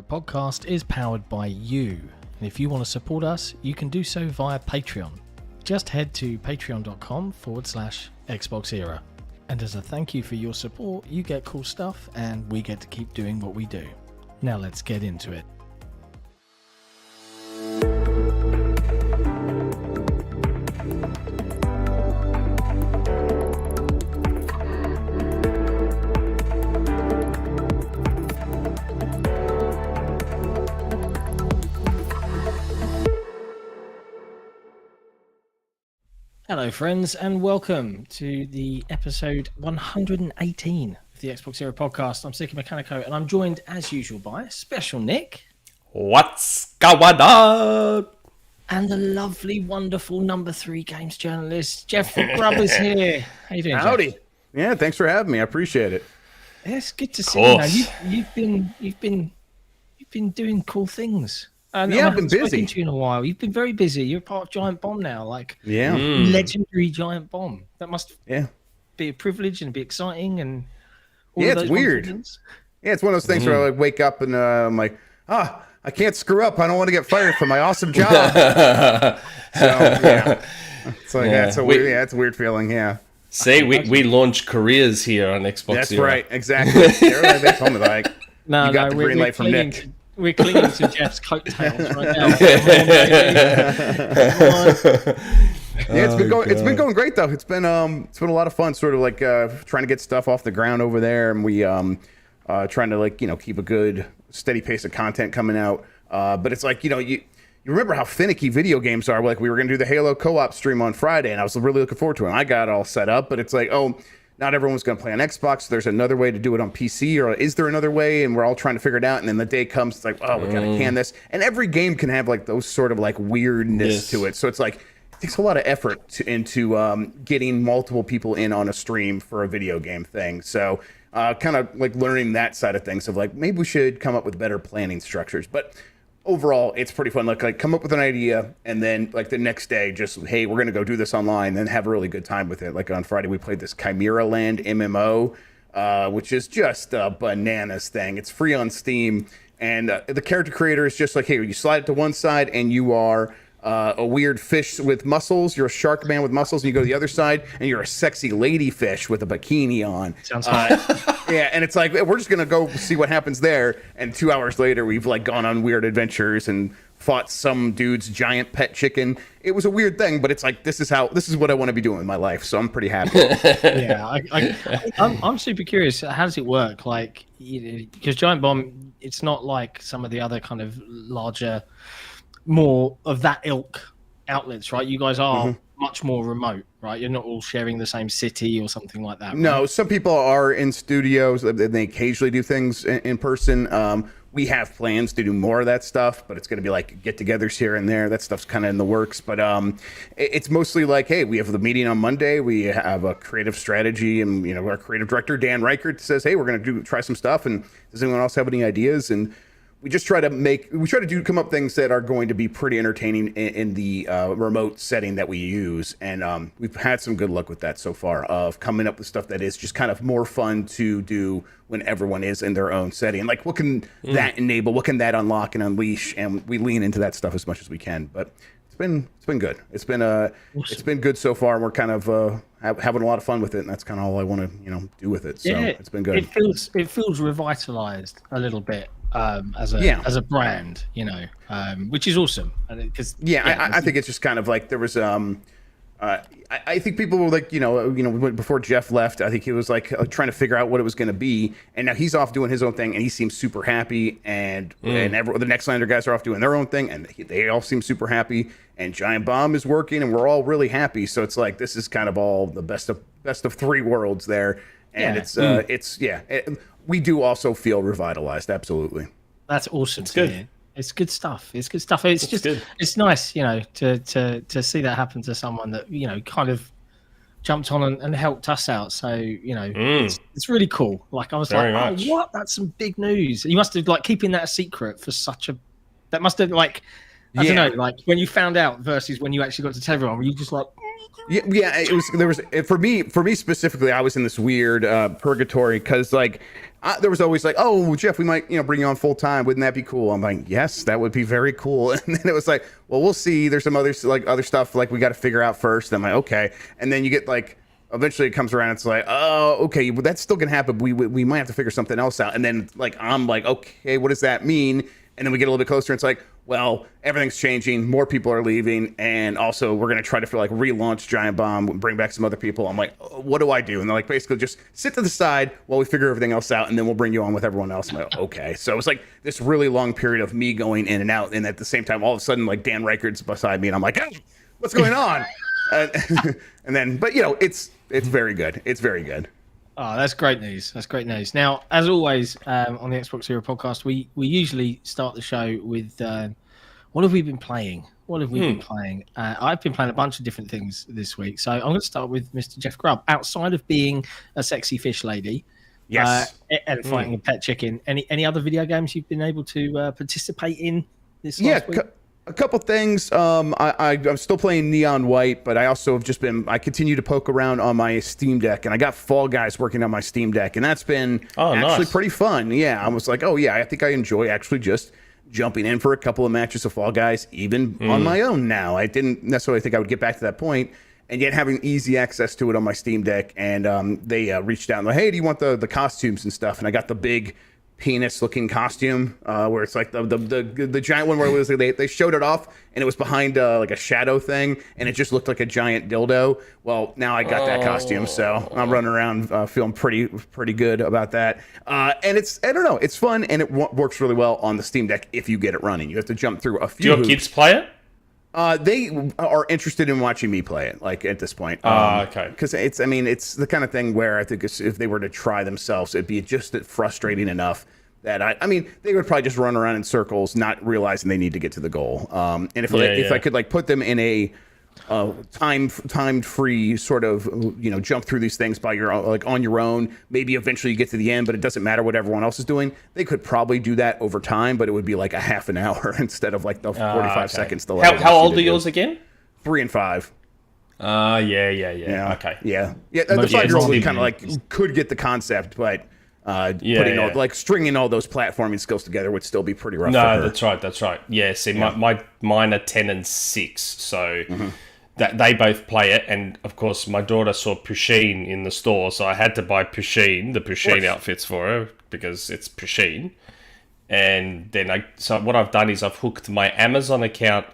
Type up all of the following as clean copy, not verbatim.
podcast is powered by you. And if you want to support us, you can do so via Patreon. Just head to patreon.com/XboxEra. And as a thank you for your support, you get cool stuff and we get to keep doing what we do. Now let's get into it. Hello friends and welcome to the episode 118 of the XboxEra podcast. I'm Sticky Mechanico and I'm joined as usual by Special Nick. What's going on? And the lovely, wonderful number 3 games journalist, Jeff Grubb is here. How you doing, Howdy. Jeff? Yeah, thanks for having me. I appreciate it. Yeah, it's good to see you. You've been doing cool things. Yeah, I've been busy. To you in a while. You've been very busy. You're part of Giant.B.O.M now, legendary Giant.B.O.M. That must be a privilege and be exciting and all of those it's weird. Yeah, it's one of those things where I like wake up and I'm like, I can't screw up. I don't want to get fired from my awesome job. It's like it's a weird feeling. Yeah. Say we launch careers here on Xbox. That's right, exactly. They told me like, you got the green light from Nick. We're clinging to Jeff's coattails right now. It's been going great though. It's been a lot of fun, sort of like trying to get stuff off the ground over there, and we trying to keep a good steady pace of content coming out. But it's like you remember how finicky video games are. Like we were gonna do the Halo co-op stream on Friday, and I was really looking forward to it. And I got it all set up, but it's like not everyone's going to play on Xbox. So there's another way to do it on PC, or is there another way? And we're all trying to figure it out. And then the day comes, it's like, we got to can this. And every game can have like those sort of like weirdness to it. So it's like, it takes a lot of effort into getting multiple people in on a stream for a video game thing. So kind of like learning that side of things of like, maybe we should come up with better planning structures. But overall, it's pretty fun. Like come up with an idea, and then like the next day, just hey, we're gonna go do this online, and have a really good time with it. Like on Friday, we played this Chimera Land MMO, which is just a bananas thing. It's free on Steam, and the character creator is just like, hey, you slide it to one side, and you are a weird fish with muscles. You're a shark man with muscles, and you go to the other side, and you're a sexy lady fish with a bikini on. Sounds hot. Yeah, and it's like we're just gonna go see what happens there. And 2 hours later, we've like gone on weird adventures and fought some dude's giant pet chicken. It was a weird thing, but it's like this is what I want to be doing in my life. So I'm pretty happy. Yeah, I'm super curious. How does it work? Like, because Giant.B.O.M, it's not like some of the other kind of larger, more of that ilk outlets, right? You guys are much more remote, right? You're not all sharing the same city or something like that, right? No, some people are in studios. They occasionally do things in person. We have plans to do more of that stuff, but it's going to be like get-togethers here and there. That stuff's kind of in the works, but it's mostly like, hey, we have the meeting on Monday. We have a creative strategy, and our creative director Dan Reichert says, hey, we're going to try some stuff, and does anyone else have any ideas? And we just try to come up things that are going to be pretty entertaining in the remote setting that we use. And we've had some good luck with that so far, of coming up with stuff that is just kind of more fun to do when everyone is in their own setting. Like, what can that enable? What can that unlock and unleash? And we lean into that stuff as much as we can. But it's been good. It's been good so far. And we're kind of having a lot of fun with it, and that's kind of all I want to do with it. So it's been good. It feels revitalized a little bit. As a brand, which is awesome. Because I think it's just kind of like there was I think people were like, before Jeff left, I think he was like trying to figure out what it was going to be, and now he's off doing his own thing, and he seems super happy, and the Next Lander guys are off doing their own thing, and they all seem super happy, and Giant.B.O.M is working, and we're all really happy. So it's like this is kind of all the best of 3 worlds there, and we do also feel revitalized. Absolutely. That's awesome. It's good. It's good stuff. It's just good. It's nice, to see that happen to someone that, kind of jumped on and helped us out. So, it's really cool. Like I was Very like, much. oh, what? That's some big news. You must have keeping that a secret for that must have I don't know, like when you found out versus when you actually got to tell everyone, were you just like, Yeah, it was. There was for me specifically. I was in this weird purgatory because like there was always like, oh Jeff, we might bring you on full time. Wouldn't that be cool? I'm like, yes, that would be very cool. And then it was like, well, we'll see. There's some other stuff like we got to figure out first. I'm like, okay. And then you get like eventually it comes around. It's like, oh, okay, well, that's still gonna happen. We might have to figure something else out. And then like I'm like, okay, what does that mean? And then we get a little bit closer. And it's like, well, everything's changing. More people are leaving, and also we're gonna try to relaunch Giant Bomb, bring back some other people. I'm like, what do I do? And they're like, basically, just sit to the side while we figure everything else out, and then we'll bring you on with everyone else. I'm like, okay. So it was like this really long period of me going in and out, and at the same time, all of a sudden, like Dan Reichert's beside me, and I'm like, hey, what's going on? And then, but it's very good. It's very good. Oh, that's great news. That's great news. Now, as always, on the XboxEra podcast, we usually start the show with what have we been playing? What have we been playing? I've been playing a bunch of different things this week. So I'm going to start with Mr. Jeff Grubb. Outside of being a sexy fish lady, yes, and fighting a pet chicken, any other video games you've been able to participate in this last week? A couple things. I'm still playing Neon White, but I also have I continue to poke around on my Steam Deck, and I got Fall Guys working on my Steam Deck, and that's been actually pretty fun. Yeah, I was like, oh yeah, I think I enjoy actually just jumping in for a couple of matches of Fall Guys, even on my own now. I didn't necessarily think I would get back to that point, and yet having easy access to it on my Steam Deck, and they reached out and like, hey, do you want the costumes and stuff? And I got the big penis looking costume where it's like the giant one where it was they showed it off and it was behind like a shadow thing and it just looked like a giant dildo. Well, now I got that costume, so I'm running around feeling pretty good about that. And I don't know, it's fun and it works really well on the Steam Deck if you get it running. You have to jump through a few. Do your kids play it? They are interested in watching me play it, like at this point. Okay. Because it's the kind of thing where I think if they were to try themselves, it'd be just frustrating enough that they would probably just run around in circles, not realizing they need to get to the goal. And if I could like put them in a timed free sort of jump through these things by your like on your own, maybe eventually you get to the end, but it doesn't matter what everyone else is doing. They could probably do that over time, but it would be like a half an hour instead of like the 45 seconds. How old are yours again? 3 and 5. Yeah. Okay. Yeah. The 5-year-old would kind of like could get the concept, but stringing all those platforming skills together would still be pretty rough. No, that's right. Yeah, see, mine are 10 and 6, so that they both play it, and of course my daughter saw Pusheen in the store, so I had to buy the Pusheen outfits for her because it's Pusheen. And then so what I've done is I've hooked my Amazon account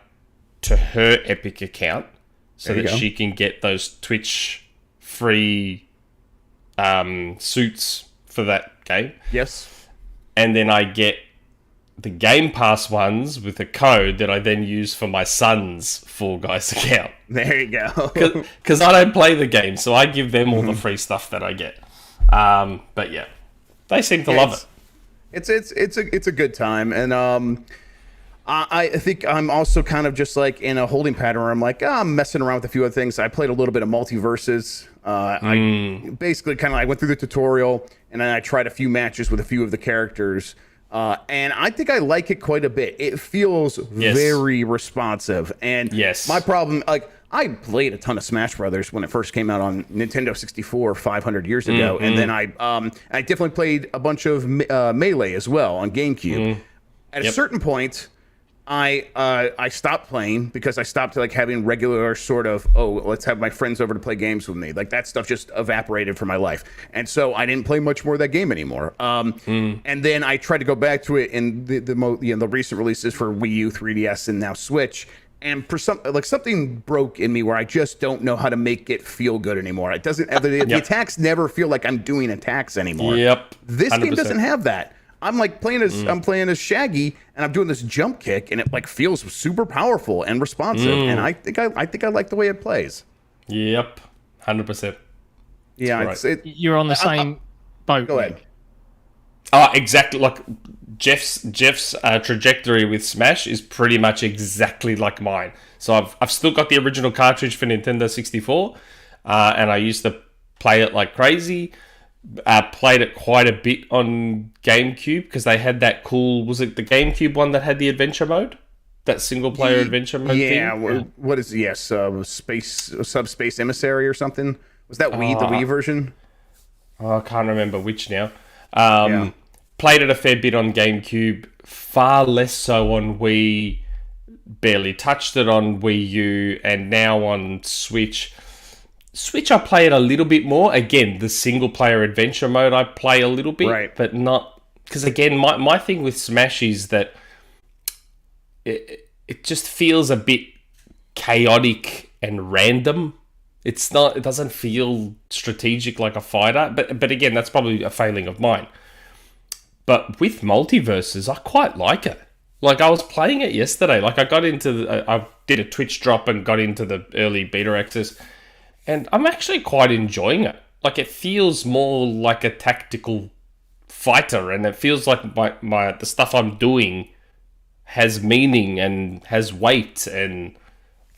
to her Epic account so that she can get those Twitch free suits for that game. Yes. And then I get the Game Pass ones with a code that I then use for my son's Fall Guys account. There you go. Because I don't play the game, so I give them all the free stuff that I get. But yeah, they seem to love it. It's a good time, and I think I'm also kind of just like in a holding pattern where I'm like, I'm messing around with a few other things. I played a little bit of Multiverses. I basically kind of I went through the tutorial and then I tried a few matches with a few of the characters. And I think I like it quite a bit. It feels very responsive. And my problem, like I played a ton of Smash Brothers when it first came out on Nintendo 64 500 years ago. And then I definitely played a bunch of Melee as well on GameCube. At a certain point, I stopped playing because I stopped like having regular sort of, let's have my friends over to play games with me. Like that stuff just evaporated from my life. And so I didn't play much more of that game anymore. And then I tried to go back to it in the recent releases for Wii U, 3DS, and now Switch. And for something broke in me where I just don't know how to make it feel good anymore. It doesn't, the attacks never feel like I'm doing attacks anymore. This 100%. Game doesn't have that. I'm like playing as Shaggy, and I'm doing this jump kick, and it like feels super powerful and responsive. And I think I like the way it plays. 100%. Yeah, you're on the same boat. Go ahead. Exactly. Like Jeff's trajectory with Smash is pretty much exactly like mine. So I've still got the original cartridge for Nintendo 64, and I used to play it like crazy. Played it quite a bit on GameCube because they had that cool. Was it the GameCube one that had the adventure mode? That single player adventure mode thing? What is subspace emissary or something? Was that the Wii version? I can't remember which now. Played it a fair bit on GameCube, far less so on Wii, barely touched it on Wii U, and now on Switch. Switch, I play it a little bit more. Again, the single-player adventure mode I play a little bit, but not... Because again, my thing with Smash is that it just feels a bit chaotic and random. It doesn't feel strategic like a fighter, but again, that's probably a failing of mine. But with multiverses, I quite like it. Like, I was playing it yesterday. Like, I did a Twitch drop and got into the early beta access, and I'm actually quite enjoying it. Like, it feels more like a tactical fighter, and it feels like the stuff I'm doing has meaning and has weight, and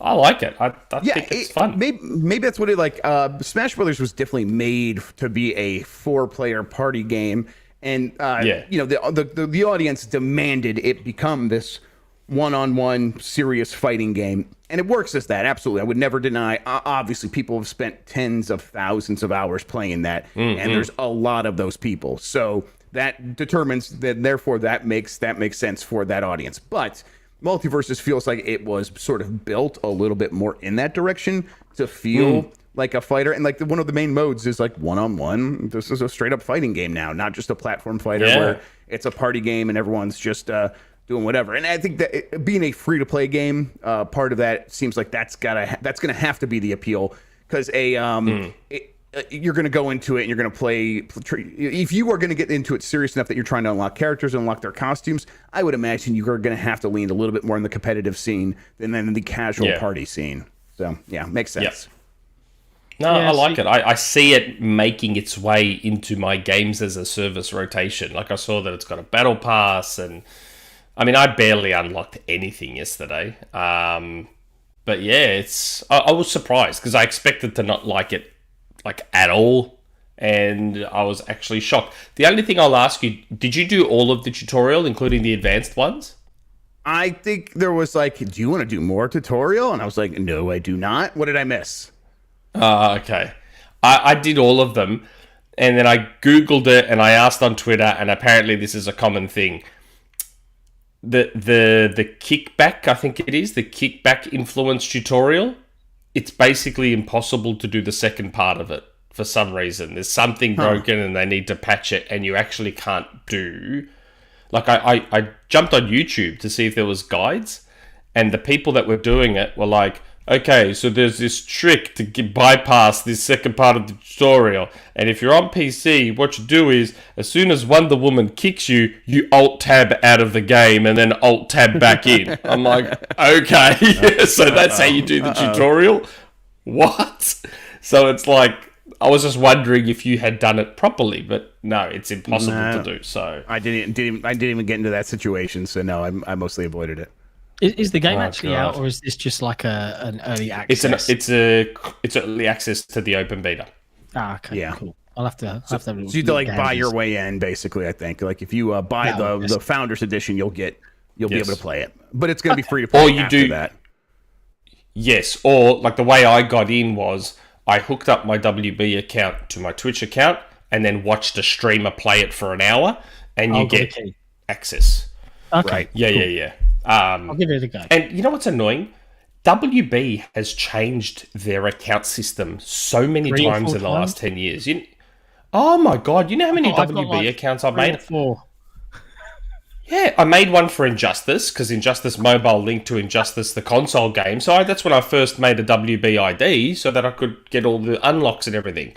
I like it. I think it's fun. Maybe that's what it like. Smash Brothers was definitely made to be a 4-player party game, and the audience demanded it become this one-on-one serious fighting game, and it works as that. Absolutely, I would never deny. Obviously, people have spent tens of thousands of hours playing that, and there's a lot of those people. So that determines that. Therefore, that makes sense for that audience. But Multiverses feels like it was sort of built a little bit more in that direction to feel like a fighter, and like one of the main modes is like one-on-one. This is a straight-up fighting game now, not just a platform fighter where it's a party game and everyone's just doing whatever. And I think that being a free-to-play game, part of that seems like that's gonna have to be the appeal, because you're going to go into it and you're going to play. If you are going to get into it serious enough that you're trying to unlock characters and unlock their costumes, I would imagine you are going to have to lean a little bit more in the competitive scene than in the casual party scene. So, yeah, makes sense. No, I like it. I see it making its way into my games as a service rotation. Like, I saw that it's got a battle pass, and I mean, I barely unlocked anything yesterday. But yeah, I was surprised because I expected to not like it like at all, and I was actually shocked. The only thing I'll ask you, did you do all of the tutorial, including the advanced ones? I think there was like, do you want to do more tutorial? And I was like, no, I do not. What did I miss? Okay. I did all of them, and then I Googled it, and I asked on Twitter, and apparently this is a common thing. The kickback, I think it is, the kickback influence tutorial, it's basically impossible to do the second part of it for some reason. There's something broken and they need to patch it, and you actually can't do... Like, I jumped on YouTube to see if there was guides, and the people that were doing it were like, okay, so there's this trick to bypass this second part of the tutorial, and if you're on PC, what you do is, as soon as Wonder Woman kicks you, you Alt-Tab out of the game and then Alt-Tab back in. I'm like, okay, so that's how you do the tutorial? What? So it's like, I was just wondering if you had done it properly, but no, it's impossible to do. So I didn't even get into that situation, so no, I mostly avoided it. Is the game actually out, or is this just like an early access? It's early access to the open beta. Ah, okay, yeah, cool. I'll have to. So you have to like buy your way in, basically. I think like if you buy the Founders Edition, you'll be able to play it, but it's going to be free to play. Or you do that. Yes, or like the way I got in was I hooked up my WB account to my Twitch account and then watched a streamer play it for an hour, and you get access. Okay. Right. Yeah, cool. yeah. I'll give it a go. And you know what's annoying? WB has changed their account system so many times in the last 10 years. Oh my God, you know how many WB accounts I've made? 4. Yeah, I made one for Injustice, because Injustice Mobile linked to Injustice, the console game. So that's when I first made a WB ID, so that I could get all the unlocks and everything.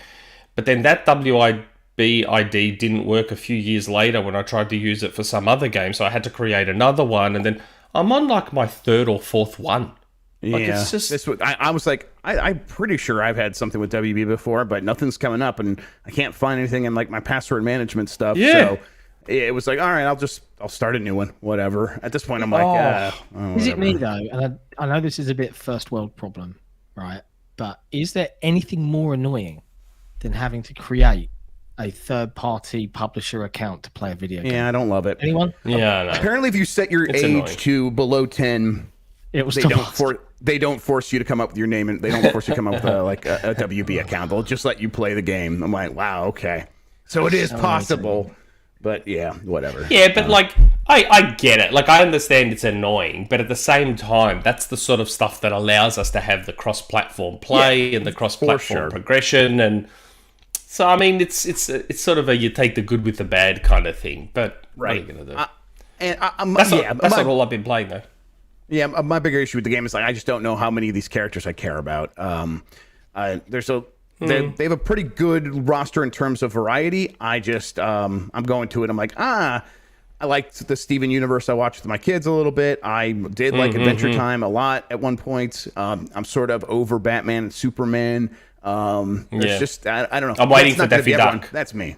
But then that WB ID didn't work a few years later when I tried to use it for some other game, so I had to create another one, and then I'm on like my 3rd or 4th one. Like, yeah, it's just... I was like, I'm pretty sure I've had something with WB before, but nothing's coming up, and I can't find anything in like my password management stuff. Yeah. So it was like, all right, I'll start a new one, whatever. At this point, I'm like, is it me though? And I know this is a bit first world problem, right? But is there anything more annoying than having to create a third-party publisher account to play a video game. Yeah, I don't love it. Anyone? Yeah, no. Apparently, if you set your age annoying. to below 10, It was they don't force you to come up with your name, and they don't force you to come up with a WB account. They'll just let you play the game. I'm like, wow, okay. So it is possible. But yeah, whatever. Yeah, but like, I get it. Like, I understand it's annoying, but at the same time, that's the sort of stuff that allows us to have the cross-platform play and the cross-platform progression. And so, I mean, it's sort of a you take the good with the bad kind of thing. But what are you going to do? That's not all I've been playing, though. Yeah, my bigger issue with the game is like I just don't know how many of these characters I care about. They have a pretty good roster in terms of variety. I just I'm going to it. I'm like, I liked the Steven universe I watched with my kids a little bit. I did like Adventure Time a lot at one point. I'm sort of over Batman and Superman. There's just I don't know. I'm waiting for Daffy Duck. That's me.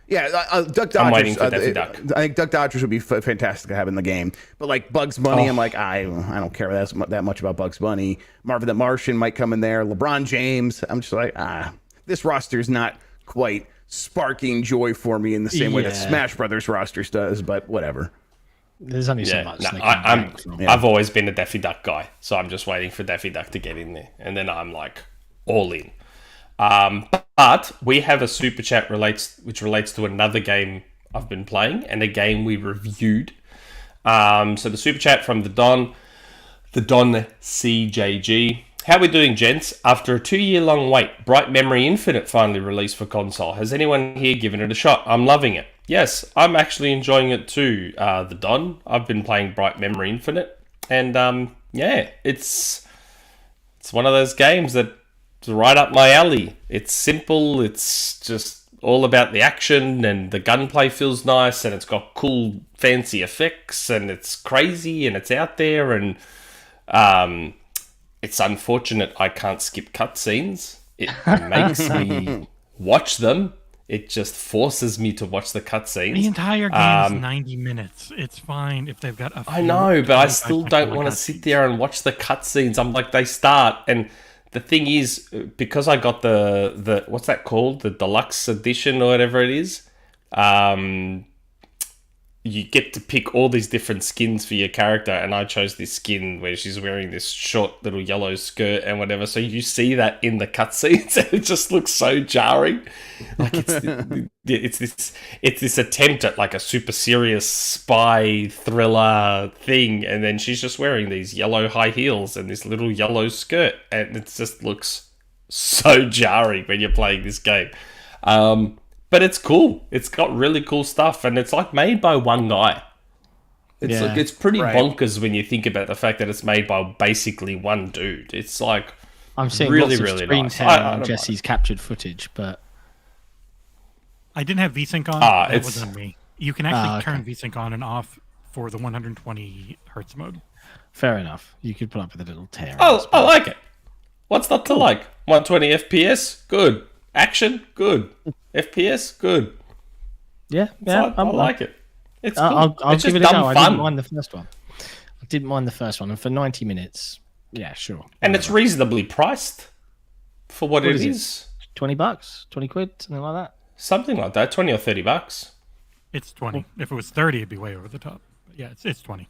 Yeah, Duck Dodgers. I'm waiting for Daffy Duck. I think Duck Dodgers would be fantastic to have in the game. But like Bugs Bunny, I'm like, I don't care that much about Bugs Bunny. Marvin the Martian might come in there. LeBron James. I'm just like, this roster is not quite sparking joy for me in the same way that Smash Brothers rosters does. But whatever. There's only so much. I've always been a Daffy Duck guy, so I'm just waiting for Daffy Duck to get in there, and then I'm like all in. But we have a super chat which relates to another game I've been playing and a game we reviewed. So the super chat from the Don CJG. How we doing, gents? After a 2-year-long wait, Bright Memory Infinite finally released for console. Has anyone here given it a shot? I'm loving it. Yes, I'm actually enjoying it too, the Don. I've been playing Bright Memory Infinite, and it's one of those games that it's right up my alley. It's simple. It's just all about the action, and the gunplay feels nice, and it's got cool, fancy effects, and it's crazy, and it's out there, and it's unfortunate I can't skip cutscenes. It makes me watch them. It just forces me to watch the cutscenes. The entire game is 90 minutes. It's fine if they've got a few. I know, but I still don't want to sit there and watch the cutscenes. I'm like, they start, and the thing is, because I got the what's that called? The deluxe edition or whatever it is. You get to pick all these different skins for your character, and I chose this skin where she's wearing this short little yellow skirt and whatever. So you see that in the cutscenes, and it just looks so jarring. Like it's this attempt at like a super serious spy thriller thing, and then she's just wearing these yellow high heels and this little yellow skirt, and it just looks so jarring when you're playing this game. But it's cool. It's got really cool stuff, and it's like made by one guy. It's pretty bonkers when you think about the fact that it's made by basically one dude. It's like I'm seeing really, lots of really screen nice. tearing on Jesse's captured footage, but I didn't have VSync on. That wasn't me. You can actually turn VSync on and off for the 120 hertz mode. Fair enough. You could put up with a little tear. Oh, I like it. What's not to like? 120 FPS, good. Action, good. FPS, good. Yeah, I like it. It's cool. I'll it's give just it a go. dumb I fun. didn't mind the first one. And for 90 minutes, yeah, sure. And it's reasonably priced for what it is. $20, 20 quid, something like that. Something like that, 20 or 30 bucks. It's 20. If it was 30, it'd be way over the top. But yeah, it's 20.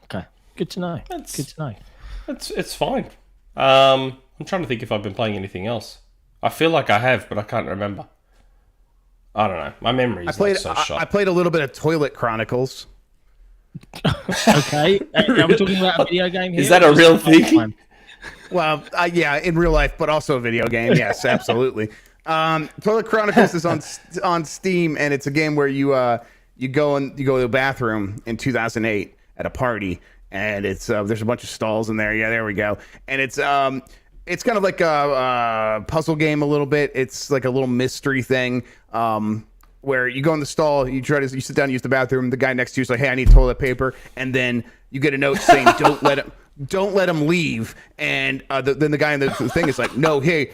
Okay, good to know. It's fine. I'm trying to think if I've been playing anything else. I feel like I have, but I can't remember. I don't know. My memory is so shot. I played a little bit of Toilet Chronicles. Okay. Are we talking about a video game here? Is that a real thing? Well, yeah, in real life, but also a video game. Yes, absolutely. Toilet Chronicles is on Steam, and it's a game where you go to the bathroom in 2008 at a party, and it's there's a bunch of stalls in there. Yeah, there we go. And it's kind of like a puzzle game a little bit. It's like a little mystery thing where you go in the stall, you sit down, use the bathroom. The guy next to you is like, "Hey, I need toilet paper," and then you get a note saying, "Don't let him leave." And then the guy in the thing is like, "No, hey,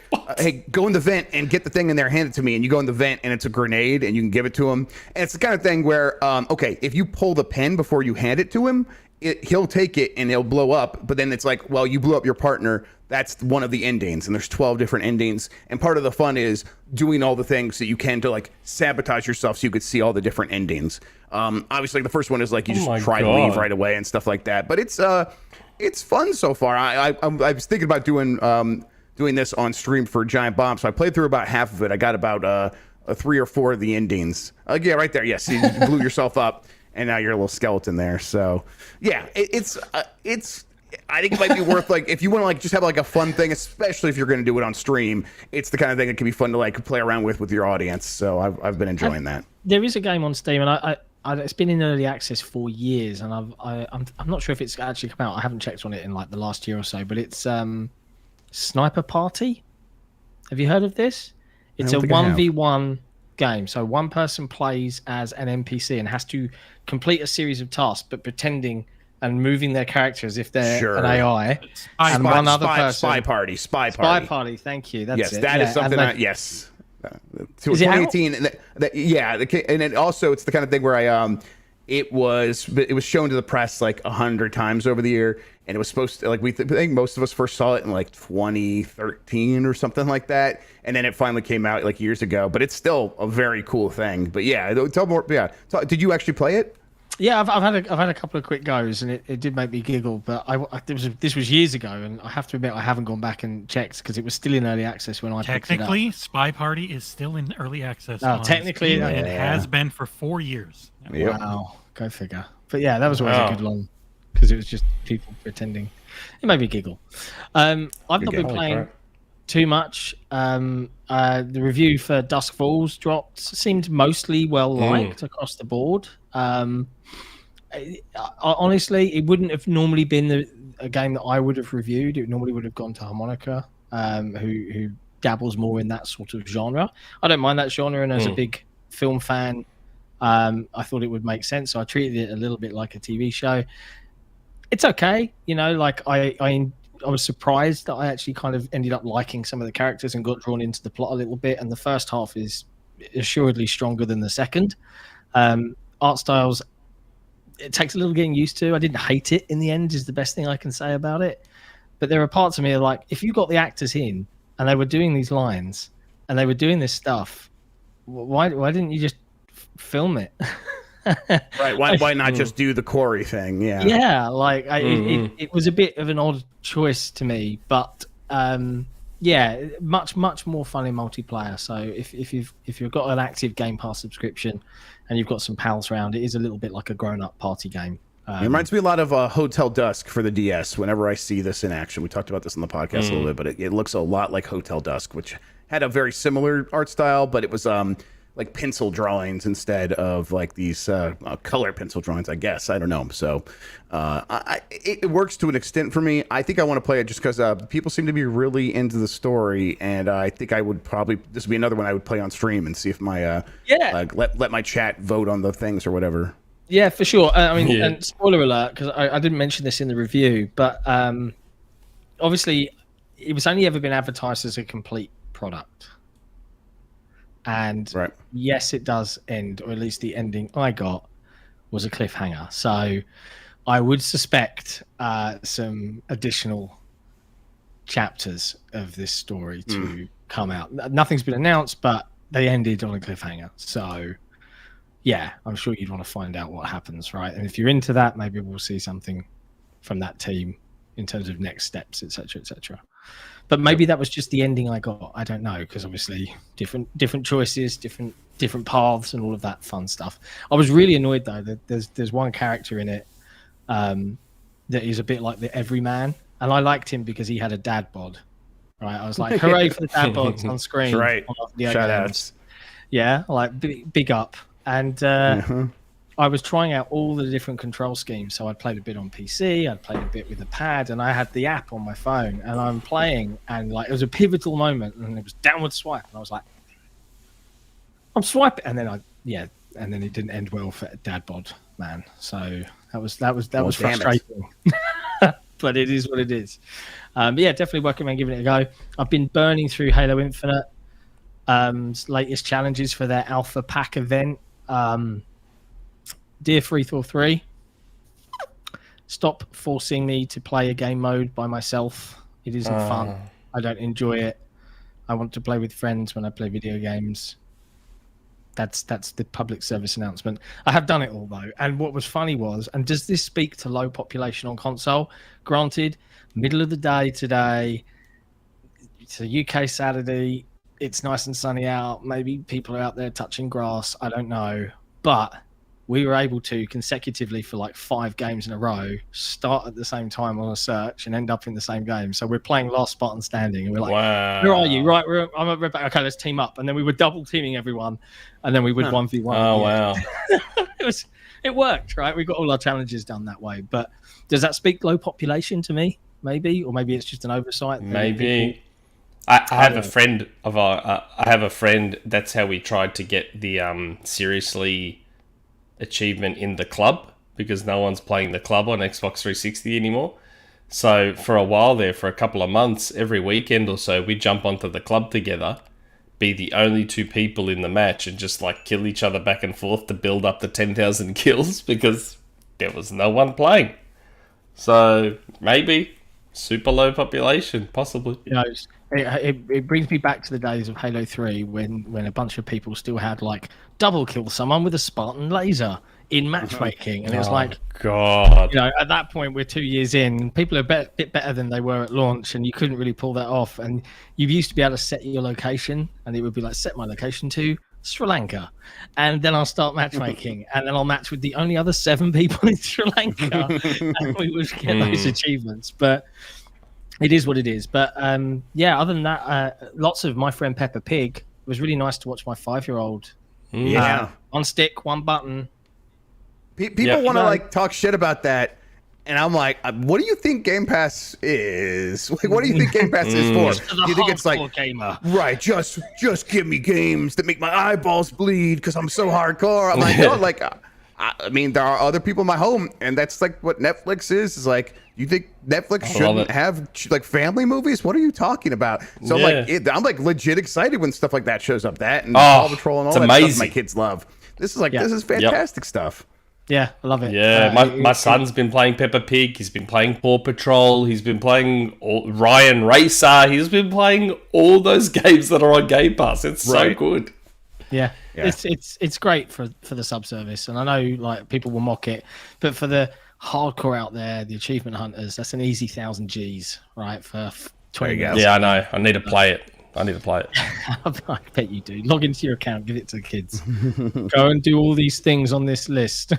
go in the vent and get the thing in there, hand it to me." And you go in the vent, and it's a grenade, and you can give it to him. And it's the kind of thing where, okay, if you pull the pen before you hand it to him, he'll take it and it'll blow up, but then it's like, well, you blew up your partner. That's one of the endings, and there's 12 different endings. And part of the fun is doing all the things that you can to like sabotage yourself so you could see all the different endings. Obviously, the first one is like you just try to leave right away and stuff like that. But it's fun so far. I was thinking about doing this on stream for Giant Bomb, so I played through about half of it. I got about 3 or 4 of the endings. Yeah, right there. Yes, you blew yourself up, and now you're a little skeleton there. So yeah, it's. I think it might be worth like if you want to like just have like a fun thing, especially if you're going to do it on stream. It's the kind of thing that can be fun to like play around with your audience. So I've been enjoying that. There is a game on Steam, and it's been in early access for years, and I'm not sure if it's actually come out. I haven't checked on it in like the last year or so, but it's Sniper Party. Have you heard of this? It's a 1v1 game. So one person plays as an NPC and has to complete a series of tasks, but pretending and moving their character as if they're an AI. Spy Party. Thank you. That's it. That is something. Yes. 2018. And it also it's the kind of thing where it was shown to the press like 100 times over the year, and it was supposed to like I think most of us first saw it in like 2013 or something like that, and then it finally came out like years ago. But it's still a very cool thing. But yeah, tell more. Yeah, did you actually play it? Yeah, I've had a couple of quick goes, and it did make me giggle. But this was years ago, and I have to admit I haven't gone back and checked because it was still in early access when I picked it up. Technically, Spy Party is still in early access. Technically, it has been for 4 years. Yep. Wow, go figure. But yeah, that was always a good long because it was just people pretending. It made me giggle. I've not been playing too much. The review for Dusk Falls dropped. Seemed mostly well liked across the board. Honestly, it wouldn't have normally been a game that I would have reviewed. It normally would have gone to Harmonica, who dabbles more in that sort of genre. I don't mind that genre, and as a big film fan, I thought it would make sense. So I treated it a little bit like a TV show. It's okay, like I was surprised that I actually kind of ended up liking some of the characters and got drawn into the plot a little bit. And the first half is assuredly stronger than the second. Art styles, it takes a little getting used to. I didn't hate it in the end is the best thing I can say about it. But there are parts of me that like, if you got the actors in and they were doing these lines and they were doing this stuff, why didn't you just film it? Right. Why not just do the Corey thing? Yeah. Yeah. Like it was a bit of an odd choice to me, but yeah, much more fun in multiplayer. So if you've got an active Game Pass subscription and you've got some pals around, it is a little bit like a grown-up party game. It reminds me a lot of Hotel Dusk for the DS. Whenever I see this in action, we talked about this in the podcast a little bit, but it looks a lot like Hotel Dusk, which had a very similar art style, but it was like pencil drawings instead of like these color pencil drawings, I guess. I don't know. So it works to an extent for me. I think I want to play it just because people seem to be really into the story, and I think I would this would be another one I would play on stream and see if my let my chat vote on the things or whatever. Yeah, for sure. And spoiler alert, because I didn't mention this in the review, but obviously it was only ever been advertised as a complete product. And yes, it does end, or at least the ending I got was a cliffhanger. So I would suspect some additional chapters of this story to come out. Nothing's been announced, but they ended on a cliffhanger. So yeah, I'm sure you'd want to find out what happens, right? And if you're into that, maybe we'll see something from that team in terms of next steps, etc., etc. But maybe that was just the ending I got. I don't know, because obviously different choices, different paths, and all of that fun stuff. I was really annoyed though that there's one character in it that is a bit like the everyman, and I liked him because he had a dad bod. Right, I was like, hooray for the dad bods on screen. Right, shout outs. Yeah, like big up. And I was trying out all the different control schemes. So I'd played a bit on PC, I'd played a bit with the pad, and I had the app on my phone, and I'm playing, and like it was a pivotal moment, and it was downward swipe, and I was like, I'm swiping, and then and then it didn't end well for Dad Bod Man. So that was frustrating. But it is what it is. But yeah, definitely recommend giving it a go. I've been burning through Halo Infinite, latest challenges for their Alpha Pack event. Dear 343, Stop forcing me to play a game mode by myself. It isn't fun. I don't enjoy it. I want to play with friends when I play video games. That's the public service announcement. I have done it all though, and what was funny was, and does this speak to low population on console? Granted, middle of the day today. It's a UK Saturday. It's nice and sunny out. Maybe people are out there touching grass. I don't know, but we were able to consecutively for like 5 games in a row start at the same time on a search and end up in the same game. So we're playing Last Spartan Standing, and we're like, wow. Where are you? Right, I'm at Red Back. Okay, let's team up. And then we were double teaming everyone, and then we would 1v1. Oh, wow. It worked, right? We got all our challenges done that way. But does that speak low population to me? Maybe, or maybe it's just an oversight. Maybe. I have a friend of I have a friend. That's how we tried to get the seriously achievement in the club, because no one's playing the club on Xbox 360 anymore. So for a while there, for a couple of months, every weekend or so, we'd jump onto the club together, be the only 2 people in the match, and just like kill each other back and forth to build up the 10,000 kills, because there was no one playing. So maybe super low population, possibly. You know, it brings me back to the days of Halo 3 when a bunch of people still had like double kill someone with a Spartan laser in matchmaking, and it was like, God, you know, at that point we're 2 years in, people are a bit better than they were at launch, and you couldn't really pull that off. And you used to be able to set your location, and it would be like, set my location to Sri Lanka, and then I'll start matchmaking, and then I'll match with the only other 7 people in Sri Lanka, and we would get those achievements. But it is what it is. But yeah, other than that, lots of My Friend Peppa Pig. It was really nice to watch my 5-year-old. On stick, one button. People want to like talk shit about that, and I'm like, what do you think Game Pass is? Like, what do you think Game Pass is for? Do you think it's like gamer? Right? Just give me games that make my eyeballs bleed because I'm so hardcore. I'm like, no, like, I mean, there are other people in my home, and that's like what Netflix is. Is like, you think Netflix shouldn't have like family movies? What are you talking about? So I'm like legit excited when stuff like that shows up. That and Paw Patrol and all that stuff my kids love. This is like this is fantastic stuff. Yeah, I love it. Yeah, my son's been playing Peppa Pig. He's been playing Paw Patrol. He's been playing Ryan Racer. He's been playing all those games that are on Game Pass. It's so good. Yeah. It's great for the subservice, and I know like people will mock it, but for the hardcore out there, the achievement hunters, that's an easy 1,000 G's, right? For 20 years. Yeah, I know. I need to play it. I bet you do. Log into your account, give it to the kids. Go and do all these things on this list.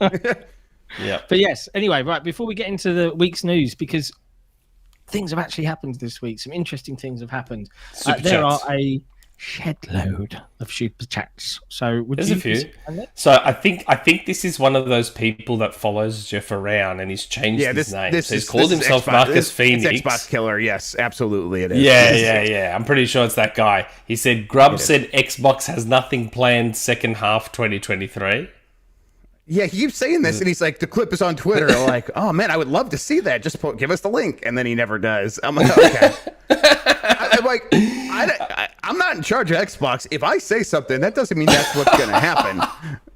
Yeah. But yes, anyway, right, before we get into the week's news, because things have actually happened this week, some interesting things have happened. There are a shed load of super chats. So there's a few. So I think this is one of those people that follows Jeff around, and he's changed his name. So he's called himself Marcus Phoenix. It's Xbox Killer. Yes, absolutely it is. Yeah. I'm pretty sure it's that guy. He said Grubb said Xbox has nothing planned second half 2023. Yeah, he keeps saying this, and he's like, the clip is on Twitter. Like, oh man, I would love to see that. Just give us the link, and then he never does. I'm like, okay. I'm not in charge of Xbox. If I say something, that doesn't mean that's what's going to happen.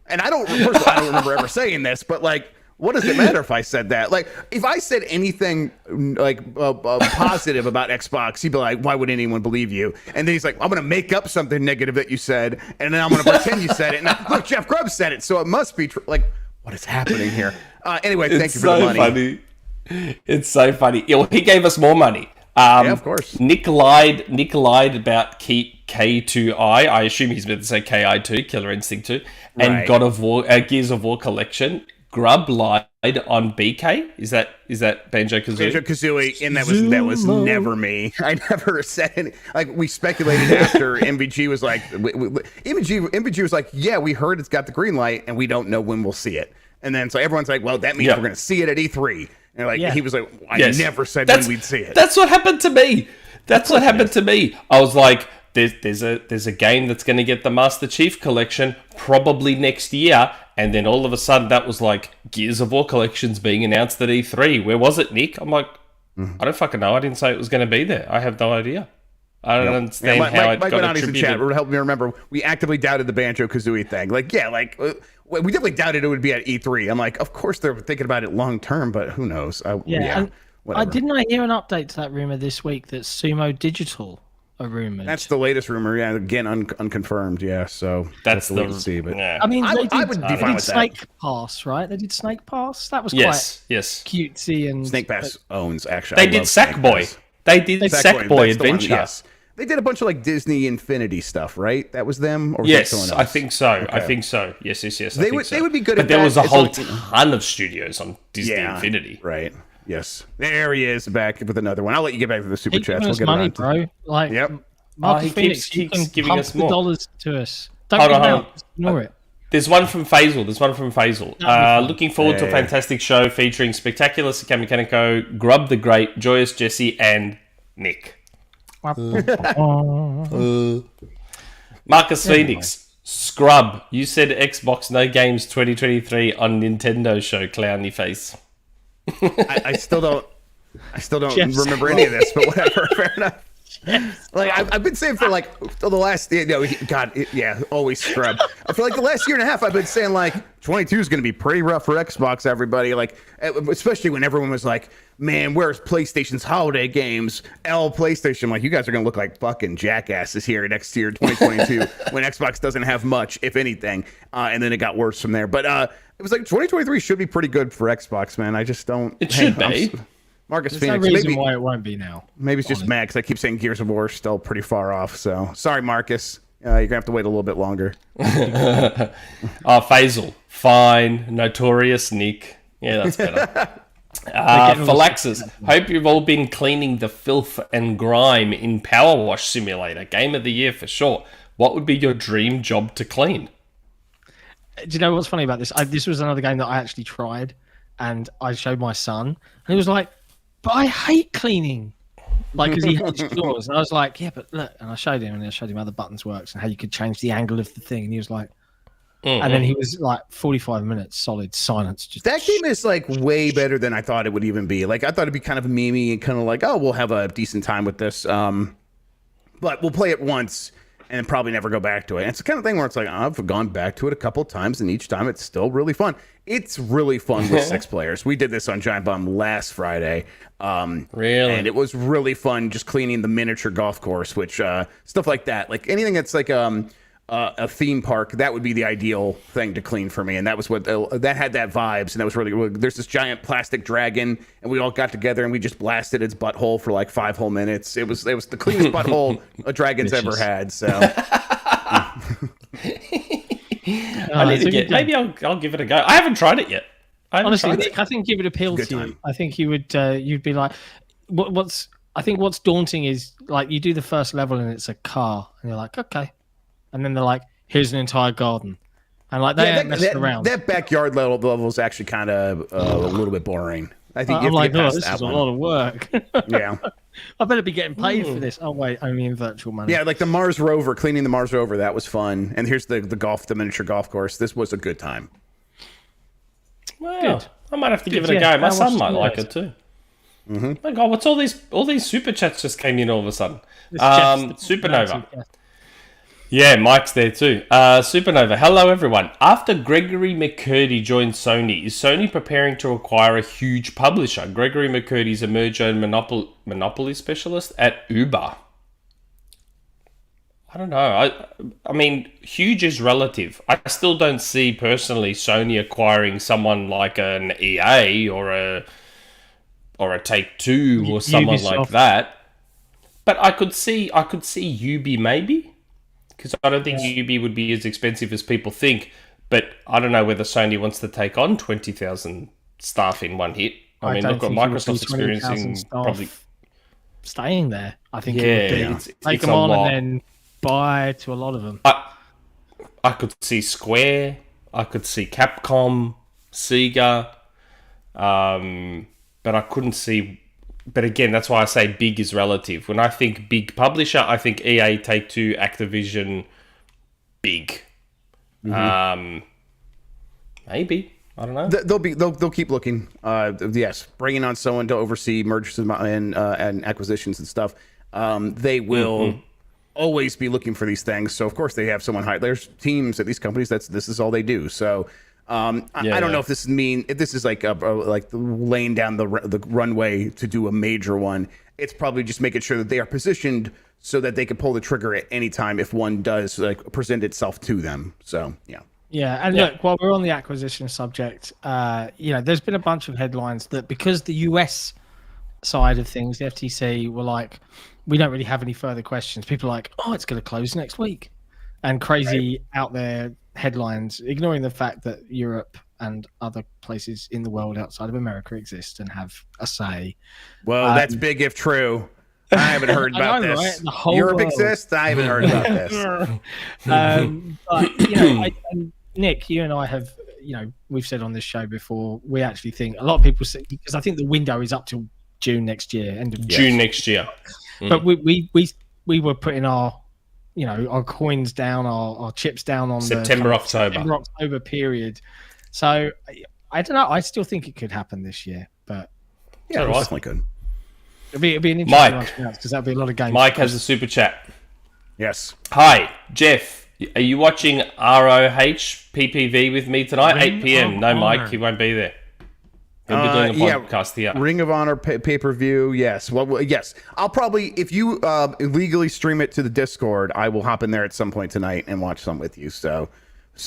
And I don't remember ever saying this, but like, what does it matter if I said that? Like, if I said anything like positive about Xbox, he'd be like, why would anyone believe you? And then he's like, I'm going to make up something negative that you said, and then I'm going to pretend you said it. And look, Jeff Grubb said it, so it must be true. Like, what is happening here? Anyway, thank you for the money. Funny. It's so funny. He gave us more money. Yeah, of course. Nick lied about K2I. I assume he's meant to say KI2, Killer Instinct 2, and God of War, Gears of War Collection. Grubb lied on BK. Is that Banjo-Kazooie? Banjo-Kazooie, and that was never me. I never said any. Like, we speculated after MVG was like, MVG was like, yeah, we heard it's got the green light, and we don't know when we'll see it. And then so everyone's like, well, that means we're going to see it at E3. And like he was like, I never said when we'd see it. That's what happened to me. I was like, there's a game that's going to get the Master Chief Collection probably next year, and then all of a sudden that was like Gears of War Collection's being announced at E3. Where was it, Nick? I'm like, I don't fucking know. I didn't say it was going to be there. I have no idea. I don't understand how it got attributed. In chat helped me remember. We actively doubted the Banjo-Kazooie thing. Like, we definitely doubted it would be at E3. I'm like, of course they're thinking about it long term, but who knows? I didn't hear an update to that rumor this week that Sumo Digital are rumored. That's the latest rumor. Yeah, again, unconfirmed. Yeah, so that's the wait and see. But I mean, I would be fine with Snake Pass, right? They did Snake Pass. That was quite cutesy and Snake Pass owns actually. They did Sackboy. They did Sackboy Adventure. Yes. They did a bunch of like Disney Infinity stuff, right? That was them, or was yes, someone else? I think so. Okay. I think so. Yes. They would be good. But at there that. was a whole ton of studios on Disney Infinity, right? Yes, there he is back with another one. I'll let you get back to the super chats. We'll get money, bro. Like, yep. Marcus Phoenix keeps giving us more dollars to us. Don't hold on. Ignore it. There's one from Faisal. Looking forward to a fantastic show featuring Spectacular Mechanico, Grub the Great, Joyous Jesse, and Nick. Marcus Phoenix, Scrub. You said Xbox no games 2023 on Nintendo show. Clowny face. I still don't remember any of this, but whatever. Fair enough. Like I've been saying for like the last, always Scrub. I feel like the last year and a half I've been saying like 22 is going to be pretty rough for Xbox. Everybody, like, especially when everyone was like, "Man, where's PlayStation's holiday games?" PlayStation, like, you guys are going to look like fucking jackasses here next year, 2022, when Xbox doesn't have much, if anything. And then it got worse from there. But it was like 2023 should be pretty good for Xbox, man. I just don't. It should be. Marcus There's Phoenix. no reason why it won't be now. Maybe it's just mad because I keep saying Gears of War is still pretty far off. So sorry, Marcus. You're gonna have to wait a little bit longer. Faisal, fine. Notorious Nick. Yeah, that's better. Phalaxis, hope you've all been cleaning the filth and grime in Power Wash Simulator. Game of the year for sure. What would be your dream job to clean? Do you know what's funny about this? This was another game that I actually tried, and I showed my son, and he was like, "But I hate cleaning." Like, because he hates chores. And I was like, "Yeah, but look," and I showed him how the buttons works and how you could change the angle of the thing, and he was like, and then he was like 45 minutes solid silence. Just that game is like way better than I thought it would even be. Like, I thought it'd be kind of memey and kind of like, oh, we'll have a decent time with this, but we'll play it once and probably never go back to it. And it's the kind of thing where it's like, I've gone back to it a couple times, and each time it's still really fun. It's really fun with 6 players. We did this on Giant Bomb last Friday. Really? And it was really fun just cleaning the miniature golf course, which stuff like that. Like anything that's like a theme park, that would be the ideal thing to clean for me. And that was what that had that vibes, and that was really. There's this giant plastic dragon, and we all got together and we just blasted its butthole for like 5 whole minutes. It was the cleanest butthole a dragon's ever had. So I need to get. Maybe I'll give it a go. I haven't tried it yet. Honestly, Nick, I think it would appeal to you. I think you would. You'd be like, what's daunting is like you do the first level and it's a car, and you're like, okay. And then they're like, here's an entire garden. And like, they ain't messing around. That backyard level is actually kind of a little bit boring. I think you have to get past this that is one. a lot of work. Yeah. I better be getting paid for this. Oh, wait, only in virtual money. Yeah, like the Mars rover, cleaning the Mars rover, that was fun. And here's the miniature golf course. This was a good time. Well, good. I might have to give it a go. My son might like it too. Mm-hmm. My God, what's all these super chats just came in all of a sudden? Supernova. Yeah, Mike's there too. Supernova. Hello, everyone. After Gregory McCurdy joined Sony, is Sony preparing to acquire a huge publisher? Gregory McCurdy's a merger and monopoly specialist at Uber. I don't know. I mean, huge is relative. I still don't see personally Sony acquiring someone like an EA or a Take-Two or someone Ubisoft. like that. But I could see Ubi maybe. Because I don't think Ubi would be as expensive as people think. But I don't know whether Sony wants to take on 20,000 staff in one hit. I mean, look what Microsoft's experiencing. Probably staying there. I think it's take them on and then buy to a lot of them. I could see Square. I could see Capcom, Sega. But I couldn't see... But again, that's why I say big is relative. When I think big publisher, I think EA, Take-Two, Activision, big. Mm-hmm. Maybe. I don't know. They'll keep looking. Yes, bringing on someone to oversee mergers and acquisitions and stuff. They will. always be looking for these things. So of course they have someone hired. There's teams at these companies this is all they do. So I don't know if this is like like laying down the runway to do a major one. It's probably just making sure that they are positioned so that they can pull the trigger at any time if one does like present itself to them. So and look, while we're on the acquisition subject, there's been a bunch of headlines that because the US side of things, the FTC were like, we don't really have any further questions. People are like, oh, it's going to close next week, and crazy out there headlines, ignoring the fact that Europe and other places in the world outside of America exist and have a say. Well, that's big if true. I haven't heard about this. Right? The whole Europe world exists. I haven't heard about this. But Nick, you and I have, we've said on this show before, we actually think a lot of people say, because I think the window is up till June next year, end of June next year. But we were putting our coins down, our chips down on September October period. So I don't know. I still think it could happen this year, but it definitely could. It'd be an interesting one to announce because that'd be a lot of games. Mike has a super chat. Yes. Hi, Jeff. Are you watching ROH PPV with me tonight? 8 p.m. No, Mike, he won't be there. He'll be doing a podcast here. Ring of Honor pay-per-view, yes. Well, yes. I'll probably, if you illegally stream it to the Discord, I will hop in there at some point tonight and watch some with you. So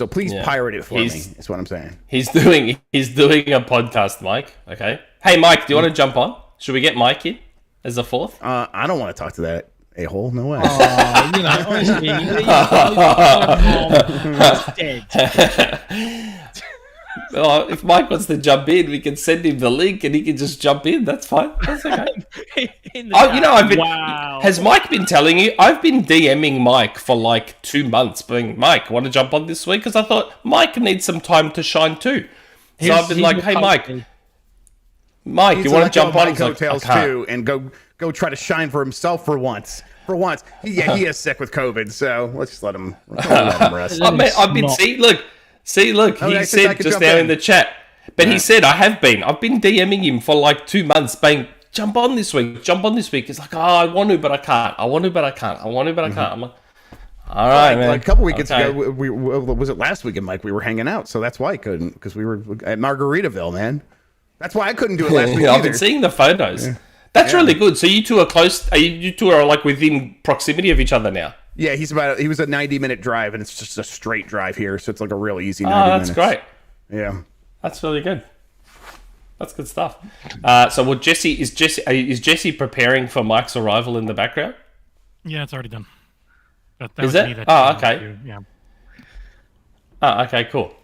please pirate it for me, is what I'm saying. He's doing a podcast, Mike. Okay. Hey, Mike, do you want to jump on? Should we get Mike in as a fourth? I don't want to talk to that a-hole. No way. Honestly, dead. Oh, if Mike wants to jump in, we can send him the link and he can just jump in. That's fine. That's okay. Has Mike been telling you? I've been DMing Mike for like 2 months, being Mike, want to jump on this week? Because I thought Mike needs some time to shine too. So I've been like, hey, Mike, you want to jump on? He's like, too, and go try to shine for himself for once. He is sick with COVID, so let's just let him rest. I've been look, he said just now in the chat. But he said, I've been DMing him for like 2 months, saying, jump on this week. He's like, I want to, but I can't. I'm like, all right, man. Like a couple weekends ago, was it last weekend, Mike? We were hanging out, so that's why I couldn't, because we were at Margaritaville, man. That's why I couldn't do it last week I've been seeing the photos. Yeah. That's really good. So you two are close. You two are like within proximity of each other now. Yeah, he was a 90-minute drive, and it's just a straight drive here, so it's like a real easy 90 minutes. Oh, that's great. Yeah. That's really good. That's good stuff. So is Jesse preparing for Mike's arrival in the background? Yeah, it's already done. That is it? Oh, okay. Yeah. Oh, okay, cool.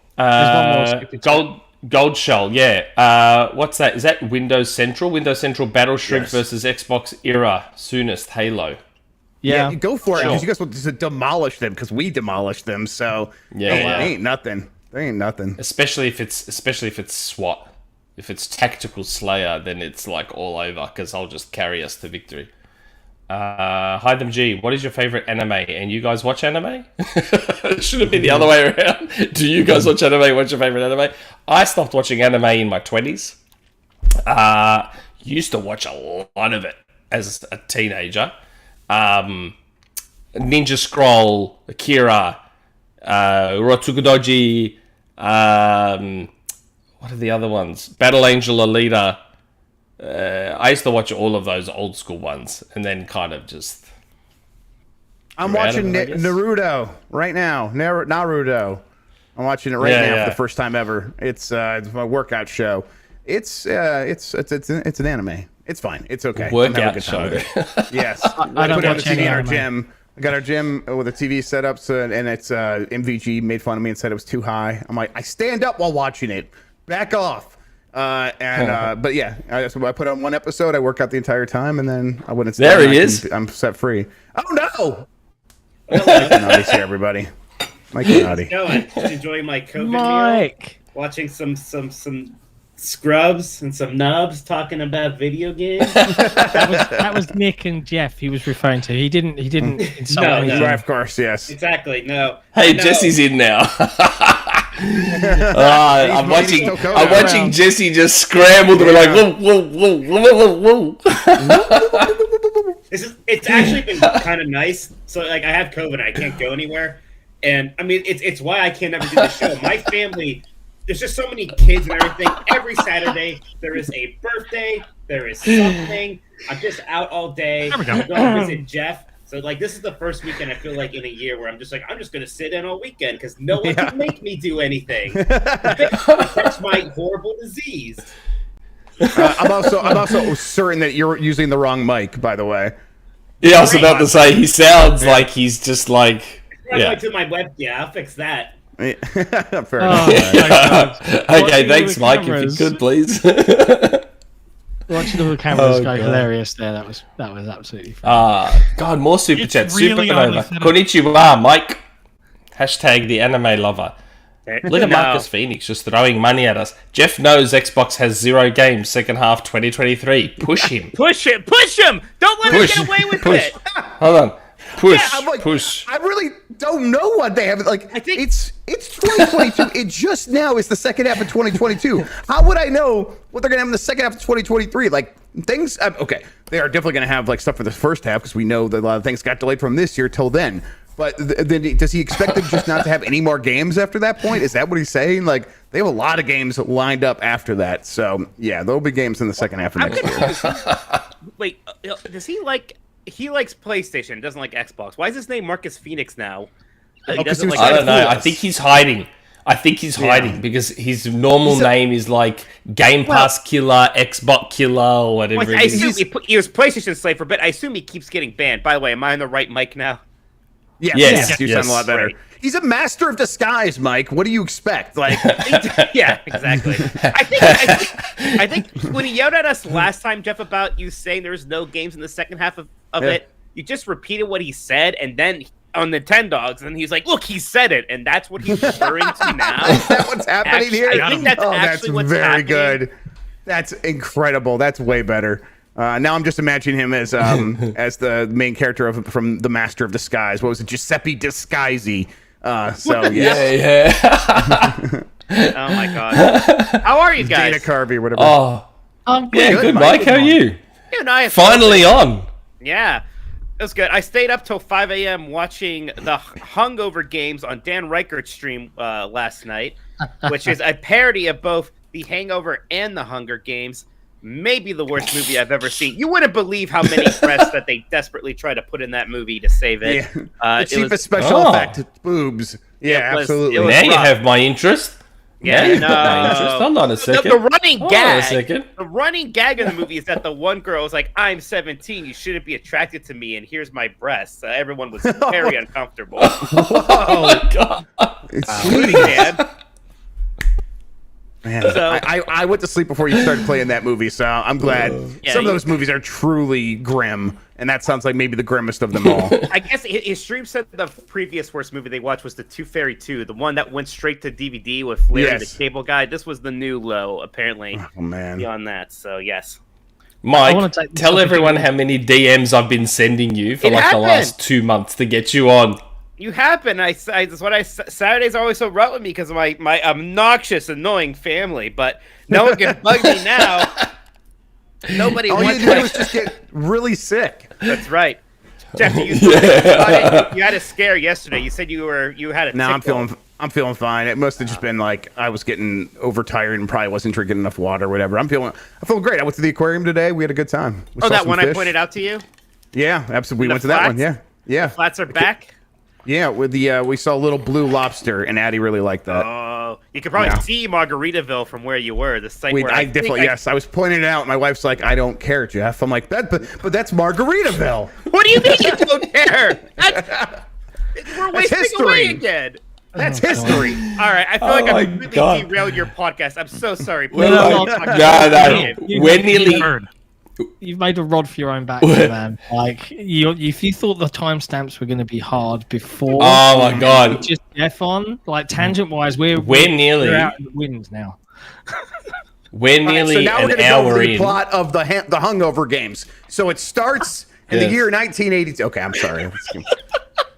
Gold Shell, yeah. What's that? Is that Windows Central? Windows Central Battle Shrimp versus Xbox Era Soonest Halo. Yeah, go for it, because you guys want to demolish them, because we demolished them, so they ain't nothing. They ain't nothing. Especially if it's SWAT. If it's Tactical Slayer, then it's like all over, because I'll just carry us to victory. Hytham G, what is your favorite anime? And you guys watch anime? Should it be the other way around? Do you guys watch anime? What's your favorite anime? I stopped watching anime in my 20s. Used to watch a lot of it as a teenager. Ninja Scroll, Akira, Rotsukudoji, what are the other ones? Battle Angel Alita. I used to watch all of those old school ones, and then kind of just. I'm watching Naruto right now. Naruto. I'm watching it right now for the first time ever. It's my workout show. It's an anime. It's fine. It's okay. Workout show. Yes. I put it on the TV in our gym. I got our gym with a TV set up, and it's MVG made fun of me and said it was too high. I'm like, I stand up while watching it. Back off. But yeah, so I put on one episode. I work out the entire time, and then when it's there, he is. I'm set free. Oh no! Mike Minotti here, everybody. Mike Minotti. Just enjoying my COVID meal, watching some scrubs and some nubs talking about video games. that was Nick and Jeff he was referring to. He didn't insult me. Of course, yes. Exactly. No. Hey, Jesse's in now. I'm watching Jesse just scramble to be like, whoa, whoa, whoa, whoa, whoa, whoa. It's actually been kind of nice. So like I have COVID, I can't go anywhere, and I mean it's why I can't ever do the show. My family, there's just so many kids and everything. Every Saturday there is a birthday, there is something. I'm just out all day. I'm going to visit Jeff. So like this is the first weekend I feel like in a year where I'm just gonna sit in all weekend because no one can make me do anything. That's my horrible disease. I'm also certain that you're using the wrong mic, by the way. Yeah, I was about to say he sounds like he's just like to my web. Yeah, I'll fix that. Fair enough. Okay, thanks, Mike. If you could, please. Watching the cameras go hilarious there. That was absolutely fun. God, more super chats. Really Supernova. Konnichiwa, Mike. Hashtag the anime lover. Look at Marcus Phoenix just throwing money at us. Jeff knows Xbox has 0 games second half 2023. Push him. Push him. Don't let him get away with it. Hold on. Push. I really don't know what they have. Like, I think it's 2022. It just now is the second half of 2022. How would I know what they're gonna have in the second half of 2023? Like things. Okay, they are definitely gonna have like stuff for the first half because we know that a lot of things got delayed from this year till then. But then does he expect them just not to have any more games after that point? Is that what he's saying? Like they have a lot of games lined up after that. So yeah, there'll be games in the second half of next year. Wait, does he like? He likes PlayStation, doesn't like Xbox. Why is his name Marcus Phoenix now? I don't know. I think he's hiding. Because his normal name is like Game Pass Killer, Xbox Killer, or whatever it is. I assume he was PlayStation slave for a bit. I assume he keeps getting banned. By the way, am I on the right mic now? Yes. You sound a lot better. Right. He's a master of disguise, Mike. What do you expect? Like, yeah, exactly. I think when he yelled at us last time, Jeff, about you saying there's no games in the second half of it, you just repeated what he said, and then on the 10 Dogs, and he's like, "Look, he said it," and that's what he's referring to now. Is that what's happening here? I think that's actually what's happening. Good. That's incredible. That's way better. Now I'm just imagining him as as the main character from The Master of Disguise. What was it, Giuseppe Disguisi? Yeah. Oh my god. How are you guys? Dana Carvey, whatever. Oh, good, Mike. How are you? Finally on. Yeah, it was good. I stayed up till 5 a.m. watching the Hungover Games on Dan Reichert's stream last night, which is a parody of both The Hangover and The Hunger Games. Maybe the worst movie I've ever seen. You wouldn't believe how many press that they desperately try to put in that movie to save it. The cheapest special effect, boobs. Yeah, absolutely. Now you have my interest. Yeah, my interest. Hold on a second. The running gag of the movie is that the one girl is like, "I'm 17. You shouldn't be attracted to me, and here's my breasts." Everyone was very uncomfortable. Oh my god! It's sweet, man. Man, so, I went to sleep before you started playing that movie, so I'm glad. Some of those movies are truly grim, and that sounds like maybe the grimmest of them all. I guess his stream said the previous worst movie they watched was The Tooth Fairy 2, the one that went straight to DVD with Larry the Cable Guy. This was the new low, apparently. Oh, man. Beyond that, so yes. Mike, tell everyone how many DMs I've been sending you for the last 2 months to get you on. You happen. Saturdays are always so rough with me because of my obnoxious, annoying family. But no one can bug me now. Nobody. All you do is just get really sick. That's right. Jeff, you had a scare yesterday. You said you had a. No, I'm feeling fine. It must have just been like I was getting overtired and probably wasn't drinking enough water or whatever. I feel great. I went to the aquarium today. We had a good time. That one fish. I pointed out to you. Yeah, absolutely. We went to that one. Yeah. The flats are back. Yeah, with the we saw a little blue lobster, and Addie really liked that. Oh, you could probably see Margaritaville from where you were. The site where I was pointing it out. My wife's like, "I don't care, Jeff." I'm like, but that's Margaritaville. What do you mean you don't care? We're wasting away again. That's history. All right, I feel like I've completely derailed your podcast. I'm so sorry. No. We're nearly. You've made a rod for your own back, man. Like, if you thought the timestamps were going to be hard before, oh my god, just F on. Like tangent-wise, we're nearly out in the winds now. We're nearly so now an hour in. The plot of the Hungover Games. So it starts in the year 1982. Okay, I'm sorry.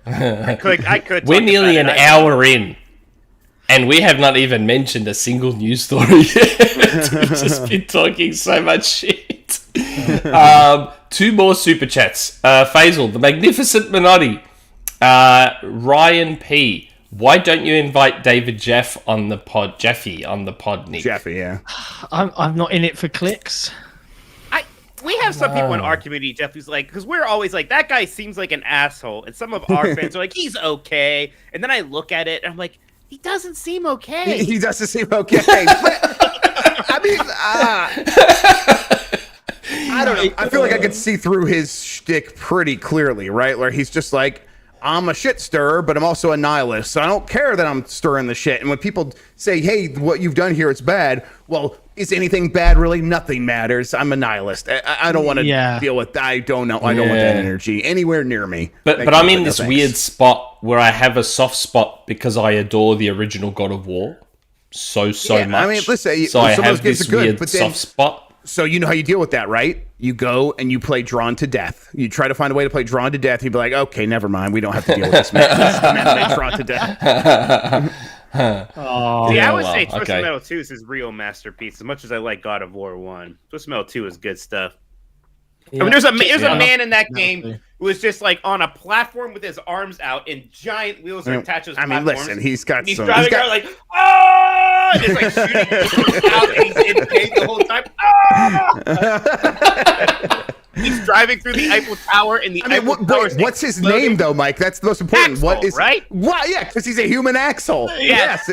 I could. We're nearly an hour in. And we have not even mentioned a single news story yet. We've just been talking so much shit. Two more super chats. Faisal, the magnificent Minotti. Ryan P. Why don't you invite David Jeff on the pod? Jeffy on the pod, Nick. Jeffy, yeah. I'm not in it for clicks. We have some people in our community, Jeff, who's like, because we're always like, that guy seems like an asshole. And some of our fans are like, he's okay. And then I look at it and I'm like, he doesn't seem okay. He doesn't seem okay. I mean, I don't know. I feel like I could see through his shtick pretty clearly, right? Where he's just like, I'm a shit stirrer, but I'm also a nihilist. So I don't care that I'm stirring the shit. And when people say, hey, what you've done here is bad, well, is anything bad really? Nothing matters. I'm a nihilist. I don't want to deal with that. I don't know. I don't want that energy anywhere near me. But I'm in this weird spot where I have a soft spot because I adore the original God of War so much. I mean, listen, so I have this weird soft spot. So you know how you deal with that, right? You go and you play Drawn to Death. You try to find a way to play Drawn to Death. You'd be like, okay, never mind. We don't have to deal with this, man. This man play Drawn to Death. I would say Twisted Metal 2 is his real masterpiece. As much as I like God of War 1, Twisted Metal 2 is good stuff. Yeah. I mean, there's a man in that game who is just like on a platform with his arms out and giant wheels are attached to his platforms. Listen, he's driving around like, ah! And it's like shooting out and he's in pain the whole time. Ah! He's driving through the Eiffel Tower and what's his name though, Mike? That's the most important. Axel, what is right? What? Yeah, because he's a human Axel. Yes.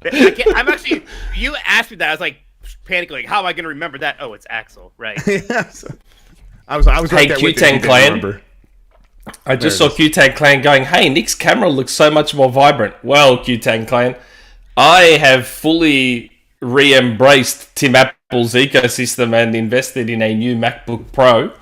I'm actually. You asked me that. I was like panicking. Like, how am I going to remember that? Oh, it's Axel, right? Yes. I was right there with Q-Tang Clan. I just saw Q-Tang Clan going, hey, Nick's camera looks so much more vibrant. Well, Q-Tang Clan, I have fully re-embraced Tim Apple's ecosystem and invested in a new MacBook Pro.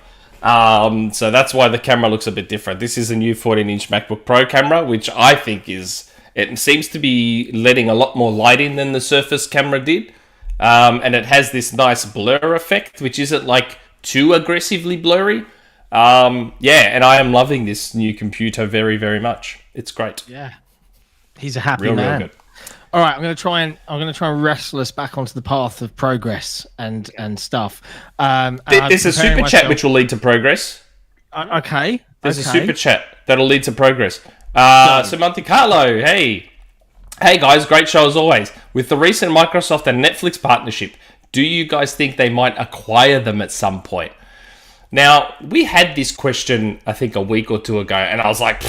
So that's why the camera looks a bit different. This is a new 14-inch MacBook Pro camera, which I think it seems to be letting a lot more light in than the Surface camera did. And it has this nice blur effect, which isn't like too aggressively blurry. And I am loving this new computer very, very much. It's great. Yeah, he's a happy man. Real good. All right, I'm going to try and wrestle us back onto the path of progress and stuff. There's a super chat which will lead to progress. Okay. There's a super chat that'll lead to progress. So Monte Carlo, hey guys, great show as always. With the recent Microsoft and Netflix partnership, do you guys think they might acquire them at some point? Now, we had this question, I think, a week or two ago, and I was like,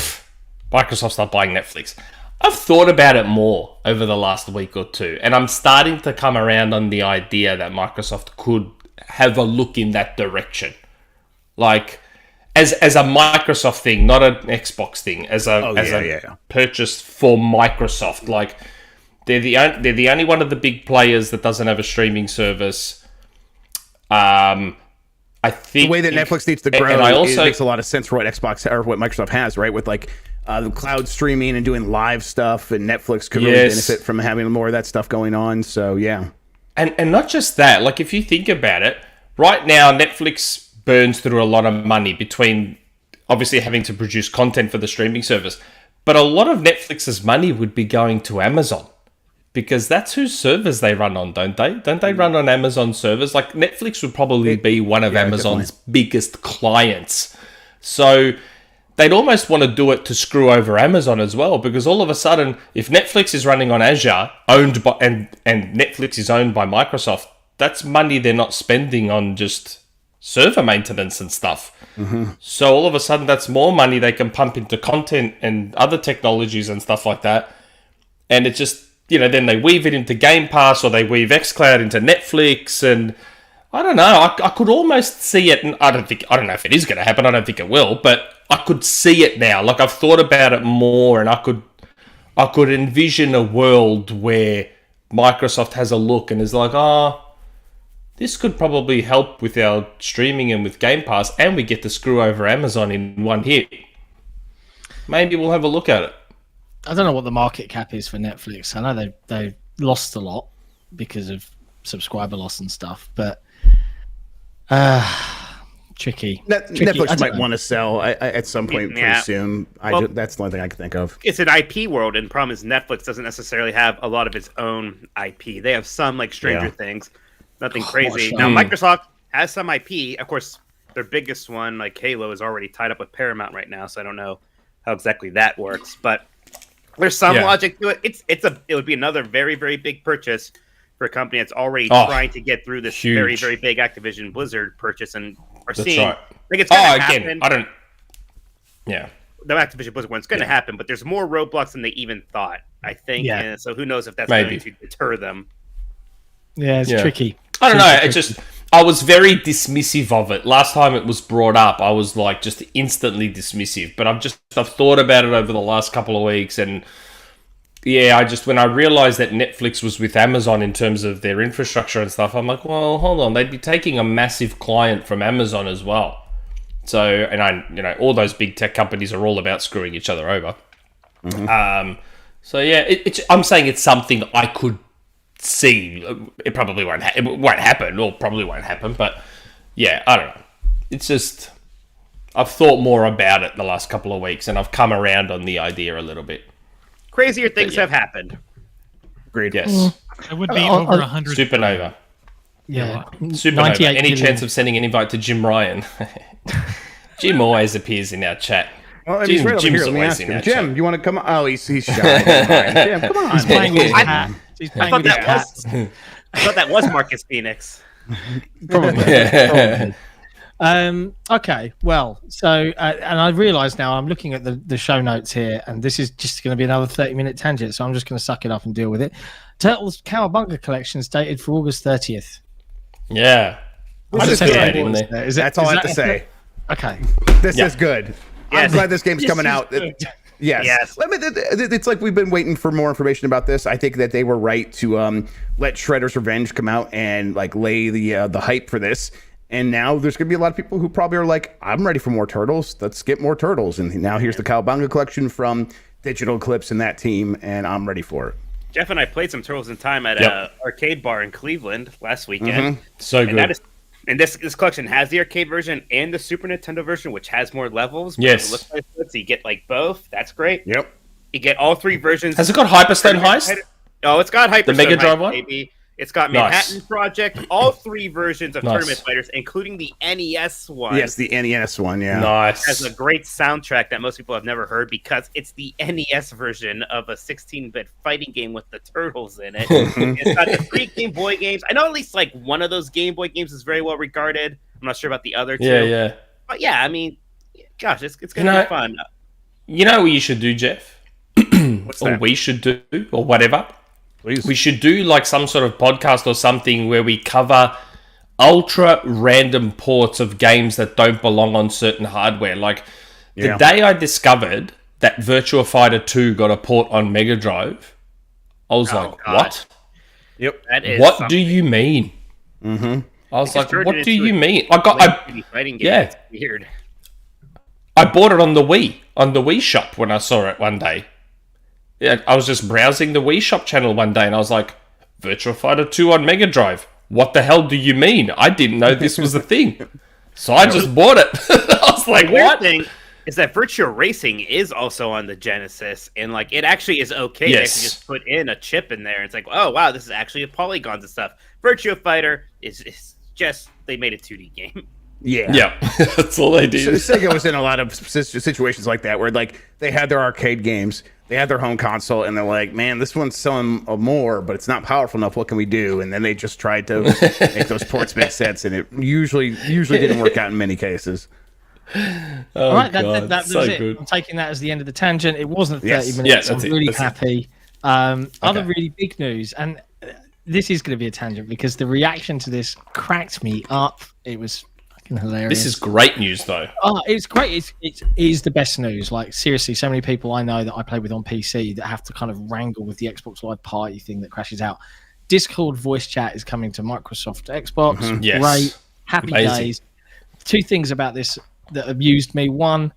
Microsoft's not buying Netflix. I've thought about it more over the last week or two, and I'm starting to come around on the idea that Microsoft could have a look in that direction. Like, as a Microsoft thing, not an Xbox thing, as a purchase for Microsoft. Like, they're the only one of the big players that doesn't have a streaming service. I think the way that Netflix needs to grow, it makes a lot of sense for what Xbox or what Microsoft has, right? With like the cloud streaming and doing live stuff, and Netflix could really benefit from having more of that stuff going on. So yeah, and not just that. Like if you think about it, right now Netflix burns through a lot of money between obviously having to produce content for the streaming service, but a lot of Netflix's money would be going to Amazon. Because that's whose servers they run on, don't they? Don't they run on Amazon servers? Like, Netflix would probably be one of Amazon's biggest clients. So, they'd almost want to do it to screw over Amazon as well. Because all of a sudden, if Netflix is running on Azure, owned by and Netflix is owned by Microsoft, that's money they're not spending on just server maintenance and stuff. Mm-hmm. So, all of a sudden, that's more money they can pump into content and other technologies and stuff like that. And it just... then they weave it into Game Pass or they weave xCloud into Netflix, and I don't know. I could almost see it, and I don't know if it is going to happen. I don't think it will, but I could see it now. Like I've thought about it more, and I could envision a world where Microsoft has a look and is like, this could probably help with our streaming and with Game Pass, and we get to screw over Amazon in one hit. Maybe we'll have a look at it. I don't know what the market cap is for Netflix. I know they lost a lot because of subscriber loss and stuff, but tricky. Netflix might want to sell at some point pretty soon. That's the only thing I can think of. It's an IP world, and the problem is Netflix doesn't necessarily have a lot of its own IP. They have some like Stranger Things, Nothing crazy. Now, Microsoft has some IP. Of course, their biggest one, like Halo, is already tied up with Paramount right now, so I don't know how exactly that works. But there's some logic to it. It would be another very, very big purchase for a company that's already trying to get through this very, very big Activision Blizzard purchase, and are seeing like it's going to happen. The Activision Blizzard one's going to happen, but there's more roadblocks than they even thought, I think. Yeah. And so who knows if that's going to deter them. Yeah, it's tricky. I don't know. I was very dismissive of it. Last time it was brought up, I was like just instantly dismissive. But I've thought about it over the last couple of weeks, and when I realized that Netflix was with Amazon in terms of their infrastructure and stuff, I'm like, well, hold on, they'd be taking a massive client from Amazon as well. So, and all those big tech companies are all about screwing each other over. Mm-hmm. I'm saying it's something I could see. It probably won't happen, but yeah, I don't know. It's just, I've thought more about it the last couple of weeks, and I've come around on the idea a little bit. Crazier things have happened. Agreed. Yes. It would be over 100. Supernova. Yeah. Supernova. Any chance of sending an invite to Jim Ryan? Jim always appears in our chat. Well, Jim's right over here. Let me ask him. Jim, you want to come on? Oh, he's shy. Jim, come on. He's playing with his hat. I thought that was Marcus Phoenix. Probably. Okay, well, so and I realise now I'm looking at the show notes here, and this is just going to be another 30-minute tangent, so I'm just going to suck it up and deal with it. Turtles Cowabunga collection is dated for August 30th. Yeah. That's all I have to say. Okay. This is good. I'm glad this game's coming out. Yes. It's like we've been waiting for more information about this. I think that they were right to let Shredder's Revenge come out and like lay the hype for this. And now there's going to be a lot of people who probably are like, I'm ready for more Turtles. Let's get more Turtles. And now here's the Cowabunga collection from Digital Eclipse and that team, and I'm ready for it. Jeff and I played some Turtles in Time at an arcade bar in Cleveland last weekend. Mm-hmm. So good. And this collection has the arcade version and the Super Nintendo version, which has more levels. Yes. So you get like both. That's great. Yep. You get all three versions. Has it got Hyperstone Heist? Oh, it's got Hyperstone The Mega Drive one? Baby. It's got Manhattan Project, all three versions of Tournament Fighters, including the NES one. Yes, the NES one, yeah. Nice. It has a great soundtrack that most people have never heard because it's the NES version of a 16-bit fighting game with the turtles in it. It's got the 3 Game Boy games. I know at least like one of those Game Boy games is very well regarded. I'm not sure about the other two. Yeah. But yeah, I mean, gosh, it's going to be fun. You know what you should do, Jeff? What's that? Or we should do, or whatever. Please. We should do like some sort of podcast or something where we cover ultra random ports of games that don't belong on certain hardware. Like the day I discovered that Virtua Fighter 2 got a port on Mega Drive, I was like, God. What? Yep. That is what do you mean? Mm-hmm. I was like, what do you mean? Fighting game. Yeah. It's weird. I bought it on the Wii shop when I saw it one day. Yeah, I was just browsing the Wii Shop channel one day, and I was like, Virtua Fighter 2 on Mega Drive. What the hell do you mean? I didn't know this was a thing. So I just bought it. I was like, the weird what? Thing is that Virtua Racing is also on the Genesis, and like it actually is okay. Yes. They actually just put in a chip in there. It's like, oh, wow, this is actually a polygons and stuff. Virtua Fighter is just, they made a 2D game. Yeah, that's all they did. So Sega was in a lot of situations like that where like they had their arcade games, they had their home console, and they're like, man, this one's selling more, but it's not powerful enough. What can we do? And then they just tried to make those ports make sense, and it usually didn't work out in many cases. All right, that was so it. Good. I'm taking that as the end of the tangent. It wasn't 30 minutes. I'm really happy. Other really big news, and this is going to be a tangent because the reaction to this cracked me up. It was hilarious. This is great news, though. Oh, it's great. It is the best news. Like, seriously, so many people I know that I play with on PC that have to kind of wrangle with the Xbox Live Party thing that crashes out. Discord voice chat is coming to Microsoft Xbox. Mm-hmm. Yes. Great. Happy days. 2 things about this that amused me. One,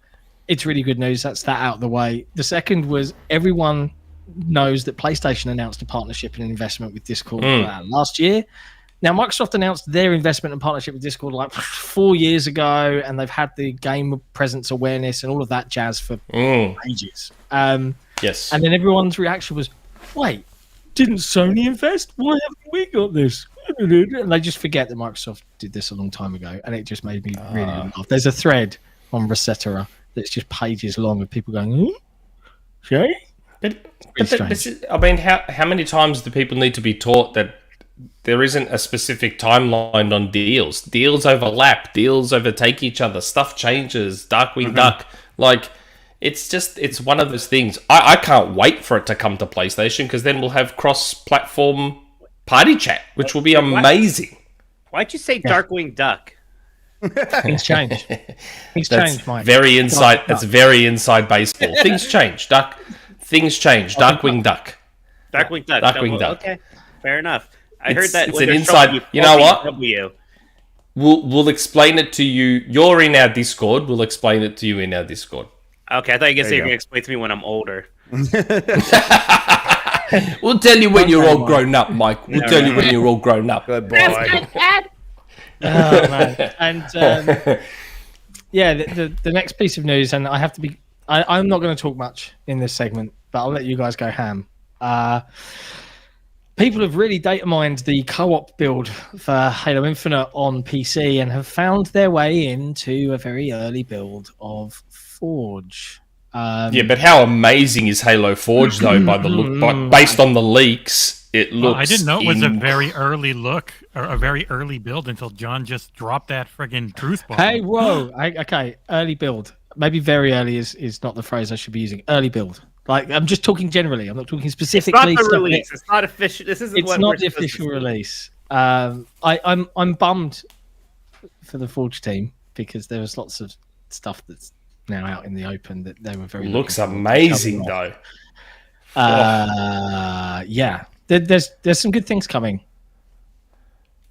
it's really good news. That's that out of the way. The second was everyone knows that PlayStation announced a partnership and an investment with Discord last year. Now, Microsoft announced their investment and partnership with Discord like 4 years ago, and they've had the game presence awareness and all of that jazz for ages. Yes. And then everyone's reaction was, wait, didn't Sony invest? Why haven't we got this? and they just forget that Microsoft did this a long time ago, and it just made me really laugh. There's a thread on XboxEra that's just pages long of people going, "Okay." But I mean, how many times do people need to be taught that there isn't a specific timeline on deals? Deals overlap, deals overtake each other, stuff changes, Darkwing Duck. Like, it's one of those things. I can't wait for it to come to PlayStation, because then we'll have cross-platform party chat, which will be amazing. Why'd you say Darkwing Duck? Things change. Things change, Mike. Very inside. That's very inside baseball. Things change. Things change. Darkwing Duck. Darkwing Duck. Darkwing Duck. Okay, fair enough. I heard that. It's an inside. You know what? We'll explain it to you. You're in our Discord. We'll explain it to you in our Discord. Okay, I thought you were going to explain to me when I'm older. We'll tell you when you're all grown up, Mike. We'll tell you when you're all grown up. Good boy. Oh, man. And the next piece of news, and I have to be, I'm not going to talk much in this segment, but I'll let you guys go ham. People have really data mined the co-op build for Halo Infinite on PC and have found their way into a very early build of Forge. But how amazing is Halo Forge, though, by the look? Based on the leaks, it looks. I didn't know it was a very early look or a very early build until John just dropped that friggin' truth bomb. Hey, whoa! Okay, early build. Maybe very early is not the phrase I should be using. Early build. Like, I'm just talking generally. I'm not talking specifically. It's not the release. It's not official. This isn't. It's not the official release. I'm bummed for the Forge team, because there was lots of stuff that's now out in the open that they were very. Looks amazing, though. Yeah. There's some good things coming.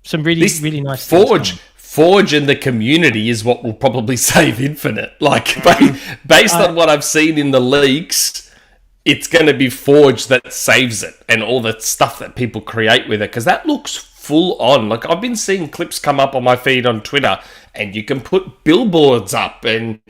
Some really nice Forge and the community is what will probably save Infinite. Like, based on what I've seen in the leaks, it's going to be Forge that saves it, and all the stuff that people create with it, because that looks full on. Like, I've been seeing clips come up on my feed on Twitter, and you can put billboards up, and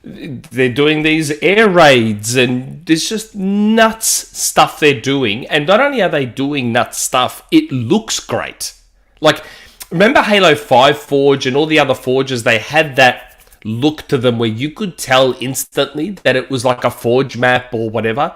they're doing these air raids, and there's just nuts stuff they're doing. And not only are they doing nuts stuff, it looks great. Like, remember Halo 5 Forge and all the other Forges? They had that look to them where you could tell instantly that it was like a Forge map or whatever.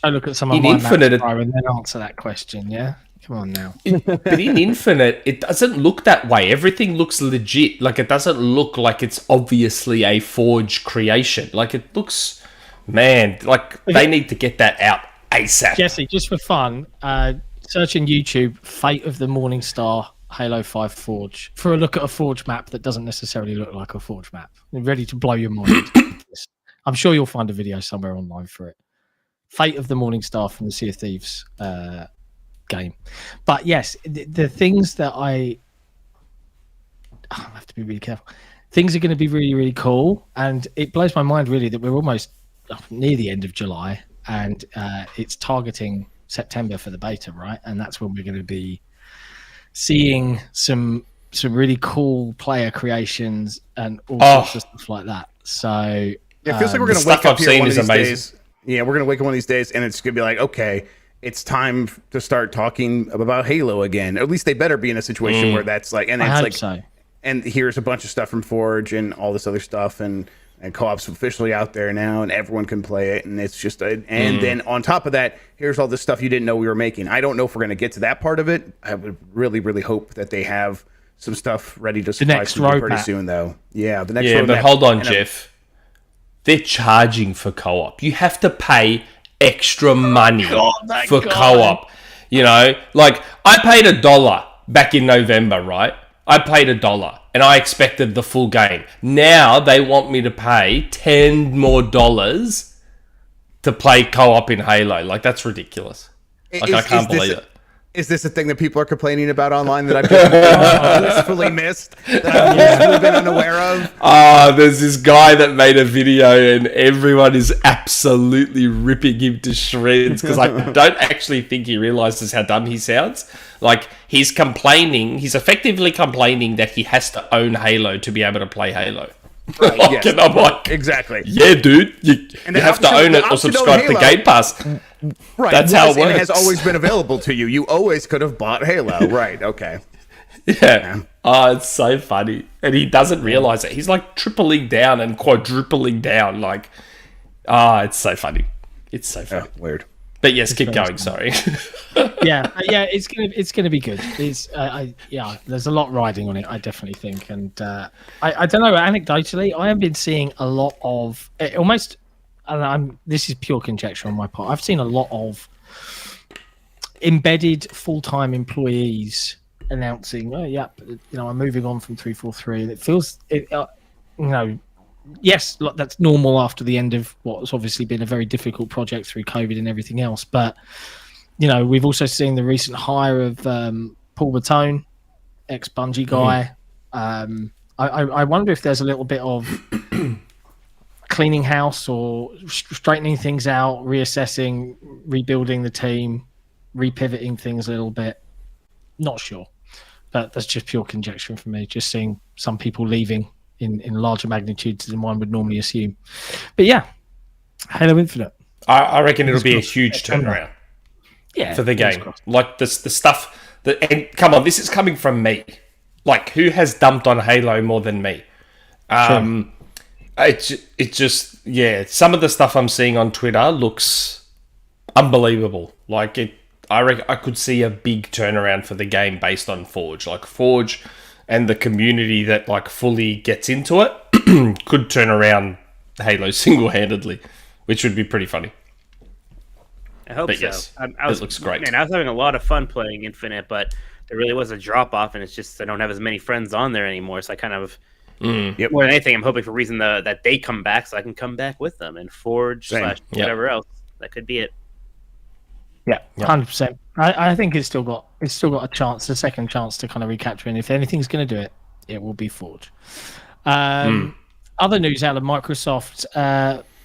I look at some of my Infinite maps and then answer that question, yeah? Come on now. But in Infinite, it doesn't look that way. Everything looks legit. Like, it doesn't look like it's obviously a Forge creation. Like, it looks, man, like they need to get that out ASAP. Jesse, just for fun, search in YouTube, Fate of the Morning Star Halo 5 Forge, for a look at a Forge map that doesn't necessarily look like a Forge map. Ready to blow your mind. I'm sure you'll find a video somewhere online for it. Fate of the Morning Star from the Sea of Thieves game. But yes, the things that I have to be really careful. Things are going to be really, really cool, and it blows my mind really that we're almost near the end of July, and it's targeting September for the beta, right? And that's when we're going to be seeing some really cool player creations and all sorts of stuff like that. So it feels like we're going to wake up here one of these days. Yeah, we're going to wake up one of these days, and it's going to be like, okay, it's time to start talking about Halo again. Or at least they better be in a situation where that's like, and it's like, so. And here's a bunch of stuff from Forge and all this other stuff, and co-op's officially out there now, and everyone can play it, and it's just and then on top of that, here's all this stuff you didn't know we were making. I don't know if we're going to get to that part of it. I would really, really hope that they have some stuff ready to surprise people pretty soon, though. Yeah, the next. Yeah, but hold on, Jeff. They're charging for co-op. You have to pay extra money for co-op. You know, like I paid $1 back in November, right? I paid $1 and I expected the full game. Now they want me to pay $10 more to play co-op in Halo. Like, that's ridiculous. Like, I can't believe it. Is this a thing that people are complaining about online that I've just blissfully missed, that I've blissfully been unaware of? There's this guy that made a video and everyone is absolutely ripping him to shreds because I don't actually think he realizes how dumb he sounds. Like, he's effectively complaining that he has to own Halo to be able to play Halo. Right, like, yes. And I'm like, exactly. Yeah, dude, you have to own it or subscribe to Game Pass. Right, that's how it works. It has always been available to you. You always could have bought Halo. Right, okay. Yeah. Oh, it's so funny. And he doesn't realize it. He's like tripling down and quadrupling down. Like, it's so funny. It's so funny. Weird. But yes, keep going. Sorry. yeah, it's gonna be good. There's a lot riding on it. I definitely think, and I don't know. Anecdotally, I have been seeing a lot of almost, and this is pure conjecture on my part. I've seen a lot of embedded full-time employees announcing, I'm moving on from 343. And it feels, yes, that's normal after the end of what's obviously been a very difficult project through COVID and everything else. But, we've also seen the recent hire of Paul Bertone, ex-Bungie guy. I wonder if there's a little bit of cleaning house or straightening things out, reassessing, rebuilding the team, repivoting things a little bit. Not sure. But that's just pure conjecture for me, just seeing some people leaving in larger magnitudes than one would normally assume. But yeah, Halo Infinite. I reckon it'll be a huge turnaround for the game. Like the stuff that, and come on, this is coming from me. Like, who has dumped on Halo more than me? It just some of the stuff I'm seeing on Twitter looks unbelievable. Like I reckon I could see a big turnaround for the game based on Forge. Like Forge and the community that like fully gets into it could turn around Halo single-handedly, which would be pretty funny. I hope so. Yes, it looks great. Man, I was having a lot of fun playing Infinite, but there really was a drop-off, and it's just I don't have as many friends on there anymore, so I kind of... More than anything, I'm hoping for a reason that they come back so I can come back with them and Forge / whatever else. That could be it. Yeah, 100%. I think it's still got a chance, a second chance to kind of recapture. And if anything's going to do it, it will be Forge. Other news out of Microsoft,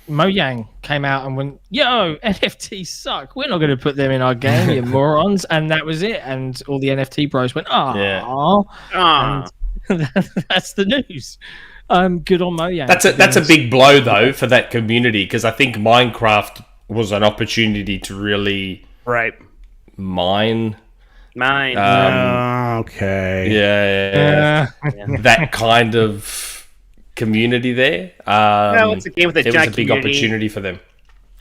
Mojang came out and went, "Yo, NFTs suck. We're not going to put them in our game, you morons." And that was it. And all the NFT bros went, that's the news. Good on Mojang. That's a big blow though for that community, because I think Minecraft was an opportunity to really mine. Okay. Yeah. That kind of community there. It's a game with a giant was a big community opportunity for them,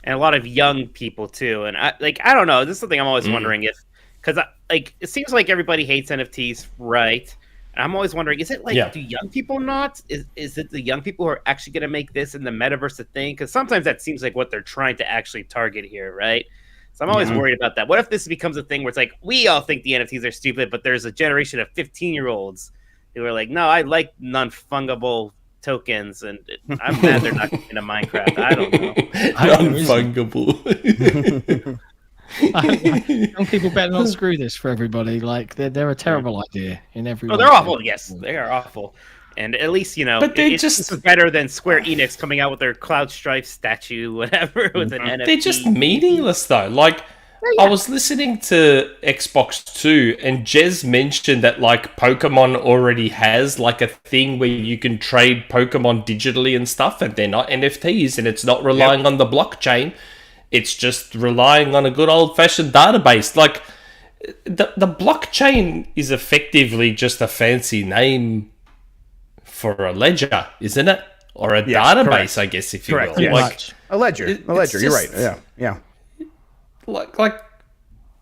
and a lot of young people too. And I don't know. This is something I'm always wondering if, because it seems like everybody hates NFTs, right? And I'm always wondering, is it do young people not? Is it the young people who are actually going to make this in the metaverse a thing? Because sometimes that seems like what they're trying to actually target here, right? So I'm always worried about that. What if this becomes a thing where it's like, we all think the NFTs are stupid, but there's a generation of 15-year-olds who are like, no, I like non-fungible tokens, and I'm mad they're not into Minecraft. I don't know. Non-fungible. Young people better not screw this for everybody. Like they're a terrible idea in every way. Oh, they're awful. Yes, they are awful. And at least but it's better than Square Enix coming out with their Cloud Strife statue, whatever, with an NFT. They're just meaningless though. Like I was listening to Xbox 2, and Jez mentioned that like Pokemon already has like a thing where you can trade Pokemon digitally and stuff, and they're not NFTs, and it's not relying on the blockchain. It's just relying on a good old-fashioned database. Like, the blockchain is effectively just a fancy name for a ledger, isn't it? Or a database, correct. I guess, if you will. Yes. Like, a ledger. You're right. Yeah. Like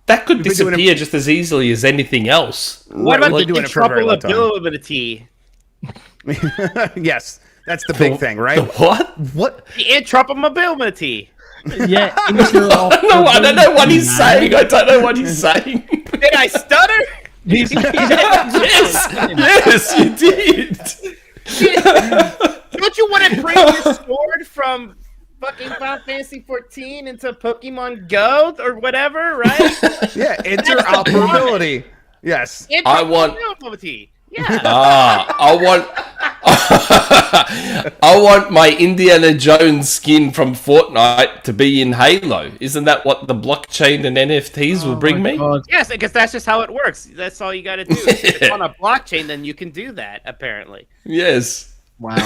that could disappear just as easily as anything else. What about the interoperability? Yes, that's the big thing, right? What? The interoperability. Yeah, I don't know what he's saying. Did I stutter? Yes, you did. Don't you want to bring this sword from fucking Final Fantasy 14 into Pokemon Go or whatever, right? Yeah, interoperability. Yes. Interoperability. Yeah. I want my Indiana Jones skin from Fortnite to be in Halo. Isn't that what the blockchain and NFTs will bring me? God. Yes, because that's just how it works. That's all you got to do. If it's on a blockchain, then you can do that, apparently. Yes. Wow.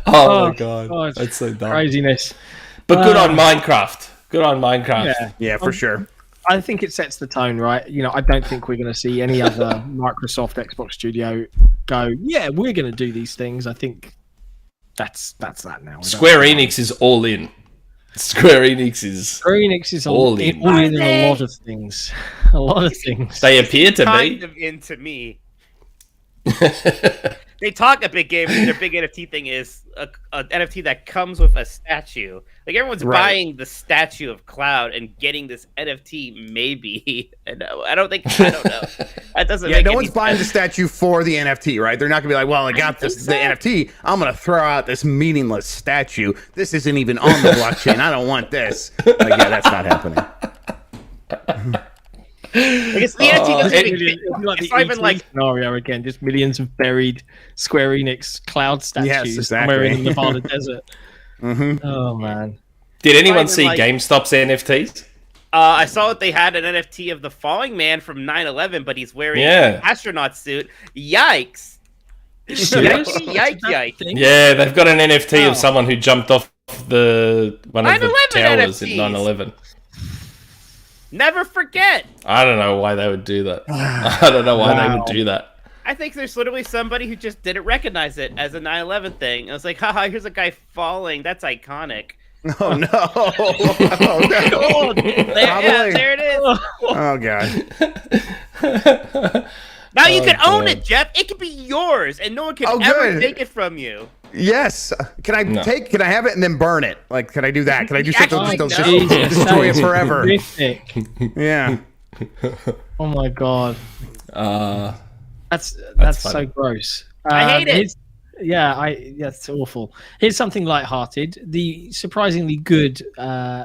Oh my God. That's so dumb. Craziness. But good on Minecraft. Good on Minecraft. Yeah, for sure. I think it sets the tone, right? I don't think we're going to see any other Microsoft Xbox studio go, yeah, we're going to do these things. I think that's that now. Square Enix is all in. Square Enix is all in a lot of things. A lot of things. They appear to kind be. of into me. They talk a big game. Their big NFT thing is an NFT that comes with a statue. Like everyone's buying the statue of Cloud and getting this NFT. Maybe I don't know. That doesn't. Yeah, make no any one's buying the sense. statue for the NFT, right? They're not gonna be like, well, I got the NFT. I'm gonna throw out this meaningless statue. This isn't even on the blockchain. I don't want this. Like, yeah, that's not happening. I guess the NFT doesn't it's not even like scenario again. Just millions of buried Square Enix Cloud statues somewhere in the Nevada desert. Oh man! Did anyone see GameStop's NFTs? I saw that they had an NFT of the falling man from 9/11, but he's wearing an astronaut suit. Yikes! Yikes! Yeah, they've got an NFT of someone who jumped off one of the towers NFTs. at 9/11. Never forget. I don't know why they would do that. I don't know why they would do that. I think there's literally somebody who just didn't recognize it as a 9/11 thing. I was like, haha, here's a guy falling. That's iconic. Oh no! Oh no! There it is. Oh god! Now you can own it, Jeff. It can be yours, and no one can ever take it from you. Yes. Can I Can I have it and then burn it? Like, can I do that? Can I do something just destroy it forever? Yeah. Oh my god. That's so gross. I hate it. That's awful. Here's something lighthearted. The surprisingly good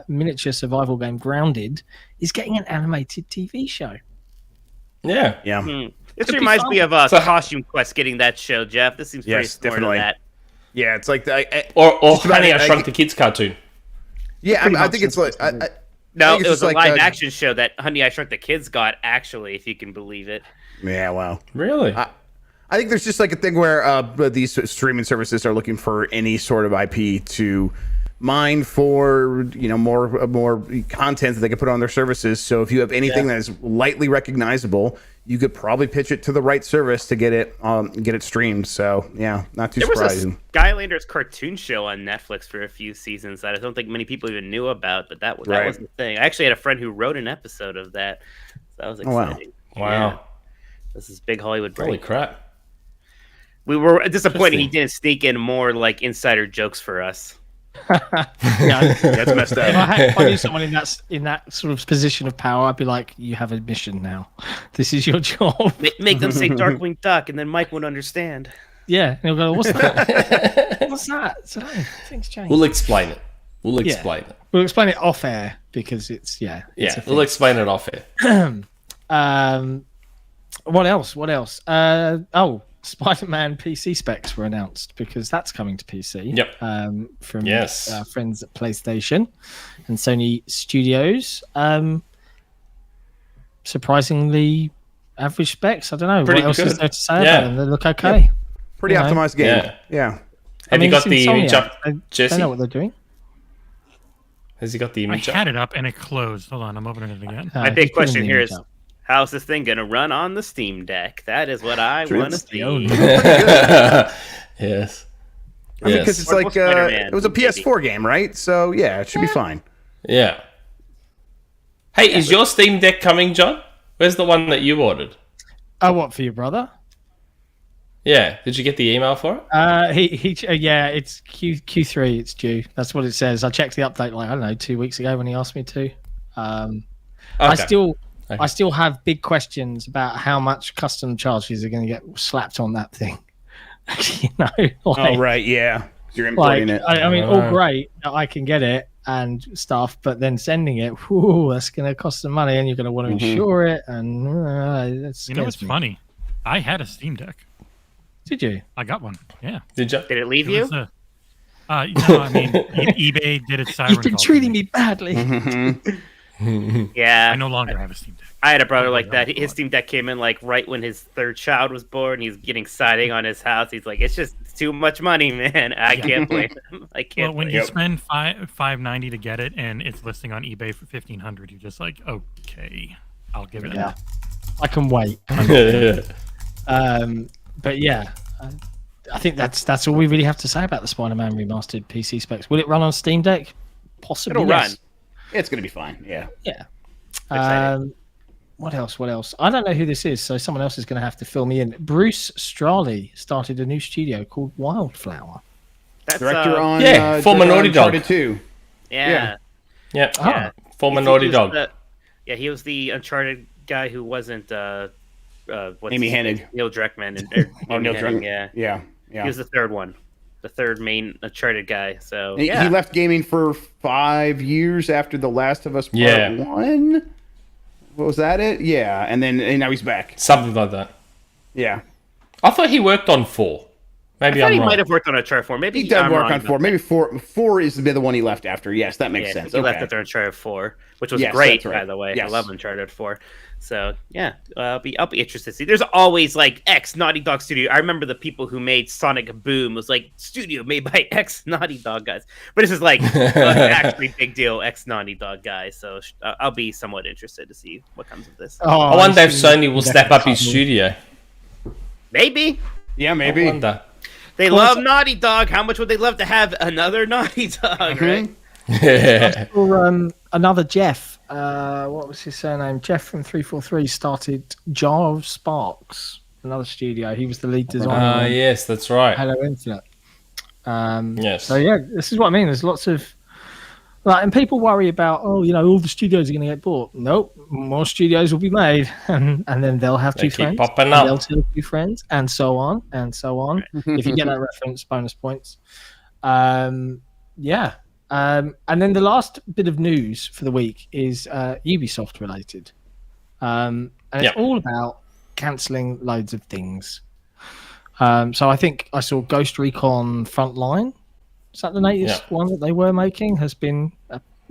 miniature survival game Grounded is getting an animated TV show. Yeah. This reminds me of Costume Quest getting that show, Jeff. This seems pretty similar to that. Yeah, it's like or Honey, I Shrunk the Kids cartoon. Yeah, I think it's like no, it was a live action show that Honey, I Shrunk the Kids got. Actually, if you can believe it. Yeah, wow. Really? I think there's just like a thing where these streaming services are looking for any sort of IP to mine for more content that they can put on their services. So if you have anything that is lightly recognizable, you could probably pitch it to the right service to get it streamed. So yeah, not too surprising. There was a Skylanders cartoon show on Netflix for a few seasons that I don't think many people even knew about, but that was the thing. I actually had a friend who wrote an episode of that. So that was exciting. Wow. Yeah. This is big Hollywood break. Holy crap. We were disappointed he didn't sneak in more like insider jokes for us. Yeah, that's messed up. If I knew someone in that sort of position of power, I'd be like, "You have a mission now. This is your job." Make them say "Darkwing Duck," and then Mike won't understand. Yeah, and he'll go, "What's that? What's that?" So things change. We'll explain it. We'll explain it. We'll explain it off air because it's we'll explain it off air. What else? Spider-Man PC specs were announced because that's coming to PC. Yep. From friends at PlayStation and Sony Studios. Surprisingly average specs. I don't know what else is there to say about them. They look okay. Yep. Pretty optimized game. Yeah. Have you got the image up, Jesse? I know what they're doing. Has he got the image up? I had it up and it closed. Hold on, I'm opening it again. My big question here is, how's this thing going to run on the Steam Deck? That is what I want to see. Yes. I mean, because it's like it was a PS4 game, right? So yeah, it should be fine. Yeah. Hey, is your Steam Deck coming, John? Where's the one that you ordered? Oh, what, for your brother? Yeah. Did you get the email for it? It's Q3. It's due. That's what it says. I checked the update 2 weeks ago when he asked me to. I still have big questions about how much custom charges are going to get slapped on that thing. Right, yeah. You're importing it. I mean, all great. I can get it and stuff, but then sending it, that's going to cost some money, and you're going to want to insure it. And it's funny. I had a Steam Deck. Did you? I got one. Yeah. Did you? Did it leave you? No, I mean, eBay did its siren. You've been treating me badly. Yeah. I no longer have a Steam Deck. I had a brother like that. His Steam Deck came in right when his third child was born. He's getting siding on his house. He's like, it's too much money, man. I can't blame him. I can't. Well, when you spend $5.90 to get it and it's listing on eBay for $1,500, you're just like, okay, I'll give it. Yeah, I can wait. But yeah, I think that's all we really have to say about the Spider-Man remastered PC specs. Will it run on Steam Deck? Possibly. It'll run. It's going to be fine. Yeah. Yeah. What else? I don't know who this is, so someone else is going to have to fill me in. Bruce Straley started a new studio called Wildflower. That's director on former Naughty Dog. Uncharted 2. Yeah. Former Naughty Dog. He was the Uncharted guy who wasn't Amy Hennig. Neil Druckmann. Neil Druckmann. Yeah. He was the third one. The third main Uncharted guy. So he left gaming for 5 years after The Last of Us Part 1. Was that it? Yeah, and now he's back. Something like that. Yeah. I thought he worked on 4. Maybe I'm wrong. He might have worked on Uncharted 4. Maybe he did work on 4. Maybe 4 is the one he left after. Yes, that makes sense. He left after Uncharted 4, which was great, by the way. Yes. I love Uncharted 4. So I'll be interested to see. There's always like X Naughty Dog Studio. I remember the people who made Sonic Boom was like studio made by X Naughty Dog guys, but this is like actually big deal X Naughty Dog guys. So I'll be somewhat interested to see what comes of this. I wonder if Sony will step up his studio. Maybe. Yeah, maybe. I wonder. They love Naughty Dog. How much would they love to have another Naughty Dog, right? Or another Jeff. What was his surname? Jeff from 343 started Jar of Sparks, another studio. He was the lead designer. Yes, that's right. Halo Infinite. Yes. So yeah, this is what I mean. There's lots of and people worry about all the studios are going to get bought. Nope, more studios will be made, and then they'll have two friends. Popping up. They'll tell 2 friends, and so on and so on. If you get that reference, bonus points. Yeah. And then the last bit of news for the week is Ubisoft related. And it's all about cancelling loads of things. So I think I saw Ghost Recon Frontline. Is that the latest one that they were making? Has been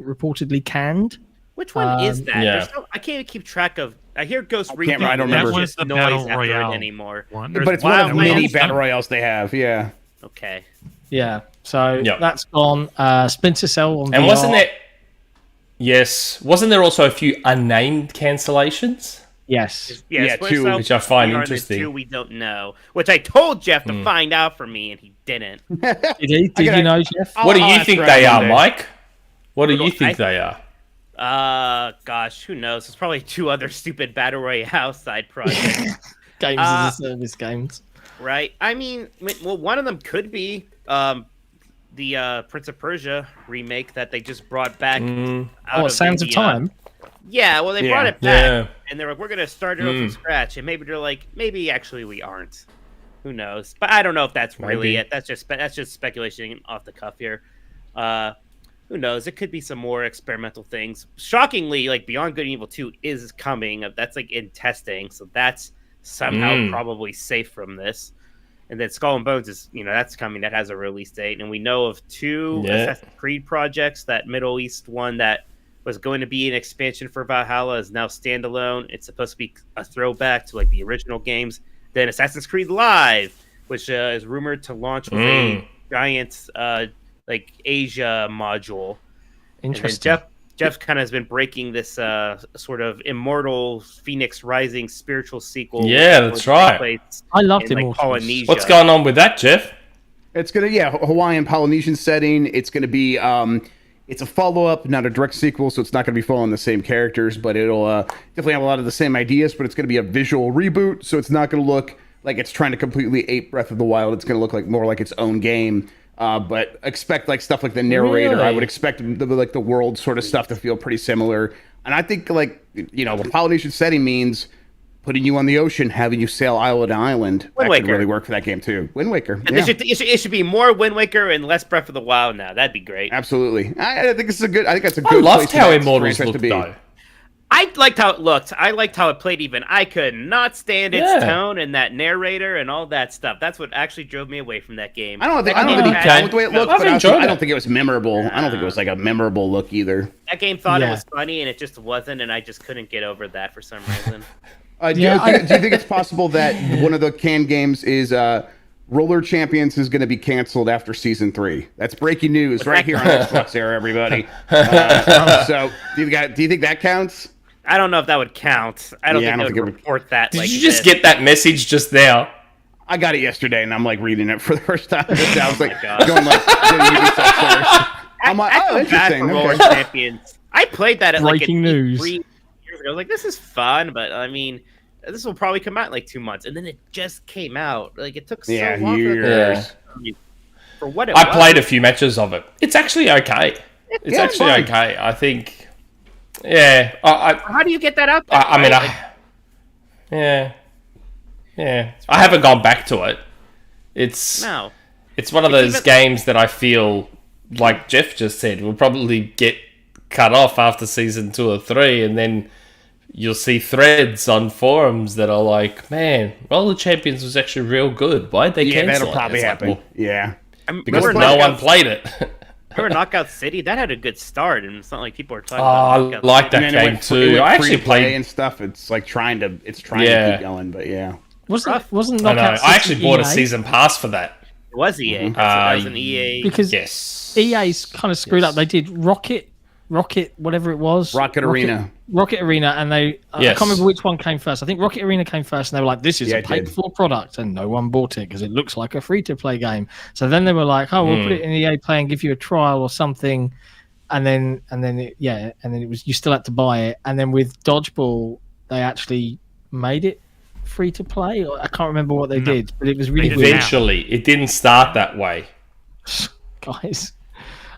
reportedly canned. Which one is that? Yeah. I can't even keep track of. I hear Ghost Recon. I don't remember. That was the noise Battle after Royale it anymore. one. But it's one of the many battle royales they have. Yeah. Okay. Yeah. So that's gone. Splinter Cell on And VR. wasn't it? Yes. Wasn't there also a few unnamed cancellations? Yes. Yeah, 2, which I find interesting. 2 we don't know, which I told Jeff to find out for me, and he didn't. Did he? Did you know, Jeff? What do you think they are, Mike? What do you think they are? Gosh, who knows? It's probably 2 other stupid Battle Royale side projects. Games as a service games. Right? I mean, well, one of them could be the Prince of Persia remake that they just brought back. Sands of Time? Yeah, well, they brought it back, and they're like, we're going to start it over from scratch, and maybe they're like, maybe actually we aren't. Who knows? But I don't know if that's really it. That's just speculation off the cuff here. Who knows? It could be some more experimental things. Shockingly, like Beyond Good and Evil 2 is coming. That's like in testing, so that's somehow probably safe from this. And then Skull and Bones is, that's coming. That has a release date, and we know of 2 Assassin's Creed projects. That Middle East one that was going to be an expansion for Valhalla is now standalone. It's supposed to be a throwback to like the original games. Then Assassin's Creed Live, which is rumored to launch with a giant like Asia module. Interesting. Jeff kind of has been breaking this sort of Immortal Phoenix Rising spiritual sequel. Yeah, that's right. I loved Immortal. Immortals. Polynesia. What's going on with that, Jeff? It's gonna Hawaiian Polynesian setting. It's gonna be it's a follow-up, not a direct sequel, so it's not gonna be following the same characters, but it'll definitely have a lot of the same ideas. But it's gonna be a visual reboot, so it's not gonna look like it's trying to completely ape Breath of the Wild. It's gonna look like more like its own game. But expect like stuff like the narrator. Really? I would expect the world sort of stuff to feel pretty similar. And I think the Polynesian setting means putting you on the ocean, having you sail island to island. That could really work for that game too. Wind Waker. And it should be more Wind Waker and less Breath of the Wild now. That'd be great. Absolutely. I think this is a good. I think that's a good. I loved place how for that Immortals franchise looked, to be. though. I liked how it looked. I liked how it played even. I could not stand its tone and that narrator and all that stuff. That's what actually drove me away from that game. I don't think the way it looked, but I don't think it was memorable. I don't think it was like a memorable look either. That game thought it was funny and it just wasn't, and I just couldn't get over that for some reason. Do you think it's possible that one of the canned games is Roller Champions is going to be canceled after season 3. That's breaking news right here on XboxEra, everybody. So, do you think that counts? I don't know if that would count. I don't think they would report that. Did you just get that message just now? I got it yesterday, and I'm like reading it for the first time. I was like going like to the Ubisoft search. I'm like, oh, interesting. Roller Champions. I played that at breaking news 3 years ago. I was like, this is fun, but I mean, this will probably come out in like 2 months, and then it just came out. Like it took so long for what it was. I played a few matches of it. It's actually okay. It's actually fun. Okay. I think. Yeah. How do you get that out there? Yeah. I haven't gone back to it. It's one of those games that I feel, like Jeff just said, will probably get cut off after season 2 or 3, and then you'll see threads on forums that are like, man, Roller Champions was actually real good. Why'd they cancel it? Yeah, that'll probably happen. Like, yeah. Because no one played it. Remember Knockout City? That had a good start, and it's not like people are talking I about like that game too. I actually played and stuff. It's like trying to keep going, but yeah. Wasn't Knockout City I actually bought EA? a season pass for that. It was EA. That was an EA. Because EA's kind of screwed up. They did Rocket, whatever it was. Rocket Arena, and they I can't remember which one came first. I think Rocket Arena came first, and they were like, "This is a paid-for product," and no one bought it because it looks like a free-to-play game. So then they were like, "Oh, we'll put it in EA Play and give you a trial or something," and then it was you still had to buy it. And then with Dodgeball, they actually made it free to play. I can't remember what they did, but it was really weird. Eventually, it didn't start that way, guys.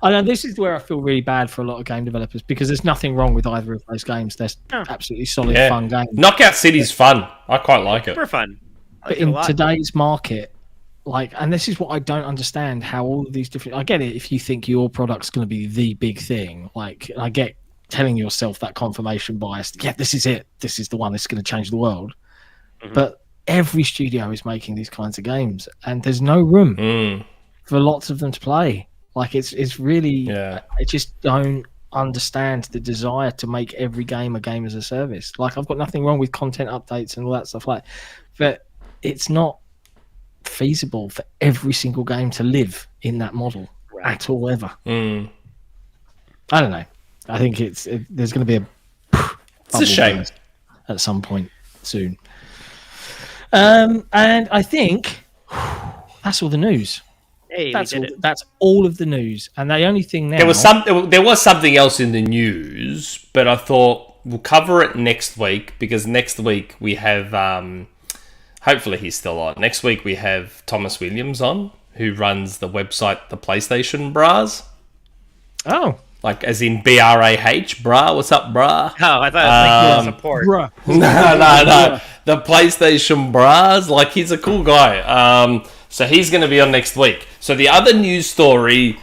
I know this is where I feel really bad for a lot of game developers because there's nothing wrong with either of those games. They're absolutely solid, fun games. Knockout City's fun. I quite like it. Super fun. But in today's market, and this is what I don't understand, how all of these different. I get it if you think your product's going to be the big thing. I get telling yourself that confirmation bias. Yeah, this is it. This is the one that's going to change the world. Mm-hmm. But every studio is making these kinds of games, and there's no room for lots of them to play. It's really, I just don't understand the desire to make every game a game as a service. I've got nothing wrong with content updates and all that stuff but it's not feasible for every single game to live in that model at all ever. I don't know. I think there's going to be it's a shame at some point soon. And I think that's all the news. Hey, that's all of the news, and the only thing now there was something else in the news, but I thought we'll cover it next week because next week we have hopefully he's still on. Next week we have Thomas Williams on, who runs the website The PlayStation Bras. Oh, as in BRAH, bra. What's up, bra? Oh, I thought it was support. Bruh. No. The PlayStation Bras. He's a cool guy. So he's going to be on next week. So the other news story,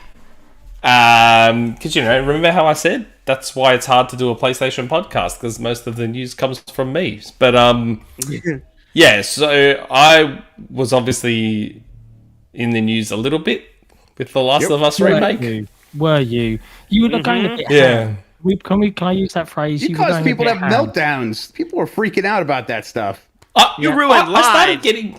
because remember how I said that's why it's hard to do a PlayStation podcast because most of the news comes from me. But so I was obviously in the news a little bit with the Last of Us remake. Were you? You were going a bit ham. Can I use that phrase? You caused people to have meltdowns. People were freaking out about that stuff. You ruined lives.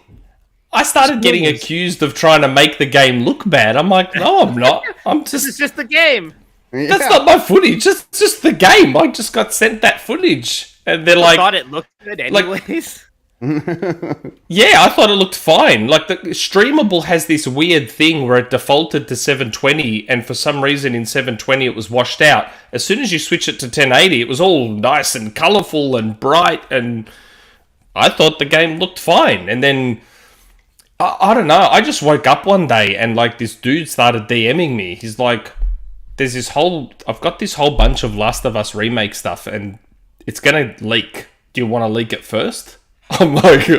I started getting accused of trying to make the game look bad. I'm like, no, I'm not. This is just the game. That's not my footage. It's just the game. I just got sent that footage, and they're I thought it looked good anyways. Yeah, I thought it looked fine. The Streamable has this weird thing where it defaulted to 720, and for some reason in 720 it was washed out. As soon as you switch it to 1080, it was all nice and colourful and bright, and I thought the game looked fine. And then I don't know. I just woke up one day and this dude started DMing me. He's like, I've got this whole bunch of Last of Us remake stuff and it's going to leak. Do you want to leak it first? I'm like,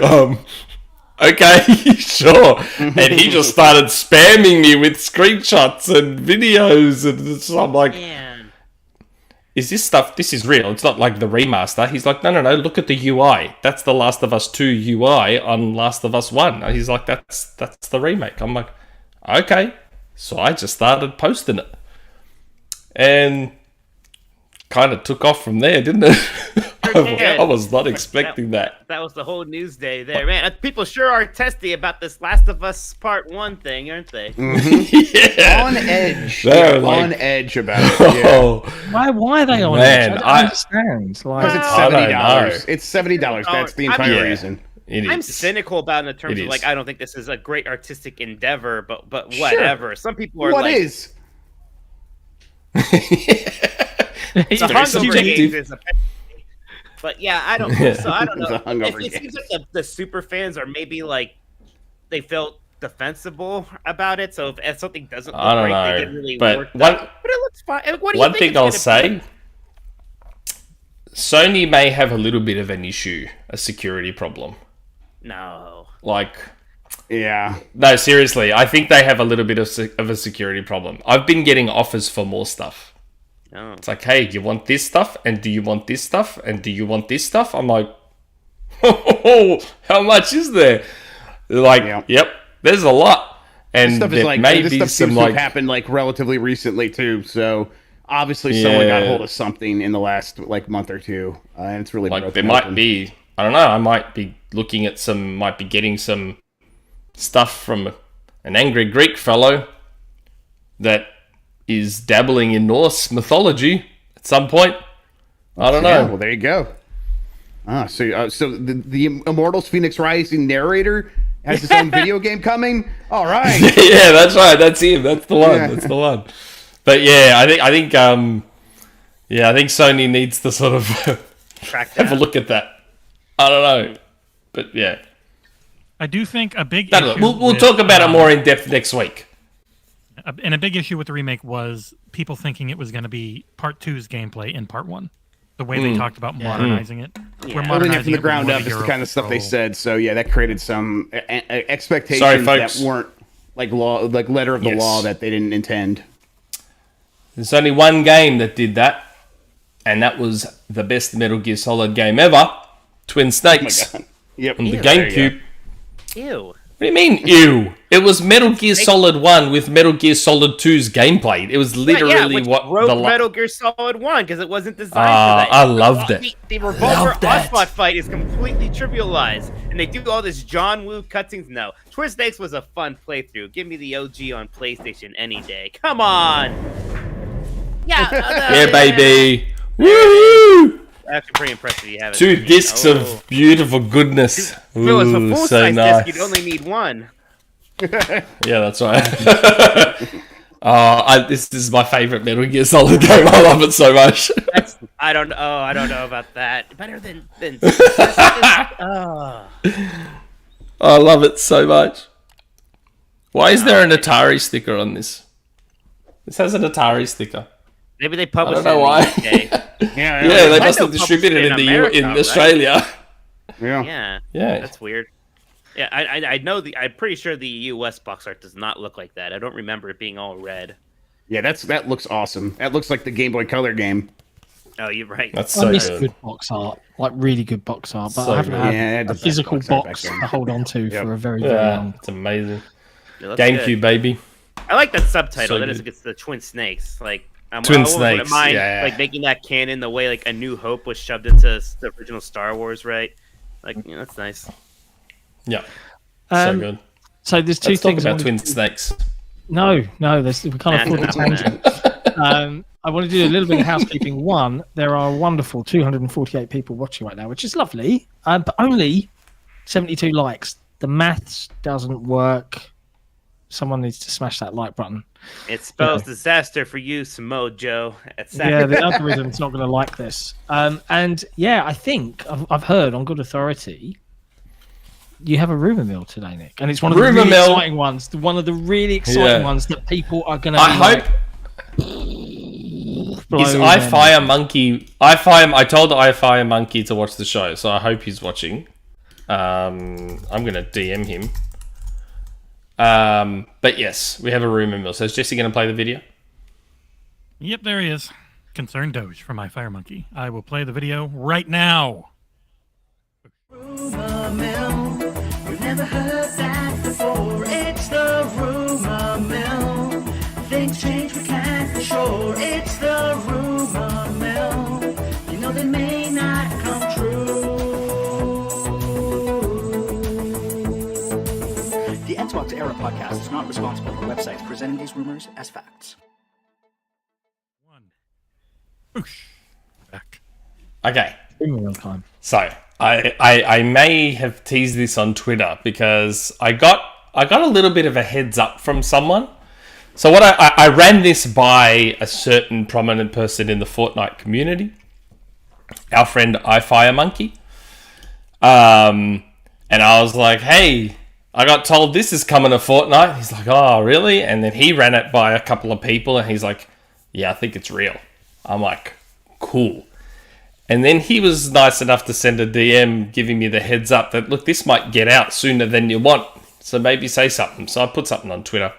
okay, sure. And he just started spamming me with screenshots and videos. And so I'm like, is this stuff, this is real. It's not like the remaster. He's like, no, look at the UI. That's the Last of Us 2 UI on Last of Us 1. He's like, that's the remake. I'm like, okay. So I just started posting it. And kind of took off from there, didn't it? I was not expecting that. That was the whole news day there, man. People sure are testy about this Last of Us Part 1 thing, aren't they? Yeah. On edge. They're on edge about it. Yeah. Why are they on edge? I don't understand. Because it's $70. It's $70. That's the entire reason. I'm cynical about it in terms of like I don't think this is a great artistic endeavor, but whatever. Sure. Some people are like, is? It's a hungover game is a but yeah, I don't know. So I don't know. It seems like the super fans are maybe like they felt defensible about it. So if something doesn't look right, they get really worked up. But it looks fine. What do you think? One thing I'll say, Sony may have a little bit of an issue, a security problem. No. No, seriously. I think they have a little bit of a security problem. I've been getting offers for more stuff. Oh. It's like, hey, you want this stuff? And do you want this stuff? And do you want this stuff? I'm like, oh, how much is there? They're like, yep, there's a lot. And this stuff is like, this stuff seems to have happened like relatively recently too. So obviously someone got hold of something in the last like month or two. And it's really like there might be, I don't know, I might be looking at might be getting some stuff from an angry Greek fellow that is dabbling in Norse mythology at some point. I don't know. Well, there you go. So the Immortals Phoenix Rising narrator has his own video game coming. All right. Yeah, that's right. That's him. That's the one. That's the one. But yeah, I think Sony needs to sort of have a look at that. I don't know, but yeah, I do think a big issue we'll talk about it more in depth next week. And a big issue with the remake was people thinking it was going to be Part 2's gameplay in Part 1. The way they talked about modernizing it. Building it from the ground up is the kind of stuff they said. So yeah, that created some expectations that weren't like letter of the law that they didn't intend. There's only one game that did that, and that was the best Metal Gear Solid game ever. Twin Snakes on the GameCube. Ew. What do you mean, ew? It was Metal Gear Solid 1 with Metal Gear Solid 2's gameplay. It was literally what broke Metal Gear Solid 1 because it wasn't designed for that. I loved it. The revolver Onslaught fight is completely trivialized, and they do all this John Woo cutscenes. No, Twin Snakes was a fun playthrough. Give me the OG on PlayStation any day. Come on. Yeah, baby. Woohoo! Actually, pretty impressive. You have 2 discs of beautiful goodness. If it was a full-size disc, you'd only need 1. Yeah, that's right. This is my favorite Metal Gear Solid game. I love it so much. I don't know about that. Better than I love it so much. Why is there an Atari sticker on this? This has an Atari sticker. Maybe they published it in the UK. Yeah, they must have distributed it in Australia. Yeah. That's weird. Yeah, I know I'm pretty sure the US box art does not look like that. I don't remember it being all red. Yeah, that looks awesome. That looks like the Game Boy Color game. Oh, you're right. That's so good box art, like really good box art. But I haven't had a physical box to hold on to for a very, very long. It's amazing. GameCube, baby. I like that subtitle. That is against the Twin Snakes. Like Twin Snakes. Like making that canon the way like A New Hope was shoved into the original Star Wars, right? Like that's nice. Yeah. So good. So there's two things about Twin Snakes. No, we can't afford the tangent. I want to do a little bit of housekeeping. One, there are a wonderful 248 people watching right now, which is lovely, but only 72 likes. The maths doesn't work. Someone needs to smash that like button. It spells disaster for you, Samojo. Yeah, the algorithm's not going to like this. And yeah, I think I've heard on good authority you have a rumor mill today, Nick, and it's one of the really exciting ones. One of the really exciting ones that people are going to. I hope. Is iFire Monkey? I told iFire Monkey to watch the show, so I hope he's watching. I'm going to DM him. But yes, we have a rumor mill. So is Jesse going to play the video? Yep, there he is. Concerned Doge from iFire Monkey. I will play the video right now. Rumor mill. We've never heard that before. It's the rumor mill. Things change, we can't be sure. It's the rumor mill. You know they may not come podcast is not responsible for websites presenting these rumors as facts. Back. Okay. Real time. So I may have teased this on Twitter because I got a little bit of a heads up from someone. So what I ran this by a certain prominent person in the Fortnite community, our friend iFireMonkey. And I was like, hey, I got told this is coming to Fortnite. He's like, oh, really? And then he ran it by a couple of people and he's like, yeah, I think it's real. I'm like, cool. And then he was nice enough to send a DM giving me the heads up that, look, this might get out sooner than you want. So maybe say something. So I put something on Twitter.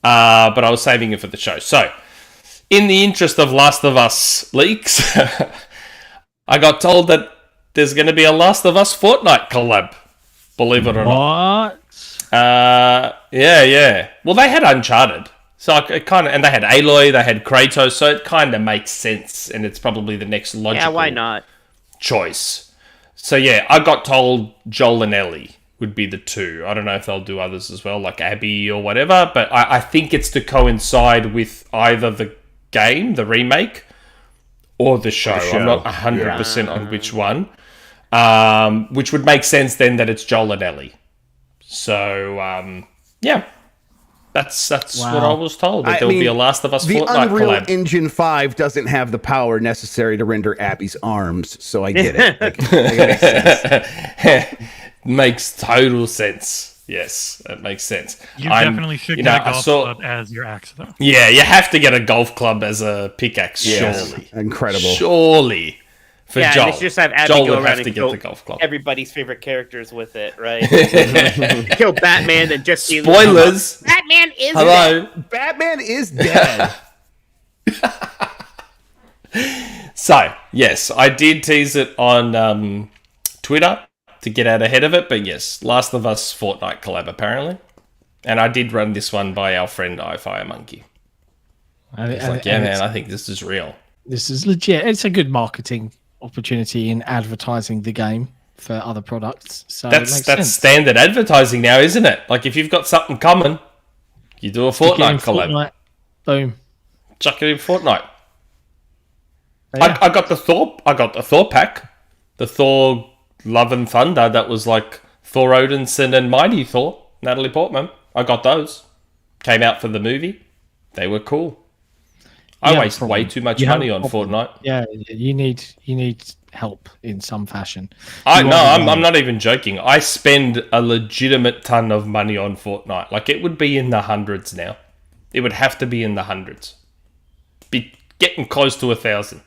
But I was saving it for the show. So, in the interest of Last of Us leaks, I got told that there's going to be a Last of Us Fortnite collab. Believe it or not. What? Yeah. Well, they had Uncharted. So it kind of, and they had Aloy, they had Kratos, so it kind of makes sense, and it's probably the next logical why not? choice. So yeah, I got told Joel and Ellie would be the two. I don't know if they'll do others as well, like Abby or whatever, but I think it's to coincide with either the game, the remake, or the show. I'm not 100% on which one. Which would make sense then that it's Joel and Ellie. So, yeah. That's what I was told. That there'll be a Last of Us Fortnite collab. The Unreal Engine 5 doesn't have the power necessary to render Abby's arms, so I get it. It makes sense. Makes total sense. Yes, it makes sense. You definitely should get a golf club as your axe, though. Yeah, you have to get a golf club as a pickaxe, surely. Incredible. Surely. For Joel. And just have Abby Joel go would around have to and get kill the golf club. everybody's favorite characters with it, right? Kill Batman and just see Spoilers. Batman is Hello. dead. Batman is dead. So, yes, I did tease it on Twitter to get out ahead of it, but yes, Last of Us Fortnite collab apparently. And I did run this one by our friend iFireMonkey. He's like, yeah, man, I think this is real. This is legit. It's a good marketing opportunity in advertising the game for other products. So that's standard advertising now, isn't it? Like if you've got something coming, you do a Fortnite collab. Fortnite. Boom. Chuck it in Fortnite. I got the Thor pack. The Thor Love and Thunder that was like Thor Odinson and Mighty Thor, Natalie Portman. I got those. Came out for the movie. They were cool. I waste way too much money on Fortnite. Yeah, you need help in some fashion. I'm not even joking. I spend a legitimate ton of money on Fortnite. Like it would be in the hundreds now. It would have to be in the hundreds. Be getting close to 1,000.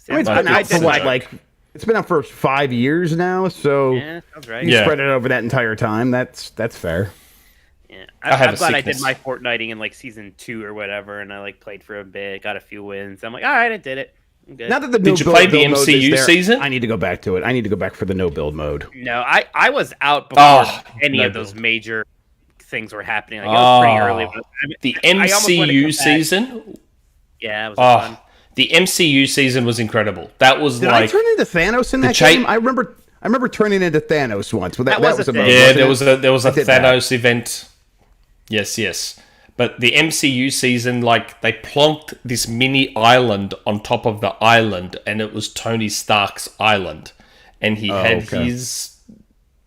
It's been out for 5 years now, so yeah, that's right. You spread it over that entire time. That's fair. Yeah, I'm glad I did my Fortniting in like season 2 or whatever, and I like played for a bit, got a few wins. I'm like, all right, I did it. I'm good. Now that the did you play the MCU season? I need to go back to it. I need to go back for the no build mode. No, I was out before any of those major things were happening. Like, it was pretty early. But the MCU season? Yeah, it was fun. The MCU season was incredible. That was Did I turn into Thanos in that game? I remember turning into Thanos once. But that was a thing. Yeah, there was a Thanos event. Yes. But the MCU season, like, they plonked this mini island on top of the island, and it was Tony Stark's island. And he had his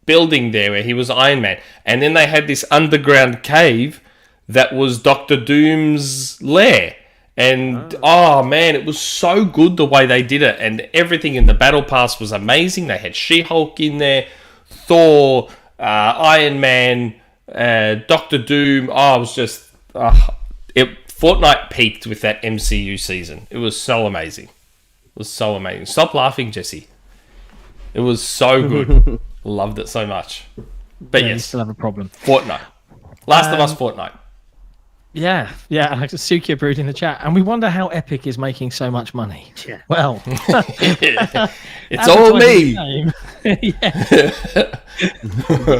building there where he was Iron Man. And then they had this underground cave that was Doctor Doom's lair. And, man, it was so good the way they did it. And everything in the Battle Pass was amazing. They had She-Hulk in there, Thor, Iron Man, Doctor Doom. It was just... Fortnite peaked with that MCU season. It was so amazing. Stop laughing, Jesse. It was so good. Loved it so much. But you still have a problem. Fortnite. Last of Us Fortnite. Yeah. Sukia brewed in the chat, and we wonder how Epic is making so much money. Yeah. Well, it's all me.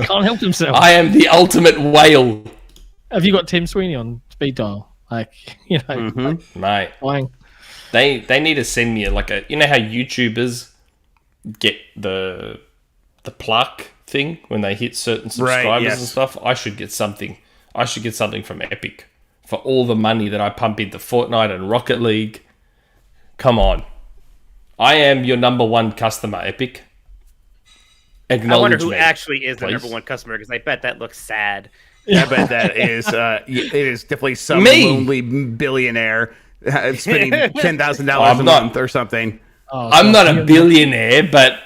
Can't help himself. I am the ultimate whale. Have you got Tim Sweeney on speed dial? Like, mate. Flying. They need to send me how YouTubers get the plaque thing when they hit certain subscribers yes. and stuff. I should get something. I should get something from Epic for all the money that I pump into Fortnite and Rocket League. Come on. I am your number one customer, Epic. Acknowledge I wonder who me, actually is the please. number one customer, because I bet that looks sad. I bet that is it is definitely some Me. lonely billionaire spending $10,000 a I'm not- month or something. Oh, I'm so not a billionaire, but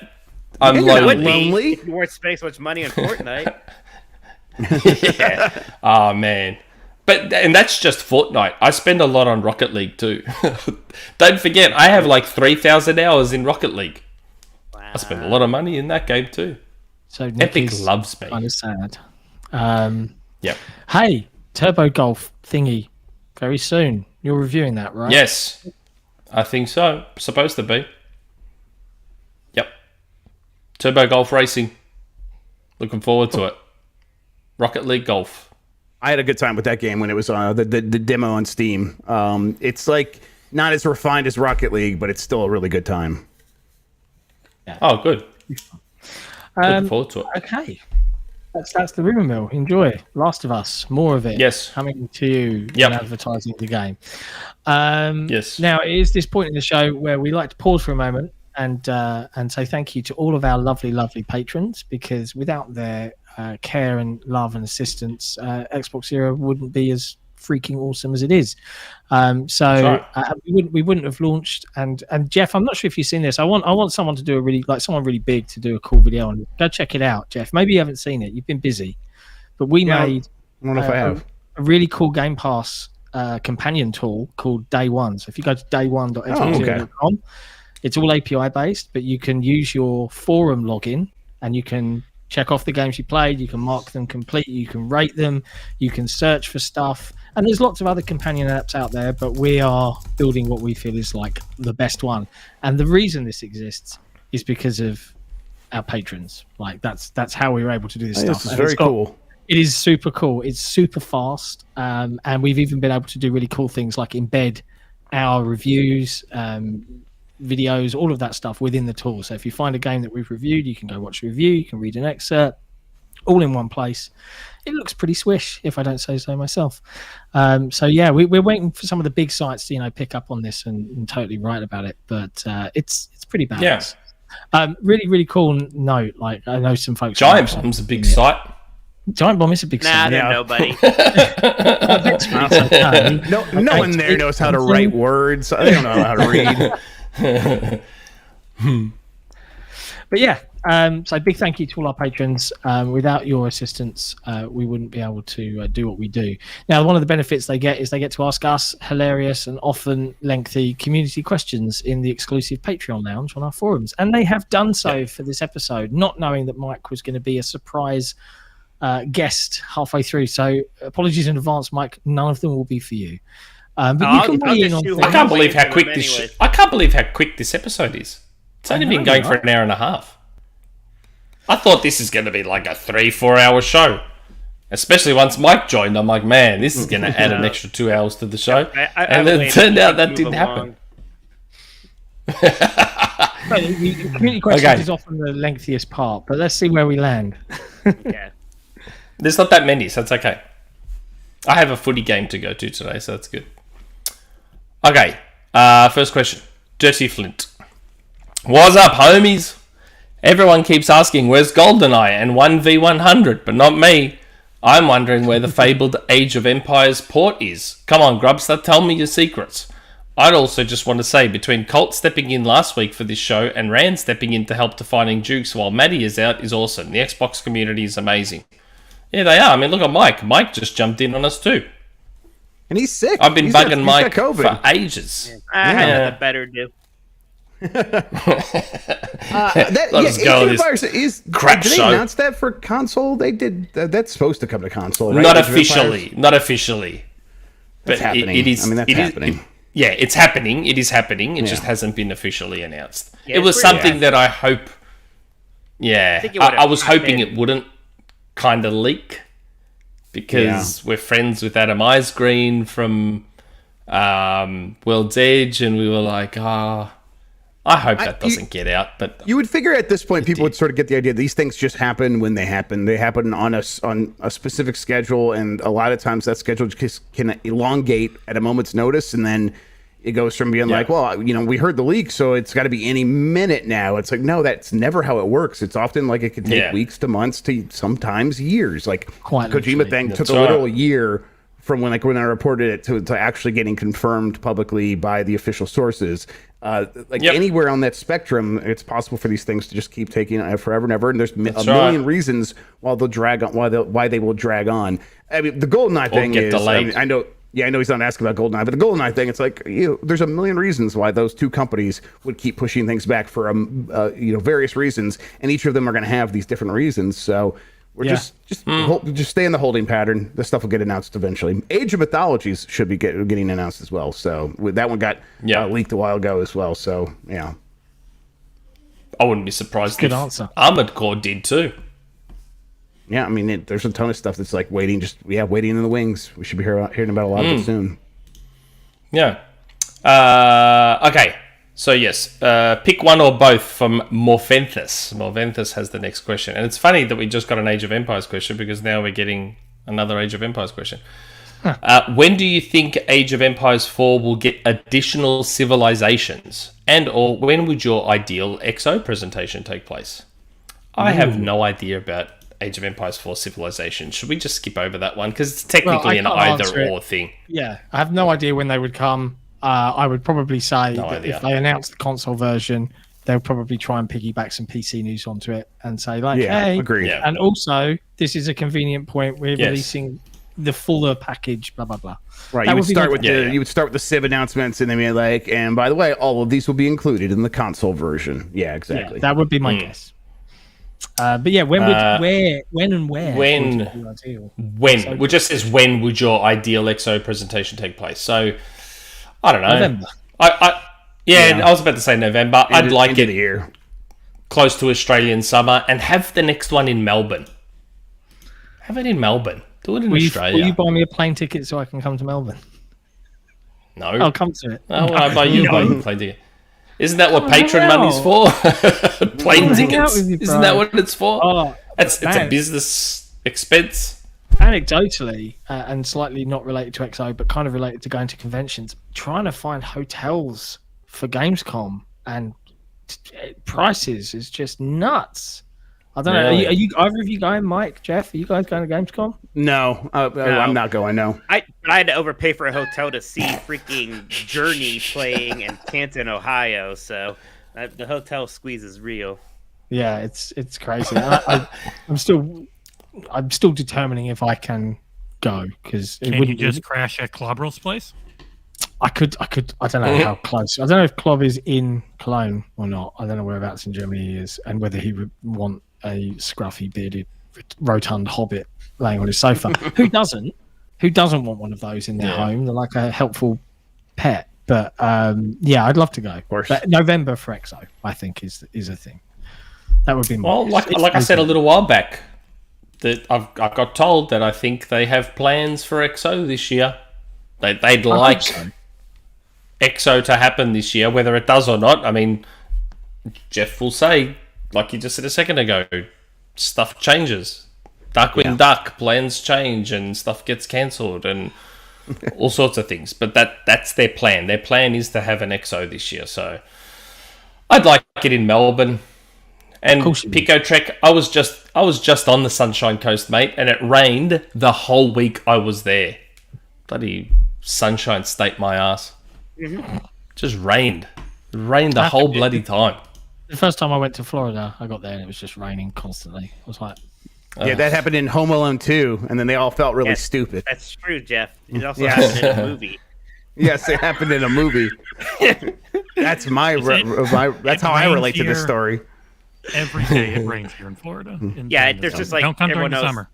I'm You're not lonely. lonely. If you weren't spending so much money on Fortnite. Yeah. Oh, man. And that's just Fortnite. I spend a lot on Rocket League too. Don't forget, I have like 3,000 hours in Rocket League. Wow. I spend a lot of money in that game too. So Nick Epic is loves me. kind of sad. Yep. Hey, Turbo Golf thingy, very soon. You're reviewing that, right? Yes, I think so. Supposed to be. Yep. Turbo Golf Racing. Looking forward to it. Rocket League Golf. I had a good time with that game when it was the demo on Steam. It's like not as refined as Rocket League, but it's still a really good time. Oh, good. Looking forward to it. Okay. That's the Rumour Mill. Enjoy. Last of Us. More of it. Yes. Coming to you Yep. and advertising the game. Yes. Now, it is this point in the show where we like to pause for a moment and say thank you to all of our lovely, lovely patrons, because without their care and love and assistance, XboxEra wouldn't be as freaking awesome as it is. We wouldn't have launched. And Jeff, I'm not sure if you've seen this. I want someone to do someone really big to do a cool video on it. Go check it out, Jeff. Maybe you haven't seen it. You've been busy, but we made I don't know if I have. a really cool Game Pass companion tool called Day One. So if you go to day1.xboxera.com, it's all API based, but you can use your forum login and you can check off the games you played, you can mark them complete, you can rate them, you can search for stuff, and there's lots of other companion apps out there, but we are building what we feel is like the best one. And the reason this exists is because of our patrons. Like that's how we were able to do this stuff. This is very cool. It is super cool. It's super fast, and we've even been able to do really cool things like embed our reviews, videos, all of that stuff within the tool. So if you find a game that we've reviewed, you can go watch a review, you can read an excerpt, all in one place. It looks pretty swish, if I don't say so myself. So yeah, we're waiting for some of the big sites to pick up on this and totally write about it. But it's pretty badass. Yeah. Really, really cool note. Like I know some folks. Giant Bomb's a big site. Giant Bomb is a big site. Nah, I don't know, buddy. No one there knows how to write words. They don't know how to read. But yeah, so big thank you to all our patrons. Without your assistance, we wouldn't be able to do what we do. Now, one of the benefits they get is they get to ask us hilarious and often lengthy community questions in the exclusive Patreon lounge on our forums, and they have done so for this episode, not knowing that Mike was going to be a surprise guest halfway through. So apologies in advance, Mike. None of them will be for you. But you can weigh in on things. I can't believe how quick I can't believe how quick this episode is. It's only been going for an hour and a half. I thought this is going to be like a 3-4 hour show. Especially once Mike joined, I'm like, man, this is going to add an extra 2 hours to the show. And then it turned out that didn't happen. The community questions is often the lengthiest part, but let's see where we land. Yeah. There's not that many, so it's okay. I have a footy game to go to today, so that's good. Okay, first question. Dirty Flint. What's up, homies? Everyone keeps asking, where's GoldenEye and 1v100, but not me. I'm wondering where the fabled Age of Empires port is. Come on, Grubster, tell me your secrets. I'd also just want to say, between Colt stepping in last week for this show and Rand stepping in to help defining Dukes while Maddie is out is awesome. The Xbox community is amazing. Yeah, they are. I mean, look at Mike. Mike just jumped in on us too. And he's sick. I've been bugging Mike for ages. I had a better do. Crap did they show. announce that for console? They did. That's supposed to come to console, right? Not officially. Not officially. That's happening. It is. I mean, that's happening. Yeah, it's happening. It is happening. It just hasn't been officially announced. Yeah, it was something that I hope. Yeah, I was hoping it wouldn't kind of leak because we're friends with Adam Eisgreen from World's Edge, and we were like, I hope that doesn't get out. But you would figure at this point people would sort of get the idea these things just happen when they happen. They happen on a specific schedule, and a lot of times that schedule just can elongate at a moment's notice, and then it goes from being like, well, we heard the leak, so it's got to be any minute now. It's like, no, that's never how it works. It's often like it can take weeks to months to sometimes years. Like Kojima thing took a literal year from when I reported it to actually getting confirmed publicly by the official sources. Anywhere on that spectrum, it's possible for these things to just keep taking forever and ever. And there's a million reasons why they'll drag on, why they will drag on. I mean, the GoldenEye thing is, I know he's not asking about GoldenEye, but the GoldenEye thing, it's like, there's a million reasons why those two companies would keep pushing things back for various reasons, and each of them are going to have these different reasons. So we're just stay in the holding pattern. This stuff will get announced eventually. Age of Mythologies should be getting announced as well. So that one got leaked a while ago as well. So yeah, I wouldn't be surprised if Armored Core did too. Yeah, I mean, there's a ton of stuff that's like waiting in the wings. We should be hearing about a lot of it soon. Yeah. Okay. So yes, pick one or both from Morventhus. Morventhus has the next question. And it's funny that we just got an Age of Empires question because now we're getting another Age of Empires question. When do you think Age of Empires 4 will get additional civilisations? And or when would your ideal XO presentation take place? I have no idea about Age of Empires 4 civilization. Should we just skip over that one? Because it's technically an either-or thing. Yeah, I have no idea when they would come. I would probably say that if they announce the console version, they'll probably try and piggyback some PC news onto it and say, like, hey, agreed. Yeah. And also, this is a convenient point. We're releasing the fuller package, blah, blah, blah. Right, you would start with the Civ announcements, and then be like, and by the way, all of these will be included in the console version. Yeah, exactly. Yeah, that would be my guess. But yeah, when and where? When? It just says when would your ideal XO presentation take place? So, I don't know. November. I was about to say November. I'd like it here, close to Australian summer, and have the next one in Melbourne. Have it in Melbourne. Do it in Australia. Will you buy me a plane ticket so I can come to Melbourne? No. I'll come to it. Oh, well, I buy you a plane ticket. Isn't that what Patron money's for? Plane tickets. Isn't that what it's for? It's a business expense. Anecdotally, and slightly not related to XO, but kind of related to going to conventions, trying to find hotels for Gamescom and prices is just nuts. I don't know. Are you either of you going, Mike, Jeff? Are you guys going to Gamescom? No, I'm not going. No. I had to overpay for a hotel to see freaking Journey playing in Canton, Ohio. So the hotel squeeze is real. Yeah, it's crazy. I'm still determining if I can go because can you just crash at Clobber's place? I could. I don't know how close. I don't know if Klob is in Cologne or not. I don't know whereabouts in Germany he is, and whether he would want a scruffy, bearded, rotund hobbit laying on his sofa. Who doesn't? Who doesn't want one of those in their home? They're like a helpful pet. But I'd love to go. Of course. But November for XO, I think, is a thing. That would be my like I said a little while back, that I got told that I think they have plans for XO this year. They'd like XO to happen this year, whether it does or not. I mean, Jeff will say, like you just said a second ago, stuff changes. Darkwing Duck plans change and stuff gets cancelled and all sorts of things. But that's their plan. Their plan is to have an XO this year. So I'd like it in Melbourne. And Pico Trek, I was just on the Sunshine Coast, mate, and it rained the whole week I was there. Bloody Sunshine State, my ass. Mm-hmm. Just rained. It rained the whole bloody time. The first time I went to Florida, I got there and it was just raining constantly. I was like... Yeah, that happened in Home Alone 2, and then they all felt really stupid. That's true, Jeff. It also happened in a movie. Yes, it happened in a movie. That's how I relate to this story. Every day it rains here in Florida. There's just like don't come during the knows. summer.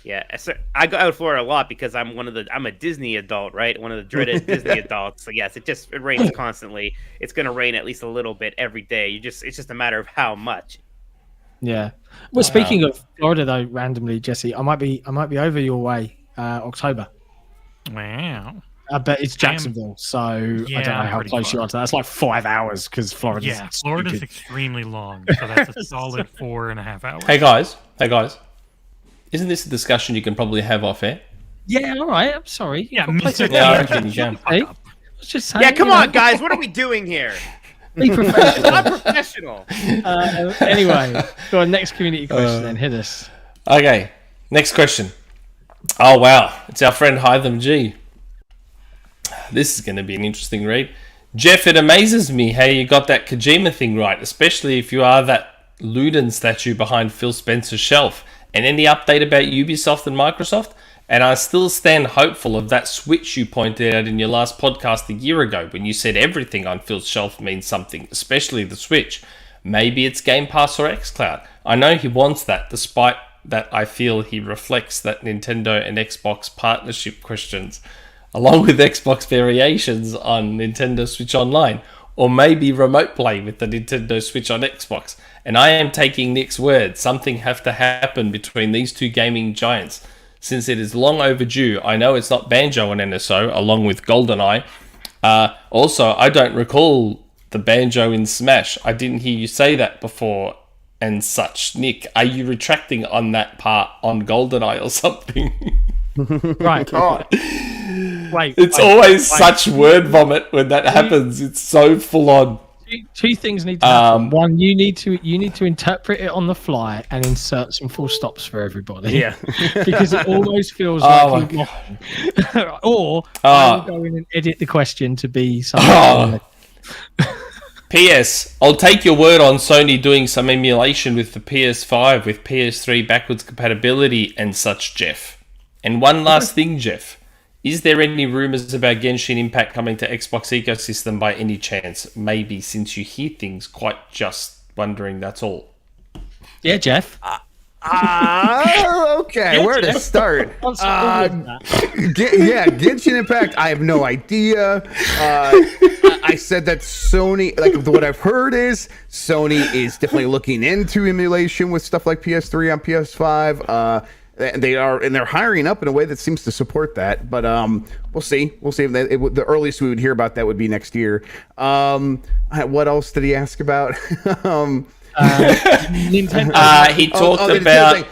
Yeah, so I go out to Florida a lot because I'm a Disney adult, right? One of the dreaded Disney adults. So yes, it rains constantly. It's going to rain at least a little bit every day. It's just a matter of how much. Yeah. Well, speaking of Florida, though, randomly, Jesse, I might be over your way October. Wow. but it's Jacksonville, so I don't know how close you are to that. It's like 5 hours because Florida's Florida's extremely long, so that's a solid 4.5 hours. Hey guys, isn't this a discussion you can probably have off air? Yeah, all right. I'm sorry. Yeah, I reckon you can. Hey, I was just saying, Yeah, come on, guys. What are we doing here? Be professional. I'm professional. Anyway, go on. Next community question, then hit us. Okay, next question. Oh wow, it's our friend Hytham G. This is going to be an interesting read. Jeff, it amazes me how you got that Kojima thing right, especially if you are that Luden statue behind Phil Spencer's shelf. And any update about Ubisoft and Microsoft? And I still stand hopeful of that Switch you pointed out in your last podcast a year ago when you said everything on Phil's shelf means something, especially the Switch. Maybe it's Game Pass or xCloud. I know he wants that, despite that I feel he reflects that Nintendo and Xbox partnership questions, along with Xbox variations on Nintendo Switch Online, or maybe remote play with the Nintendo Switch on Xbox. And I am taking Nick's word, something have to happen between these two gaming giants, since it is long overdue. I know it's not Banjo and NSO, along with GoldenEye. Also, I don't recall the Banjo in Smash. I didn't hear you say that before and such. Nick, are you retracting on that part on GoldenEye or something? Right. It's always such word vomit when that happens. It's so full on. Two things need to happen. One, you need to interpret it on the fly and insert some full stops for everybody. Yeah. Because it almost feels like or I'll go in and edit the question to be something. P.S. I'll take your word on Sony doing some emulation with the PS5 with PS3 backwards compatibility and such, Jeff. And one last thing, Jeff. Is there any rumours about Genshin Impact coming to Xbox ecosystem by any chance? Maybe, since you hear things, quite just wondering, that's all. Yeah, Jeff. Okay, where to start? Genshin Impact, I have no idea. I said that Sony, like what I've heard is Sony is definitely looking into emulation with stuff like PS3 on PS5. They are, and they're hiring up in a way that seems to support that. But we'll see. We'll see. The earliest we would hear about that would be next year. What else did he ask about? Nintendo. He talked about.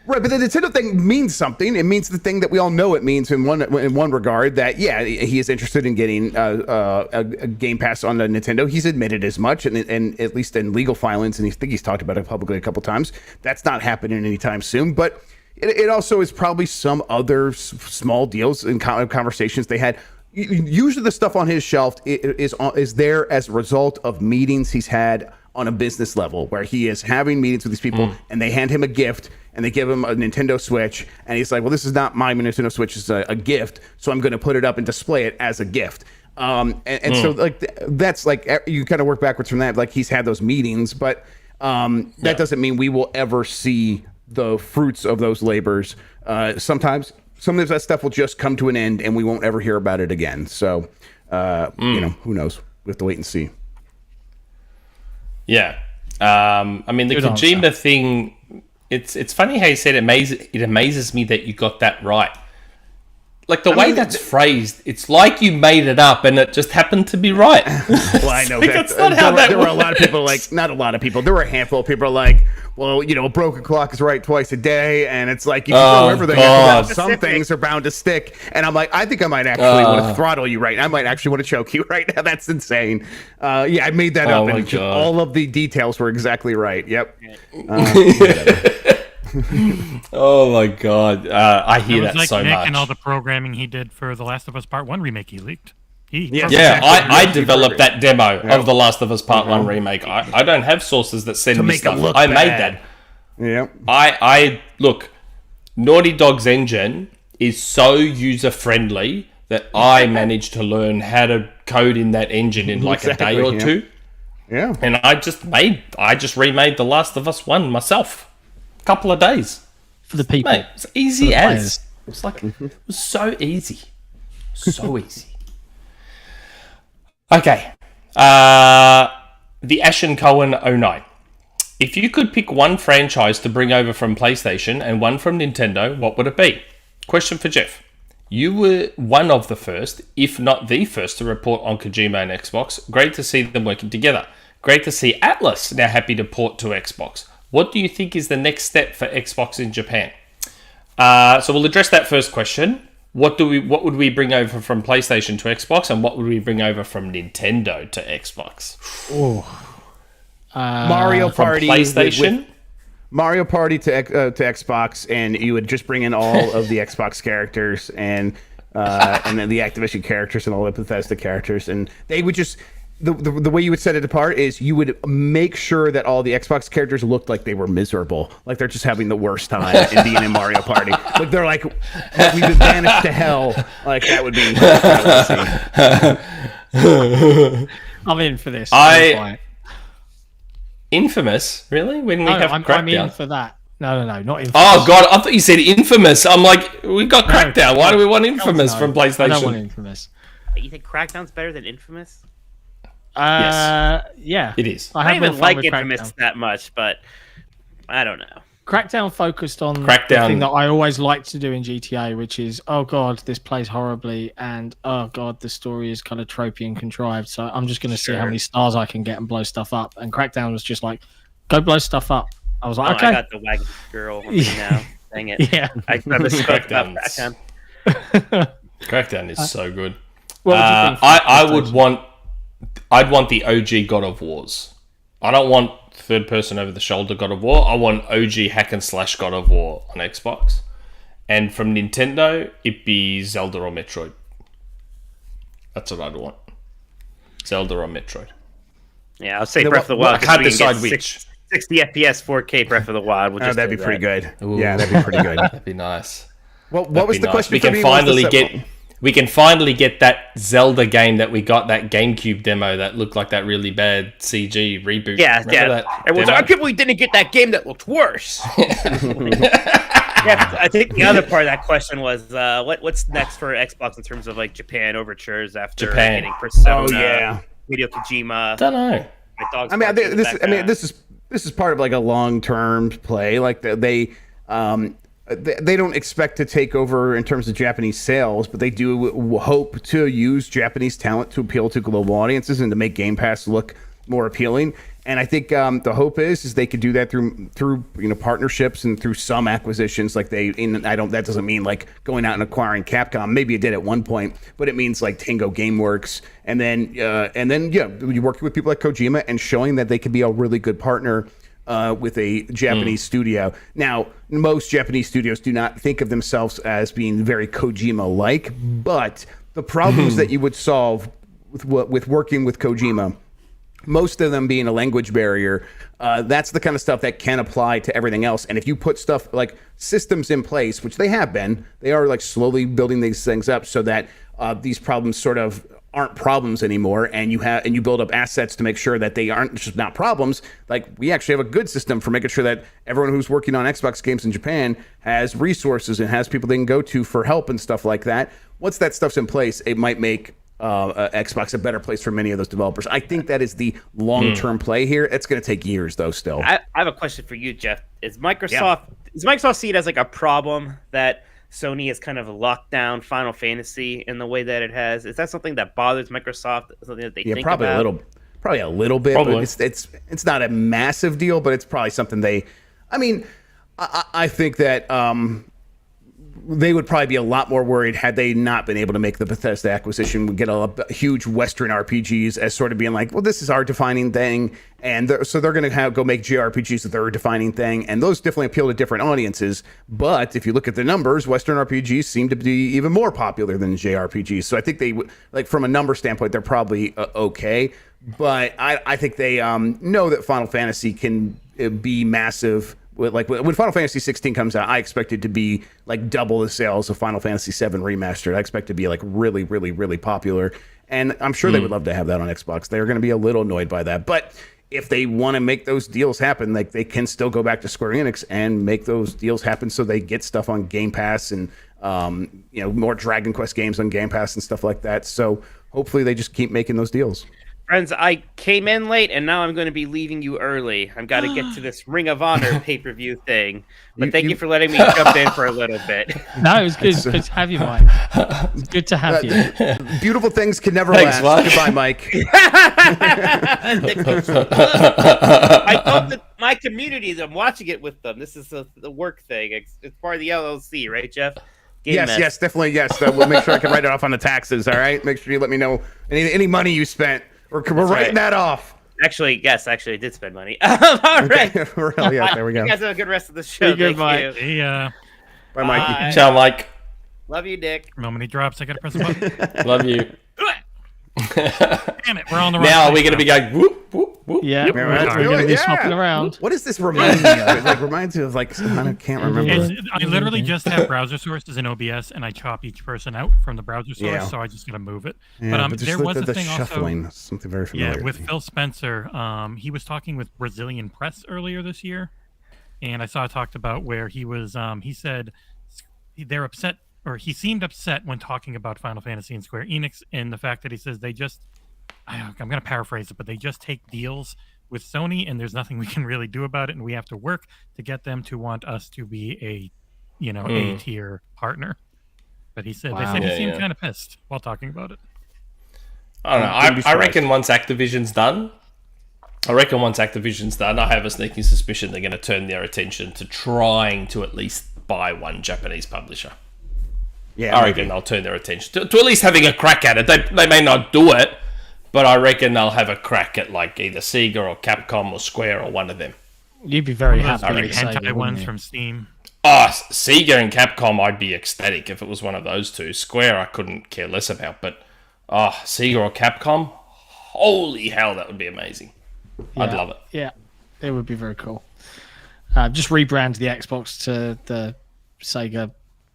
Right, but the Nintendo thing means something. It means the thing that we all know it means in one regard. That he is interested in getting a Game Pass on the Nintendo. He's admitted as much, and at least in legal filings, and I think he's talked about it publicly a couple times. That's not happening anytime soon. But it also is probably some other small deals and conversations they had. Usually, the stuff on his shelf is there as a result of meetings he's had on a business level, where he is having meetings with these people, and they hand him a gift. And they give him a Nintendo Switch, and he's like, well, this is not my Nintendo Switch, it's a gift, so I'm going to put it up and display it as a gift. So, like, that's like, you kind of work backwards from that. Like, he's had those meetings, but that doesn't mean we will ever see the fruits of those labors. Sometimes that stuff will just come to an end, and we won't ever hear about it again. So, who knows? We have to wait and see. Yeah. I mean, the Kojima thing... It's funny how you said it amazes me that you got that right. Like the way that's phrased, it's like you made it up and it just happened to be right. Well, I know that's not how that there were a lot of people not a lot of people. There were a handful of people like, well, a broken clock is right twice a day, and it's like you can go everything. Some things are bound to stick, and I'm like, I think I might actually want to throttle you right now. I might actually want to choke you right now. That's insane. I made that up, and all of the details were exactly right. Yep. Oh my god, I hear that like so Nick much. And all the programming he did for The Last of Us Part 1 remake he leaked. I developed that demo of The Last of Us Part 1 remake. I don't have sources that send me stuff. I made that. Yeah. I look, Naughty Dog's engine is so user friendly that I managed to learn how to code in that engine in like a day or two. Yeah. And I just remade The Last of Us 1 myself. Couple of days for the people. Mate, it's easy as. It was so easy. So easy. Okay. The Ashen Cohen 09. If you could pick one franchise to bring over from PlayStation and one from Nintendo, what would it be? Question for Jeff. You were one of the first, if not the first, to report on Kojima and Xbox. Great to see them working together. Great to see Atlas now happy to port to Xbox. What do you think is the next step for Xbox in Japan? So we'll address that first question. What would we bring over from PlayStation to Xbox, and what would we bring over from Nintendo to Xbox? Mario Party PlayStation. with Mario Party to Xbox, and you would just bring in all of the Xbox characters and then the Activision characters and all the Bethesda characters, and they would just the way you would set it apart is you would make sure that all the Xbox characters looked like they were miserable, like they're just having the worst time in being in Mario Party. Like they're like, we've been banished to hell. Like that would be. I'm in for this. Infamous, really? When we have Crackdown? I'm in for that. No, not Infamous. Oh god, I thought you said Infamous. I'm like, we've got Crackdown. Why do we want Infamous from PlayStation? I don't want Infamous. You think Crackdown's better than Infamous? Yes. Yeah, it is. I don't even like Infamous that much, but I don't know. Crackdown focused on the thing that I always like to do in GTA, which is, oh god, this plays horribly, and oh god, the story is kind of tropey and contrived. So I'm just going to see how many stars I can get and blow stuff up. And Crackdown was just like, go blow stuff up. I was like, okay. I got the wagon girl on me now. Dang it. Yeah. I spoke about Crackdown. Crackdown is so good. What would you think? I'd want the OG God of Wars. I don't want third-person over-the-shoulder God of War. I want OG hack-and-slash God of War on Xbox. And from Nintendo, it'd be Zelda or Metroid. That's what I'd want. Zelda or Metroid. Yeah, I'll say Breath of the Wild. I can't decide which. 60 FPS, 4K Breath of the Wild. We'll just that'd be pretty good. Ooh. Yeah, that'd be pretty good. That'd be nice. Well, what was the question? We can finally get that Zelda game that we got, that GameCube demo that looked like that really bad CG reboot. Yeah. Everyone's like, I can't believe we didn't get that game that looked worse. Yeah, I think the other part of that question was, what's next for Xbox in terms of like Japan overtures after getting Persona, Hideo Kojima. Don't know. This is part of like a long-term play. Like they don't expect to take over in terms of Japanese sales, but they do hope to use Japanese talent to appeal to global audiences and to make Game Pass look more appealing. And I think the hope is they could do that through partnerships and through some acquisitions. Like that doesn't mean like going out and acquiring Capcom. Maybe it did at one point, but it means like Tango Gameworks, and then you're working with people like Kojima and showing that they could be a really good partner with a Japanese studio. Now, most Japanese studios do not think of themselves as being very Kojima-like, but the problems that you would solve with working with Kojima, most of them being a language barrier, that's the kind of stuff that can apply to everything else. And if you put stuff like systems in place, which they have been, they are like slowly building these things up so that these problems sort of aren't problems anymore, and you build up assets to make sure that they aren't just not problems. Like we actually have a good system for making sure that everyone who's working on Xbox games in Japan has resources and has people they can go to for help and stuff like that. Once that stuff's in place, it might make Xbox a better place for many of those developers. I think that is the long-term play here. It's going to take years though still. I have a question for you, Jeff. Does Microsoft see it as like a problem that Sony has kind of locked down Final Fantasy in the way that it has? Is that something that bothers Microsoft? Something that they think probably about? Probably a little bit. But it's not a massive deal, but it's probably something they. I mean, I think that they would probably be a lot more worried had they not been able to make the Bethesda acquisition. We get a huge Western RPGs as sort of being like, well, this is our defining thing, and so they're going to go make JRPGs their defining thing, and those definitely appeal to different audiences. But if you look at the numbers, Western RPGs seem to be even more popular than JRPGs. So I think they like from a number standpoint, they're probably okay. But I think they know that Final Fantasy can be massive. Like when Final Fantasy 16 comes out, I expect it to be like double the sales of Final Fantasy 7 Remastered. I expect it to be like really, really, really popular, and I'm sure they would love to have that on Xbox. They're going to be a little annoyed by that, but if they want to make those deals happen, like they can still go back to Square Enix and make those deals happen, so they get stuff on Game Pass and more Dragon Quest games on Game Pass and stuff like that. So hopefully they just keep making those deals. Friends, I came in late, and now I'm going to be leaving you early. I've got to get to this Ring of Honor pay-per-view thing. But thank you for letting me jump in for a little bit. No, it was good. Good to have you, Mike. It's good to have you. Beautiful things can never Thanks, last. Mike. Goodbye, Mike. I told my community that I'm watching it with them. This is the work thing. It's part of the LLC, right, Jeff? Yes, definitely, yes. We'll make sure I can write it off on the taxes, all right? Make sure you let me know any money you spent. We're writing that off. Actually, yes, I did spend money. All right. Yeah, there we go. You guys have a good rest of the show. Good, Thank you. Yeah. Bye, Mikey. Ciao, Mike. Love you, Dick. The moment he drops, I gotta press a button. Love you. Damn it, we're on the wrong Now we're place going to be going whoop, whoop, whoop. Yeah, Yep. we're Let's going do to it, be yeah. swapping around. What does this remind me of? It like reminds me of like I can't remember. I literally just have browser sources in OBS, and I chop each person out from the browser source, Yeah. so I just gotta move it. Yeah, but just there was the a thing shuffling, also. something very familiar. Yeah, with Phil Spencer, he was talking with Brazilian press earlier this year, and I saw it talked about where he was. He said they're upset, or he seemed upset when talking about Final Fantasy and Square Enix, and the fact that he says they just. I'm going to paraphrase it, but they just take deals with Sony, and there's nothing we can really do about it, and we have to work to get them to want us to be a, A tier partner. But he said Wow. they said he Yeah, seemed yeah. kind of pissed while talking about it. I don't know. I reckon once Activision's done, I have a sneaking suspicion they're going to turn their attention to trying to at least buy one Japanese publisher. Yeah, I reckon they'll turn their attention to at least having a crack at it. They may not do it, but I reckon they'll have a crack at like either Sega or Capcom or Square or one of them. You'd be very Those happy. like with hentai Sega, wouldn't ones you? from Steam. Oh, Sega and Capcom, I'd be ecstatic if it was one of those two. Square, I couldn't care less about, but Sega or Capcom, holy hell, that would be amazing. I'd love it. Yeah, it would be very cool. Just rebrand the Xbox to the Sega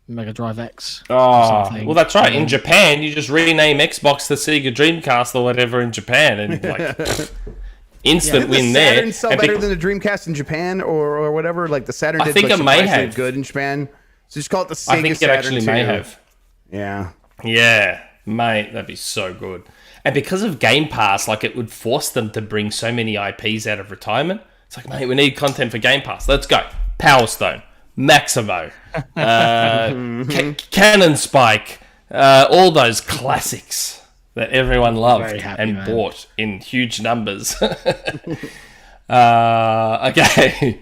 Mega Drive X. Well, that's right. In Japan, you just rename Xbox to Sega Dreamcast or whatever in Japan, and like instant win there. Saturn sell And better than the Dreamcast in Japan or whatever. Like the Saturn did, think but it may surprisingly have. good in Japan. So just call it the Sega I think it Saturn actually 2. may have. Yeah. Yeah, mate, that'd be so good. And because of Game Pass, like it would force them to bring so many IPs out of retirement. It's like, mate, we need content for Game Pass. Let's go. Power Stone, Maximo, Cannon Spike, all those classics that everyone loved Very happy, and man. bought in huge numbers. Okay,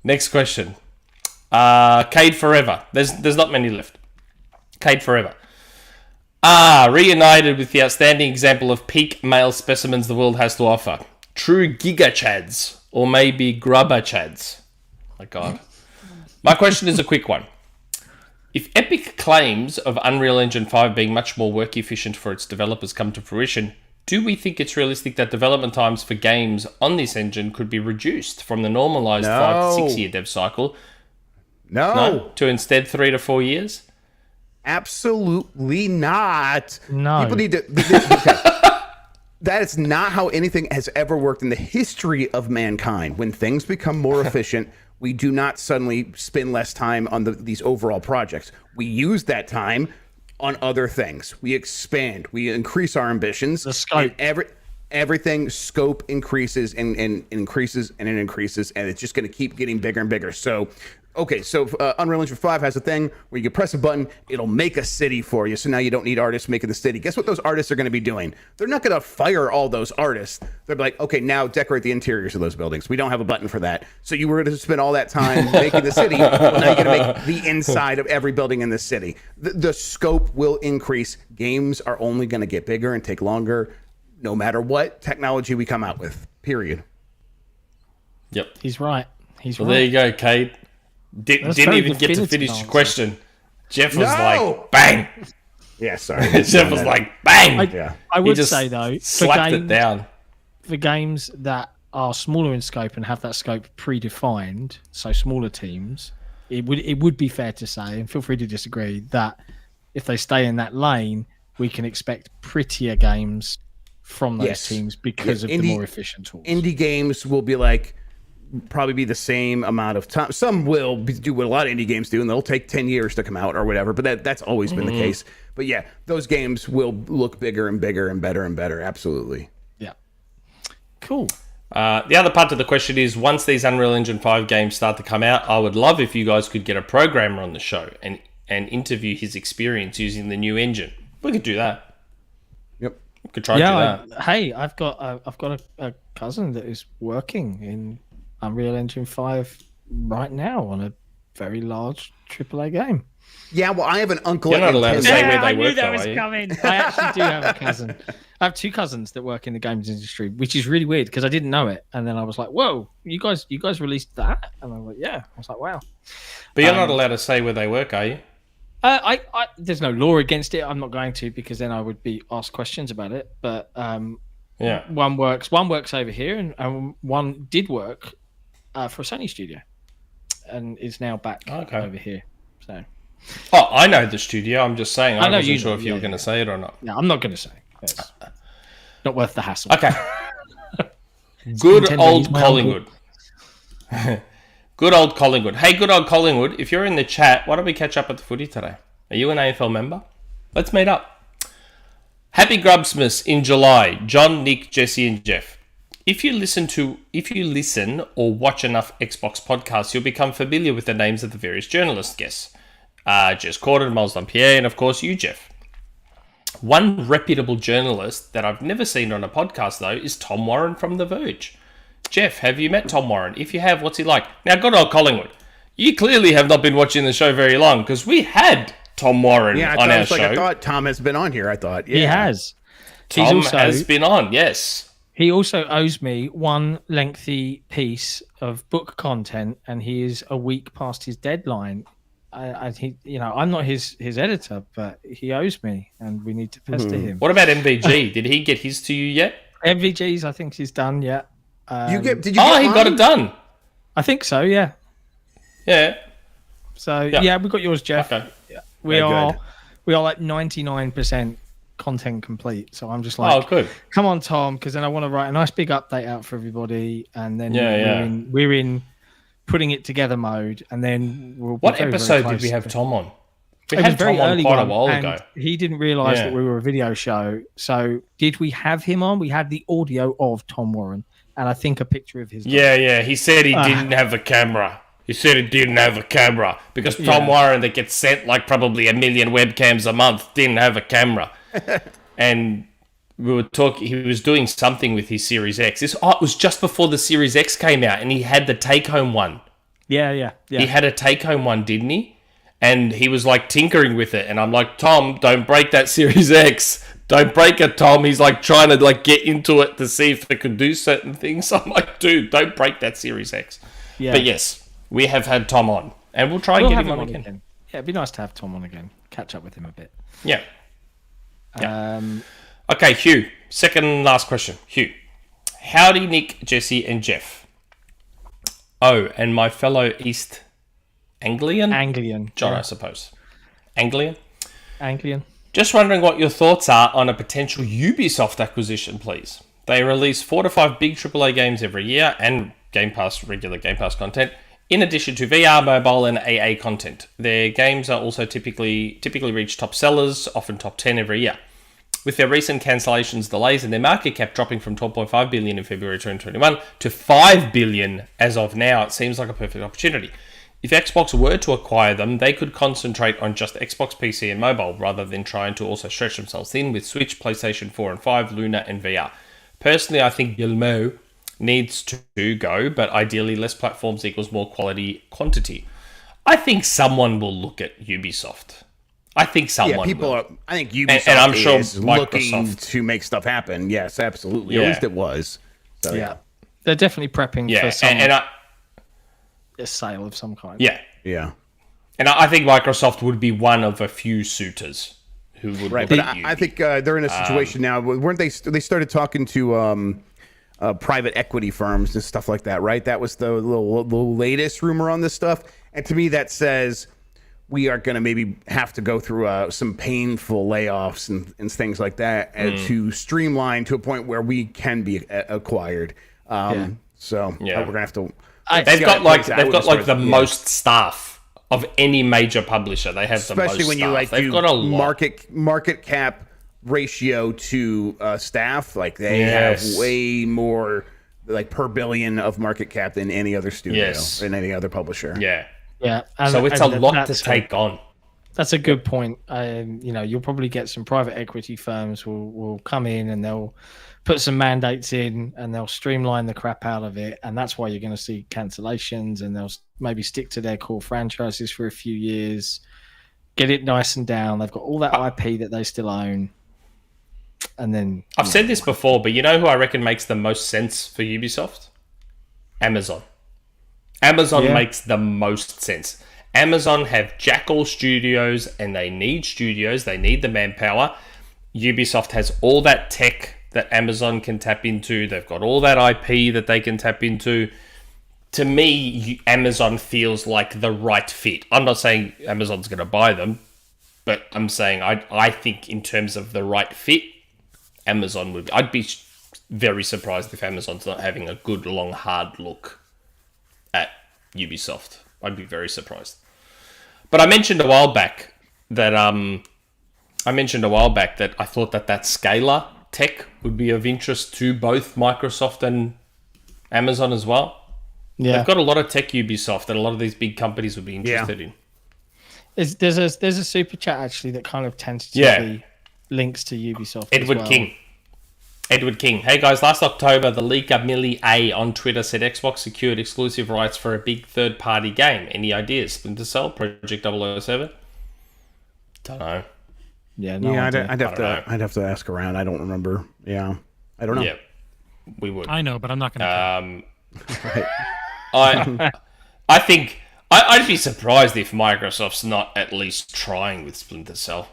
next question. Cade Forever. There's not many left. Cade Forever. Reunited with the outstanding example of peak male specimens the world has to offer. True Giga Chads, or maybe Grubber Chads. My God. My question is a quick one. If Epic claims of Unreal Engine 5 being much more work efficient for its developers come to fruition, do we think it's realistic that development times for games on this engine could be reduced from the normalized 5 to 6 year dev cycle to instead 3 to 4 years? Absolutely not. No. People need to. Okay. That is not how anything has ever worked in the history of mankind. When things become more efficient, we do not suddenly spend less time on these overall projects. We use that time on other things. We expand. We increase our ambitions. The scope. And everything scope increases and increases and it increases, and it's just going to keep getting bigger and bigger. So, okay, so Unreal Engine 5 has a thing where you can press a button, it'll make a city for you. So now you don't need artists making the city. Guess what those artists are going to be doing? They're not going to fire all those artists. They'll be like, okay, now decorate the interiors of those buildings. We don't have a button for that. So you were going to spend all that time making the city. Well, now you're going to make the inside of every building in the city. The scope will increase. Games are only going to get bigger and take longer, no matter what technology we come out with, period. Yep. He's right. He's Well, right. there you go, Cade. Didn't very even get to definitive finish answer. your question. Jeff was No! like, bang. Yeah, sorry. Jeff was like, bang. Yeah. I He would just say though, slapped it down. for games that are smaller in scope and have that scope predefined, so smaller teams, it would be fair to say, and feel free to disagree, that if they stay in that lane, we can expect prettier games from those Yes. teams because of the more efficient tools. Indie games will be like probably be the same amount of time. Some will do what a lot of indie games do, and they'll take 10 years to come out or whatever. But that's always been the case. But yeah, those games will look bigger and bigger and better and better. Absolutely. Yeah. Cool. The other part of the question is, once these Unreal Engine 5 games start to come out, I would love if you guys could get a programmer on the show and interview his experience using the new engine. We could do that. Yep. We could try to do that. Hey, I've got a cousin that is working in Unreal Engine 5 right now on a very large AAA game. Yeah, well, I have an uncle. You're not allowed to say where they I knew work, that though, was are you? coming. I actually do have a cousin. I have two cousins that work in the games industry, which is really weird because I didn't know it. And then I was like, "Whoa, you guys released that?" And I was like, "Yeah." I was like, "Wow." But you're not allowed to say where they work, are you? I there's no law against it. I'm not going to, because then I would be asked questions about it. But Yeah. one works over here, and one did work for a Sony studio, and is now back over here. So. Oh, I know the studio. I'm just saying. I know wasn't you sure know, if you were going to say it or not. No, I'm not going to say. It's not worth the hassle. Okay. Good Nintendo, old he's my Collingwood. Good old Collingwood. Hey, good old Collingwood. If you're in the chat, why don't we catch up at the footy today? Are you an AFL member? Let's meet up. Happy Grubsmas in July. John, Nick, Jesse, and Jeff. If you listen or watch enough Xbox podcasts, you'll become familiar with the names of the various journalist guests. Jess Corden, Miles Dampier, and of course you, Jeff. One reputable journalist that I've never seen on a podcast, though, is Tom Warren from The Verge. Jeff, have you met Tom Warren? If you have, what's he like? Now, good old Collingwood, you clearly have not been watching the show very long, because we had Tom Warren on our show. I thought Tom has been on here. I thought He has. Tom has been on, yes. He also owes me one lengthy piece of book content, and he is a week past his deadline. I'm not his editor, but he owes me, and we need to pester him. What about MVG? Did he get his to you yet? MVG's, I think he's done. Yeah. Did you get he mine? got it done. I think so. Yeah. Yeah. So yeah, we got yours, Jeff. Okay. We are like 99% content complete. So I'm just like, oh, good. Come on, Tom, because then I want to write a nice big update out for everybody, and then we're in putting it together mode, and then we'll. What episode did we have Tom on? We it had was very Tom on early quite one, a while and ago. he didn't realise that we were a video show. So did we have him on? We had the audio of Tom Warren, and I think a picture of his. Yeah. He said he didn't have a camera. He said he didn't have a camera because Tom Warren, that gets sent like probably 1 million webcams a month, didn't have a camera. And we were talking, he was doing something with his Series X. It was just before the Series X came out, and he had the take-home one. Yeah. He had a take-home one, didn't he? And he was like tinkering with it. And I'm like, Tom, don't break that Series X. Don't break it, Tom. He's like trying to like get into it to see if it could do certain things. I'm like, dude, don't break that Series X. Yeah. But yes, we have had Tom on, and we'll try and get him on again. Yeah, it'd be nice to have Tom on again. Catch up with him a bit. Yeah. Okay, Hugh. Second last question. Hugh. Howdy, Nick, Jesse, and Jeff. Oh, and my fellow East Anglian? John, I suppose. Anglian. Just wondering what your thoughts are on a potential Ubisoft acquisition, please. They release 4 to 5 big AAA games every year, and regular Game Pass content, in addition to VR, mobile, and AA content. Their games are also typically reach top sellers, often top 10 every year. With their recent cancellations, delays, and their market cap dropping from 12.5 billion in February 2021 to 5 billion as of now, it seems like a perfect opportunity. If Xbox were to acquire them, they could concentrate on just Xbox PC and mobile, rather than trying to also stretch themselves thin with Switch, PlayStation 4 and 5, Luna, and VR. Personally, I think Guillemot needs to go, but ideally less platforms equals more quality quantity. I think someone will look at Ubisoft. I think someone will. I think Ubisoft and I'm sure is looking to make stuff happen. Yes, absolutely. At least it was. So, yeah. They're definitely prepping for some a sale of some kind. Yeah. And I think Microsoft would be one of a few suitors who would look but at I think they're in a situation now. Weren't they? They started talking to private equity firms and stuff like that, right? That was the latest rumor on this stuff. And to me, that says we are going to maybe have to go through some painful layoffs and things like that, and to streamline to a point where we can be acquired. So we're going to have to. They've got like the most staff of any major publisher. They have especially when staff. They've got a market cap ratio to staff. Like they have way more like per billion of market cap than any other studio and any other publisher. Yeah. Yeah. So it's a lot to take on. That's a good point. You know, you'll probably get some private equity firms will come in and they'll put some mandates in and they'll streamline the crap out of it. And that's why you're going to see cancellations, and they'll maybe stick to their core franchises for a few years, get it nice and down. They've got all that IP that they still own. And then I've said this before, but you know who I reckon makes the most sense for Ubisoft? Amazon. Amazon makes the most sense. Amazon have jackal studios and they need studios. They need the manpower. Ubisoft has all that tech that Amazon can tap into. They've got all that IP that they can tap into. To me, Amazon feels like the right fit. I'm not saying Amazon's going to buy them, but I'm saying I think in terms of the right fit, Amazon would. I'd be very surprised if Amazon's not having a good, long, hard look at Ubisoft. I'd be very surprised. But I mentioned a while back that I thought that scalar tech would be of interest to both Microsoft and Amazon as well. Yeah, they've got a lot of tech, Ubisoft, that a lot of these big companies would be interested in. There's a super chat actually that kind of tentatively links to Ubisoft. Edward King. Hey guys, last October, the leaker Millie A on Twitter said Xbox secured exclusive rights for a big third-party game. Any ideas? Splinter Cell, Project 007? Don't know. Yeah, no. Yeah, I'd have to ask around. I don't remember. Yeah, I don't know. Yeah, we would. I know, but I'm not going to. Right. I think I'd be surprised if Microsoft's not at least trying with Splinter Cell.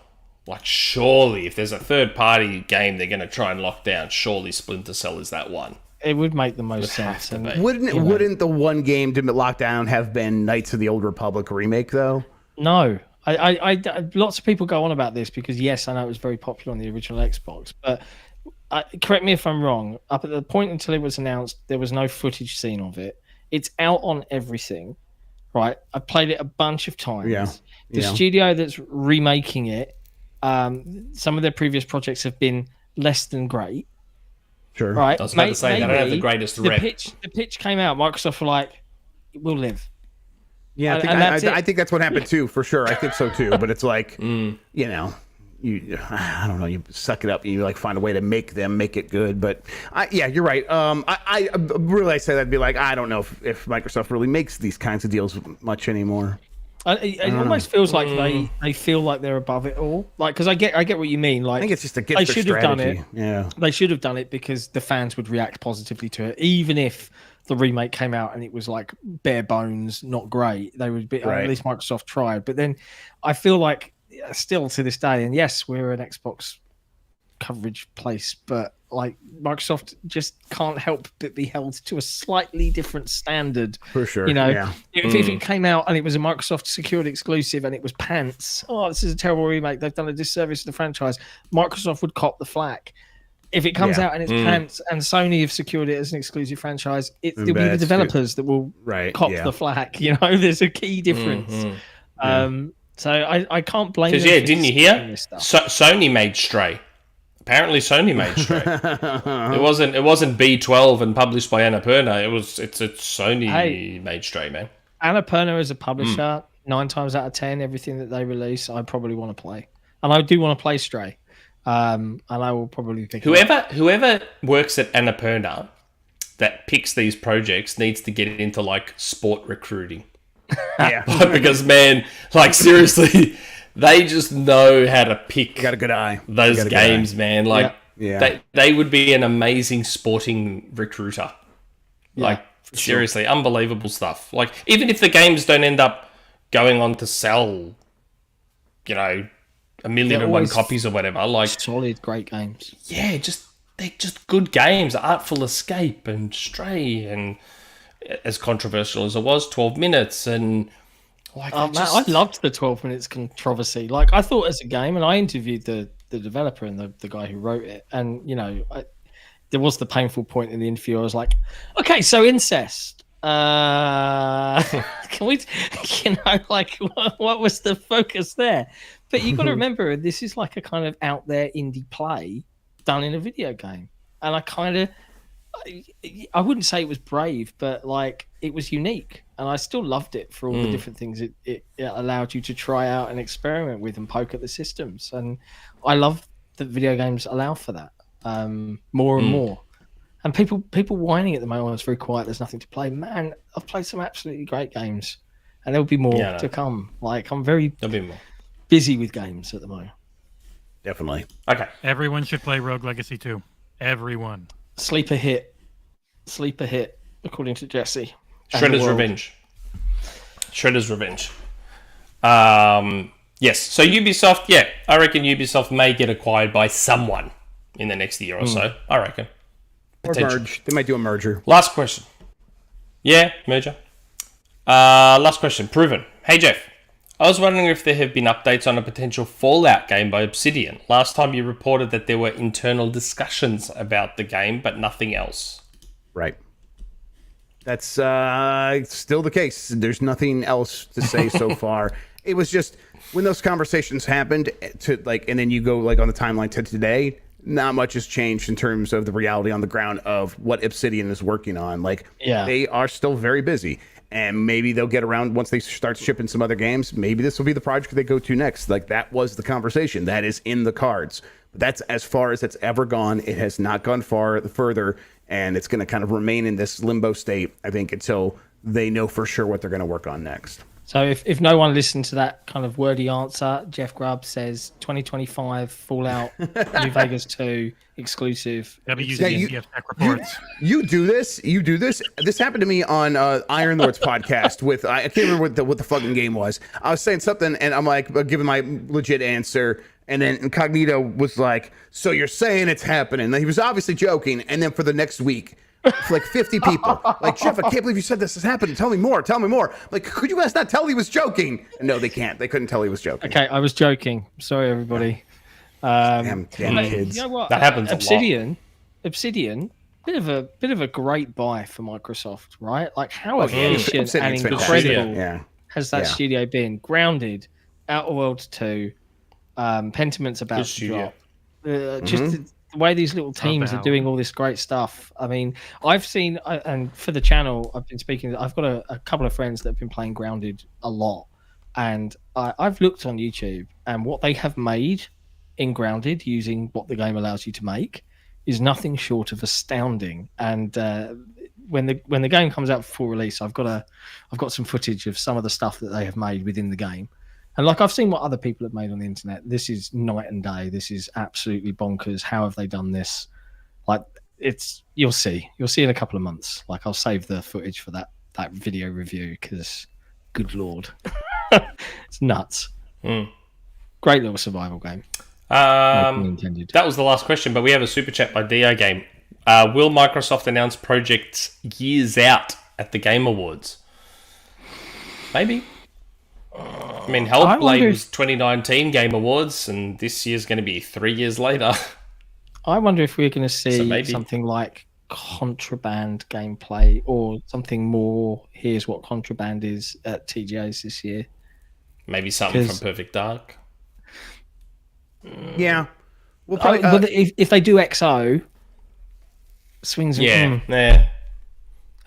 Like, surely, if there's a third-party game they're going to try and lock down, surely Splinter Cell is that one. It would make the most sense. Wouldn't the one game to lock down have been Knights of the Old Republic remake, though? No. I lots of people go on about this because, yes, I know it was very popular on the original Xbox, but correct me if I'm wrong. Up at the point until it was announced, there was no footage seen of it. It's out on everything, right? I played it a bunch of times. Yeah. The studio that's remaking it, some of their previous projects have been less than great. Sure. Right. I was about to say, they don't have the greatest rep. The pitch came out. Microsoft were like, "We'll live." Yeah, I think that's what happened too, for sure. I think so too. But it's like, I don't know. You suck it up and you like find a way to make it good. But you're right. I really say that'd be like, I don't know if Microsoft really makes these kinds of deals much anymore. It almost feels like they feel like they're above it all. Like, because I get what you mean. Like, I think it's just a gift. They should have done it. Yeah, they should have done it because the fans would react positively to it, even if the remake came out and it was like bare bones, not great. They would be at least Microsoft tried. But then I feel like still to this day, and yes, we're an Xbox coverage place, but like Microsoft just can't help but be held to a slightly different standard. For sure. You know, if it came out and it was a Microsoft secured exclusive and it was pants, this is a terrible remake, they've done a disservice to the franchise, Microsoft would cop the flack. If it comes out and it's pants and Sony have secured it as an exclusive franchise, it'll be the developers that will cop the flack. You know, there's a key difference. So I can't blame them. Because didn't you hear? Sony made Stray. Apparently, Sony made Stray. It wasn't B12 and published by Annapurna. It's Sony made Stray, man. Annapurna as a publisher, 9 times out of 10, everything that they release, I probably want to play, and I do want to play Stray. And I will probably pick whoever works at Annapurna that picks these projects needs to get into like sport recruiting. Yeah, because man, like seriously, they just know how to pick. Got a good eye. Those games, man. Like they would be an amazing sporting recruiter. Like seriously, unbelievable stuff. Like even if the games don't end up going on to sell, 1,000,001 copies or whatever, like solid, great games. Yeah, they're just good games. Artful Escape and Stray, and as controversial as it was, 12 minutes, and like I loved the 12 minutes controversy. Like I thought as a game, and I interviewed the developer and the guy who wrote it, and there was the painful point in the interview. I was like, okay, so incest. Can we, what was the focus there? But you got to remember, this is like a kind of out there indie play done in a video game, and I kind of I wouldn't say it was brave, but like it was unique, and I still loved it for all the different things it allowed you to try out and experiment with and poke at the systems. And I love that video games allow for that more and more. And people whining at the moment, it's very quiet, there's nothing to play. Man, I've played some absolutely great games, and there'll be more to come. Like I'm very busy with games at the moment. Definitely. Okay. Everyone should play Rogue Legacy 2. Everyone. Sleeper hit, according to Jesse. Shredder's Revenge. Yes. So Ubisoft, I reckon Ubisoft may get acquired by someone in the next year or so. I reckon. Or merge. They might do a merger. Last question. Yeah, merger. Last question. Proven. Hey Jeff, I was wondering if there have been updates on a potential Fallout game by Obsidian. Last time you reported that there were internal discussions about the game, but nothing else. Right. That's still the case. There's nothing else to say so far. It was just when those conversations happened and then you go like on the timeline to today, not much has changed in terms of the reality on the ground of what Obsidian is working on. They are still very busy. And maybe they'll get around once they start shipping some other games. Maybe this will be the project they go to next. Like that was the conversation. That is in the cards. But that's as far as it's ever gone. It has not gone further. And it's going to kind of remain in this limbo state, I think, until they know for sure what they're going to work on next. So if no one listened to that kind of wordy answer, Jeff Grubb says 2025 Fallout New Vegas 2 exclusive. WCF Tech reports. You do this. This happened to me on Iron Lord's podcast with I can't remember what the fucking game was. I was saying something and I'm like giving my legit answer. And then Incognito was like, so you're saying it's happening. And he was obviously joking. And then for the next week, for like 50 people, like, Jeff, I can't believe you said this is happening. Tell me more. Like, could you guys not tell he was joking? And no, they can't. They couldn't tell he was joking. Okay, I was joking. Sorry, everybody. Damn kids. You know what? That happens Obsidian, bit of a great buy for Microsoft, right? Like, how efficient and incredible has that studio been? Grounded, Outer Worlds 2, Pentiment's about to drop. Just the way these little teams are doing all this great stuff. I mean, I've seen, and for the channel, I've been speaking, I've got a couple of friends that have been playing Grounded a lot. And I've looked on YouTube, and what they have made in Grounded using what the game allows you to make is nothing short of astounding. And when the game comes out for full release, I've got some footage of some of the stuff that they have made within the game. And like I've seen what other people have made on the internet. This is night and day. This is absolutely bonkers. How have they done this? Like you'll see in a couple of months. Like I'll save the footage for that video review because, good lord, it's nuts. Great little survival game. That was the last question, but we have a super chat by Dio Game. Will Microsoft announce projects years out at the Game Awards? Maybe. I mean, Hellblade was 2019 Game Awards, and this year's going to be 3 years later. I wonder if we're going to see something like Contraband gameplay or something more. Here's what Contraband is at TGA's this year. Maybe something from Perfect Dark. Yeah. Well, probably, if they do XO, swings. Yeah.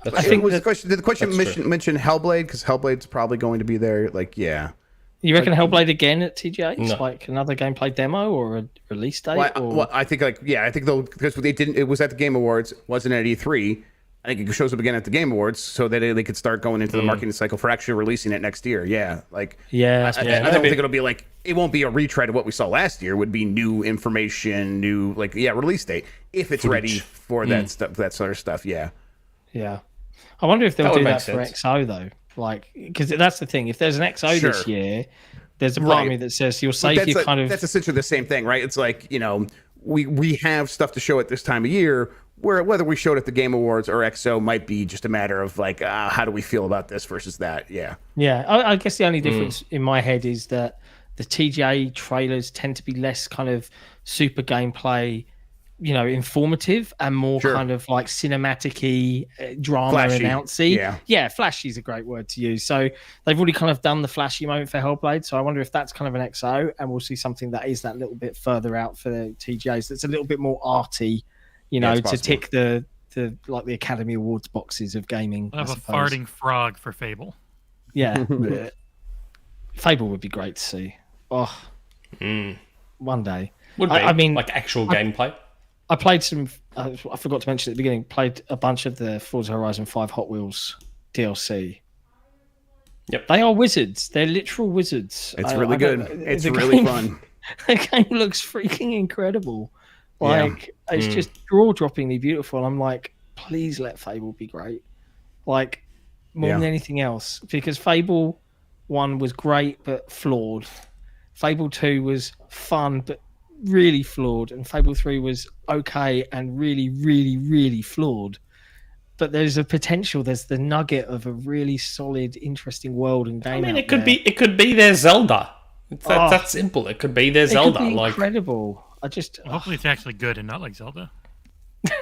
I think did the question mention Hellblade? Because Hellblade's probably going to be there. Like, yeah. You reckon Hellblade again at TGA? No. Like another gameplay demo or a release date? Well, I think I think they'll, because they didn't. It was at the Game Awards, wasn't at E3. I think it shows up again at the Game Awards, so that they could start going into the marketing cycle for actually releasing it next year. Yeah, like I don't think it'll be like, it won't be a retread of what we saw last year. It would be new information, new release date if it's ready for that stuff, that sort of stuff. Yeah. I wonder if they'll do that for XO though, like, because that's the thing. If there's an XO this year, there's a part of me that says you'll save you kind of. That's essentially the same thing, right? It's like, we have stuff to show at this time of year. Whether we showed at the Game Awards or XO might be just a matter of like, how do we feel about this versus that? Yeah. I guess the only difference in my head is that the TGA trailers tend to be less kind of super gameplay, informative and more kind of like cinematic-y, drama flashy. And bouncy. Yeah, flashy is a great word to use. So they've already kind of done the flashy moment for Hellblade. So I wonder if that's kind of an XO, and we'll see something that is that little bit further out for the TGAs. That's a little bit more arty. To tick the the Academy Awards boxes of gaming. I'll have I a suppose. farting frog for Fable. Yeah, Fable would be great to see. Oh, one day. Would be. I mean, like actual gameplay. I played some. I forgot to mention at the beginning. Played a bunch of the Forza Horizon 5 Hot Wheels DLC. Yep, they are wizards. They're literal wizards. It's really good. It's really fun. The game looks freaking incredible. Like it's just jaw-droppingly beautiful. I'm like, please let Fable be great. Like more than anything else, because Fable 1 was great but flawed. Fable 2 was fun but really flawed, and Fable 3 was okay and really, really, really flawed. But there's a potential. There's the nugget of a really solid, interesting world and game. I mean, it could be their Zelda. It's that simple. It could be their Zelda. Could be incredible. Hopefully, it's actually good and not like Zelda.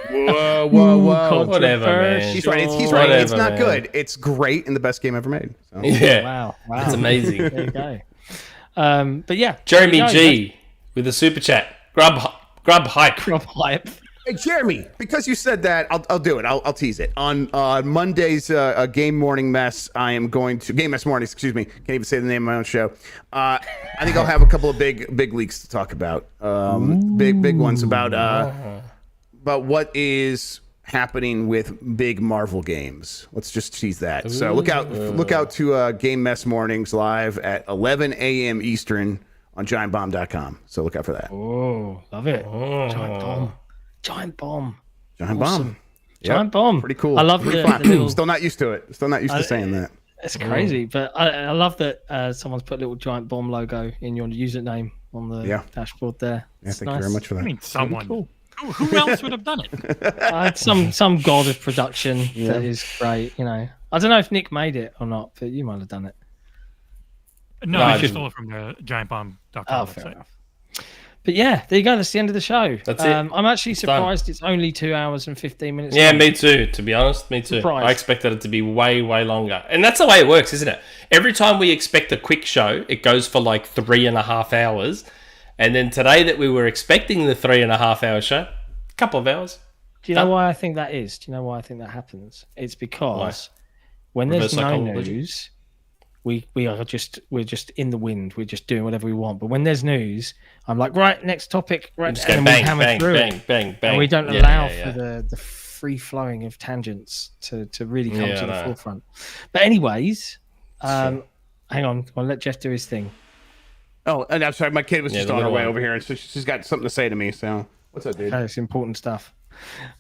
Whoa! Whatever, man. He's right. He's right. It's not good. It's great and the best game ever made. So. Yeah. Wow. It's amazing. There you go. But yeah, Jeremy G with a super chat. Grub hype. Grub hype. Hey, Jeremy, because you said that, I'll do it. I'll tease it. On Monday's Game Morning Mess, I am going to... Game Mess Mornings, excuse me. Can't even say the name of my own show. I think I'll have a couple of big leaks to talk about. Big ones about what is happening with big Marvel games. Let's just tease that. So look out to Game Mess Mornings live at 11 a.m. Eastern on GiantBomb.com. So look out for that. Oh, love it. Giant bomb. Awesome. Giant bomb. Pretty cool. I love the little... Still not used to it. Still not used to saying that. It's crazy, but I love that someone's put a little giant bomb logo in your username on the dashboard there. Yeah, thank you very much for that. I mean, someone. Really cool. Who else would have done it? Some god of production that is great. You know, I don't know if Nick made it or not, but you might have done it. No, I just stole it from the giantbomb.com website. Fair enough. But yeah, there you go. That's the end of the show. That's it. I'm actually surprised it's only 2 hours and 15 minutes. Yeah, long. me too. To be honest, me too. Surprised. I expected it to be way longer, and that's the way it works, isn't it? Every time we expect a quick show, it goes for like 3.5 hours, and then today that we were expecting the 3.5 hour show, a couple of hours. Do you know why I think that is? Do you know why I think that happens? It's because when there's no news, we're just in the wind. We're just doing whatever we want. But when there's news, I'm like, right, next topic, right, Just and then bang, bang, and we don't allow for the free flowing of tangents to really come to the forefront. But anyways, hang on, I'll let Jeff do his thing. Oh, and I'm sorry, my kid was just on her way over here, and so she's got something to say to me. So, what's up, dude? It's important stuff.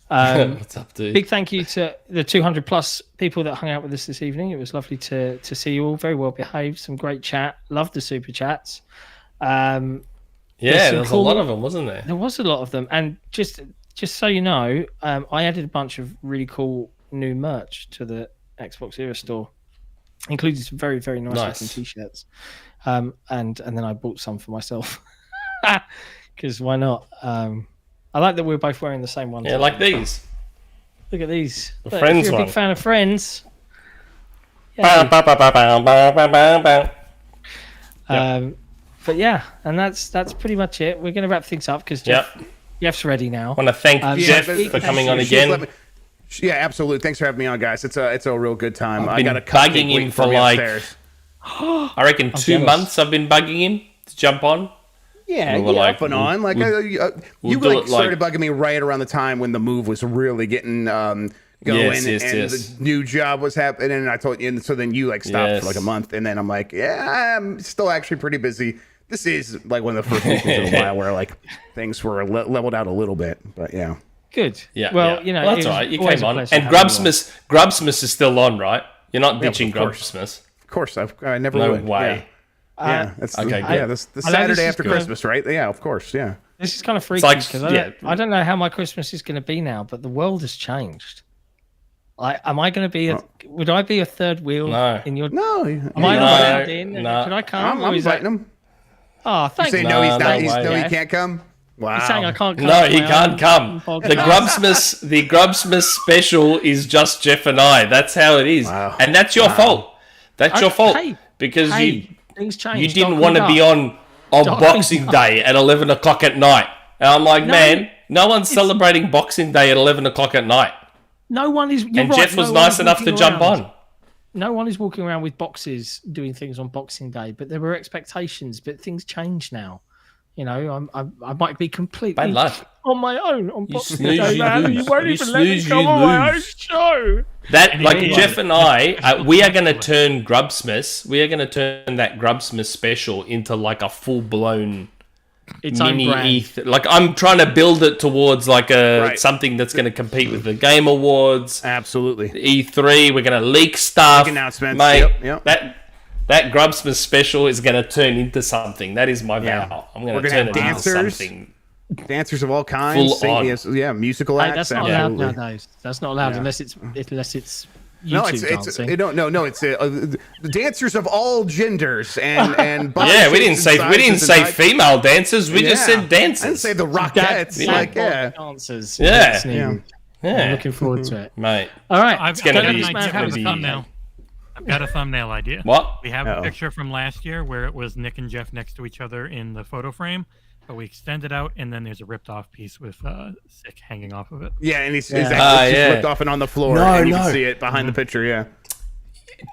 What's up, dude? Big thank you to the 200 plus people that hung out with us this evening. It was lovely to see you all. Very well behaved. Some great chat. Loved the super chats. There was a lot of them, wasn't there? There was a lot of them. And just so you know, I added a bunch of really cool new merch to the XboxEra store, including some very, very nice looking t-shirts. And then I bought some for myself because why not? I like that we're both wearing the same ones. Yeah, like these. Look at these. The Friends if you're a one. big fan of Friends. But yeah, and that's pretty much it. We're going to wrap things up because Jeff's ready now. I want to thank Jeff for coming on again. Yeah, absolutely. Thanks for having me on, guys. It's a real good time. I've been bugging him for like, I reckon 2 months I've been bugging him to jump on. Yeah, off and on. Like you started bugging me right around the time when the move was really getting going, and the new job was happening. And I told you, and so then you stopped for like a month, and then I'm like, yeah, I'm still actually pretty busy. This is like one of the first weekends in a while where things were leveled out a little bit, but yeah. Good. Yeah. Well, you know, that's all right. You came on, and Grubbsmas is still on, right? You're not ditching Grubbsmas. Of course, I never would. No way. Yeah. Yeah, that's okay. The Saturday after Christmas, right? Yeah, of course. Yeah. This is kind of freaky because I don't know how my Christmas is going to be now, but the world has changed. Am I going to be? Would I be a third wheel in your? No. Am I allowed in? Should I come? I'm inviting him. Oh, thank you. You say no, he's not. No, he can't come. Wow. He's saying I can't come. No, he can't come. The Grubbsmas special is just Jeff and I. That's how it is, and that's your fault. That's your fault because things change. You didn't want to be on Boxing Day at 11 o'clock at night. And I'm like, man, no one's celebrating Boxing Day at 11 o'clock at night. No one is. And Jeff was nice enough to jump on. No one is walking around with boxes doing things on Boxing Day, but there were expectations. But things change now. You know, I might be completely on my own on Boxing Day, man. You won't even let me come on my own show. That, like, Jeff and I, we are going to turn G.R.U.B.S. We are going to turn that G.R.U.B.S special into like a full-blown mini E3. Like, I'm trying to build it towards like something that's going to compete with the Game Awards. Absolutely. E3. We're going to leak stuff. Big announcements. Mate, Yep. That G.R.U.B.S special is going to turn into something. That is my vow. I'm going to turn it into something. Dancers of all kinds. Full on. Musical acts. That's not allowed nowadays. That's not allowed unless it's YouTube dancing. It's the dancers of all genders and yeah. We didn't say female dancers. We just said dancers. I didn't say the Rockettes. Dancers. Yeah. I'm looking forward to it, mate. All right, I've got a thumbnail. I've got a thumbnail idea. What? We have a picture from last year where it was Nick and Jeff next to each other in the photo frame, but we extend it out, and then there's a ripped-off piece with Sick hanging off of it. Yeah, and he's just ripped off and on the floor, and you can see it behind the picture, yeah.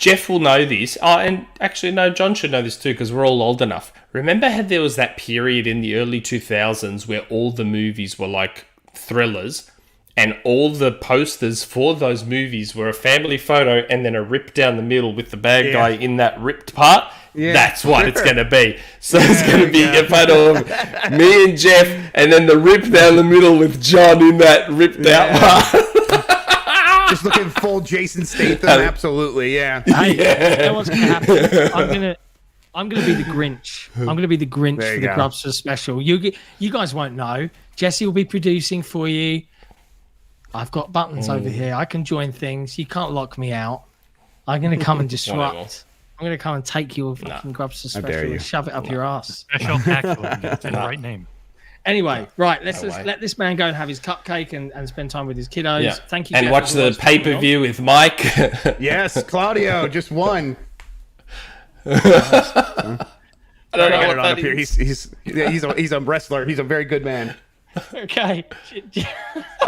Jeff will know this. Oh, and actually, no, John should know this too, because we're all old enough. Remember how there was that period in the early 2000s where all the movies were like thrillers, and all the posters for those movies were a family photo and then a rip down the middle with the bad guy in that ripped part? Yeah, that's what it's going to be. So it's going to be a photo of me and Jeff, and then the rip down the middle with John in that ripped out part. Just looking full Jason Statham, absolutely, yeah. Hey, you know what's going to happen? I'm going to be the Grinch. I'm going to be the Grinch for the G.R.U.B.S special. You guys won't know. Jesse will be producing for you. I've got buttons over here. I can join things. You can't lock me out. I'm going to come and disrupt. I'm going to come and take your fucking G.R.U.B.S special and shove it up your ass. Special excellent. It's in the right name. Anyway, right. Let's let this man go and have his cupcake and spend time with his kiddos. Yeah. Thank you. And Jeff, watch the pay-per-view with Mike. Yes, Claudio just won. I don't know what that is. He's a wrestler. He's a very good man. Okay.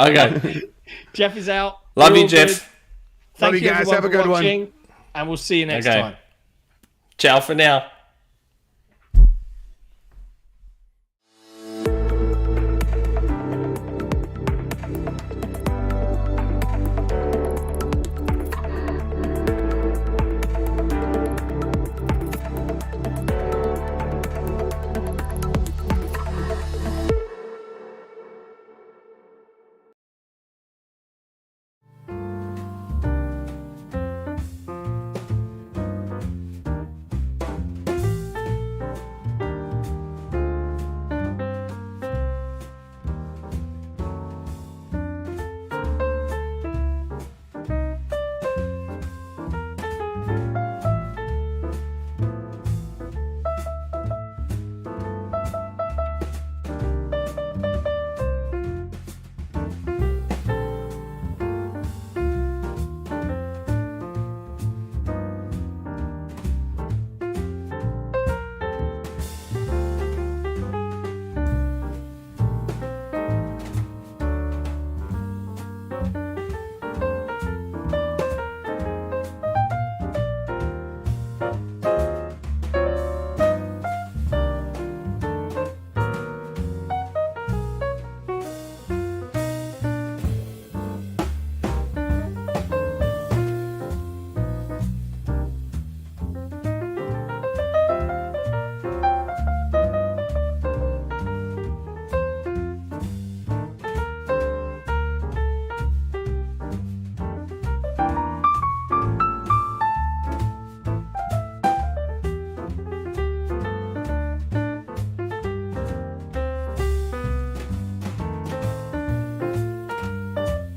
Okay. Jeff is out. Love you, Jeff. Thank you guys. Have a good one. And we'll see you next time. Ciao for now.